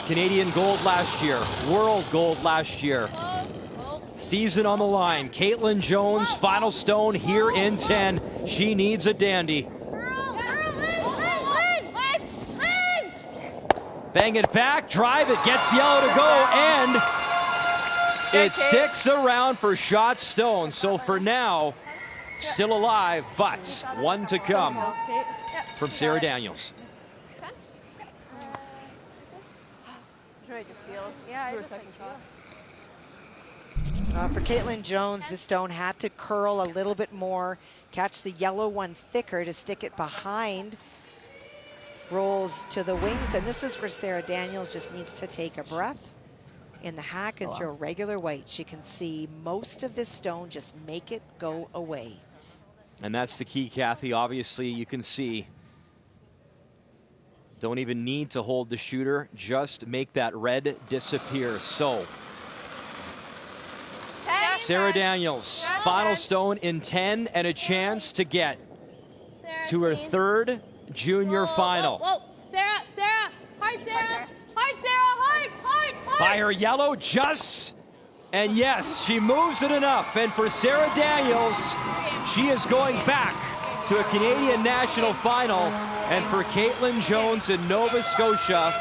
Canadian gold last year, world gold last year. Season on the line. Caitlin Jones, final stone here in 10. She needs a dandy. Bang it back, drive it, gets yellow to go, and it sticks around for shot stone. So for now, still alive, but one to come from Sarah Daniels. For Caitlin Jones, the stone had to curl a little bit more, catch the yellow one thicker to stick it behind. Rolls to the wings, and this is where Sarah Daniels just needs to take a breath in the hack and throw regular weight. She can see most of this stone, just make it go away. And that's the key, Kathy. Obviously, you can see. Don't even need to hold the shooter, just make that red disappear. So, Sarah Daniels, final stone in 10 and a chance to get to her third junior final. Whoa. Sarah, hard, Sarah, hard. By her yellow, just, and yes, she moves it enough. And for Sarah Daniels, she is going back to a Canadian national final. And for Caitlin Jones in Nova Scotia,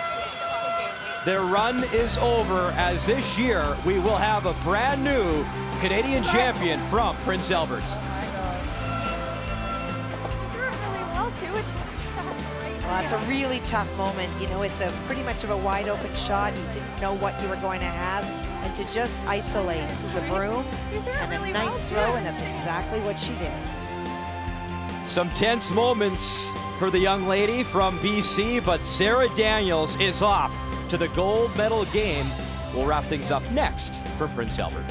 their run is over, as this year we will have a brand new Canadian champion from Prince Albert. Well, that's a really tough moment. You know, it's a pretty much of a wide open shot. You didn't know what you were going to have. And to just isolate the broom and a nice throw, and that's exactly what she did. Some tense moments for the young lady from BC, but Sarah Daniels is off to the gold medal game. We'll wrap things up next from Prince Albert.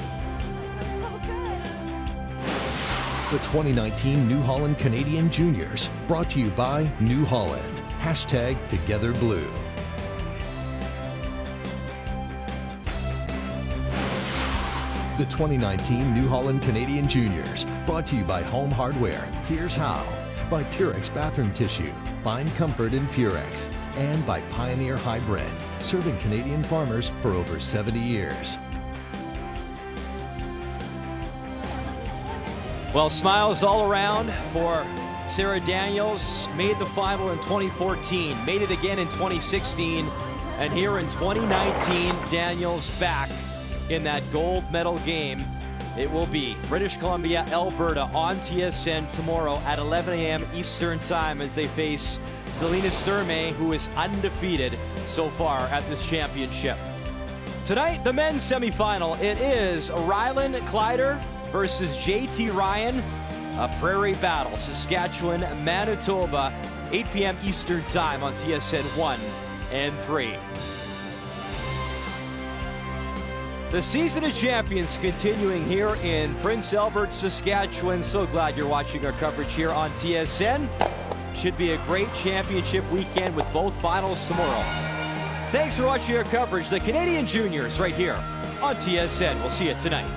The 2019 New Holland Canadian Juniors, brought to you by New Holland. #TogetherBlue. The 2019 New Holland Canadian Juniors, brought to you by Home Hardware. Here's how. By Purex Bathroom Tissue. Find comfort in Purex. And by Pioneer Hybrid, serving Canadian farmers for over 70 years. Well, smiles all around for Sarah Daniels. Made the final in 2014, made it again in 2016, and here in 2019, Daniels back in that gold medal game. It will be British Columbia, Alberta on TSN tomorrow at 11 a.m. Eastern Time as they face Selena Sturmey, who is undefeated so far at this championship. Tonight, the men's semifinal. It is Rylan Kleider versus JT Ryan, a prairie battle. Saskatchewan, Manitoba, 8 p.m. Eastern Time on TSN 1 and 3. The season of champions continuing here in Prince Albert, Saskatchewan. So glad you're watching our coverage here on TSN. Should be a great championship weekend with both finals tomorrow. Thanks for watching our coverage. The Canadian Juniors right here on TSN. We'll see you tonight.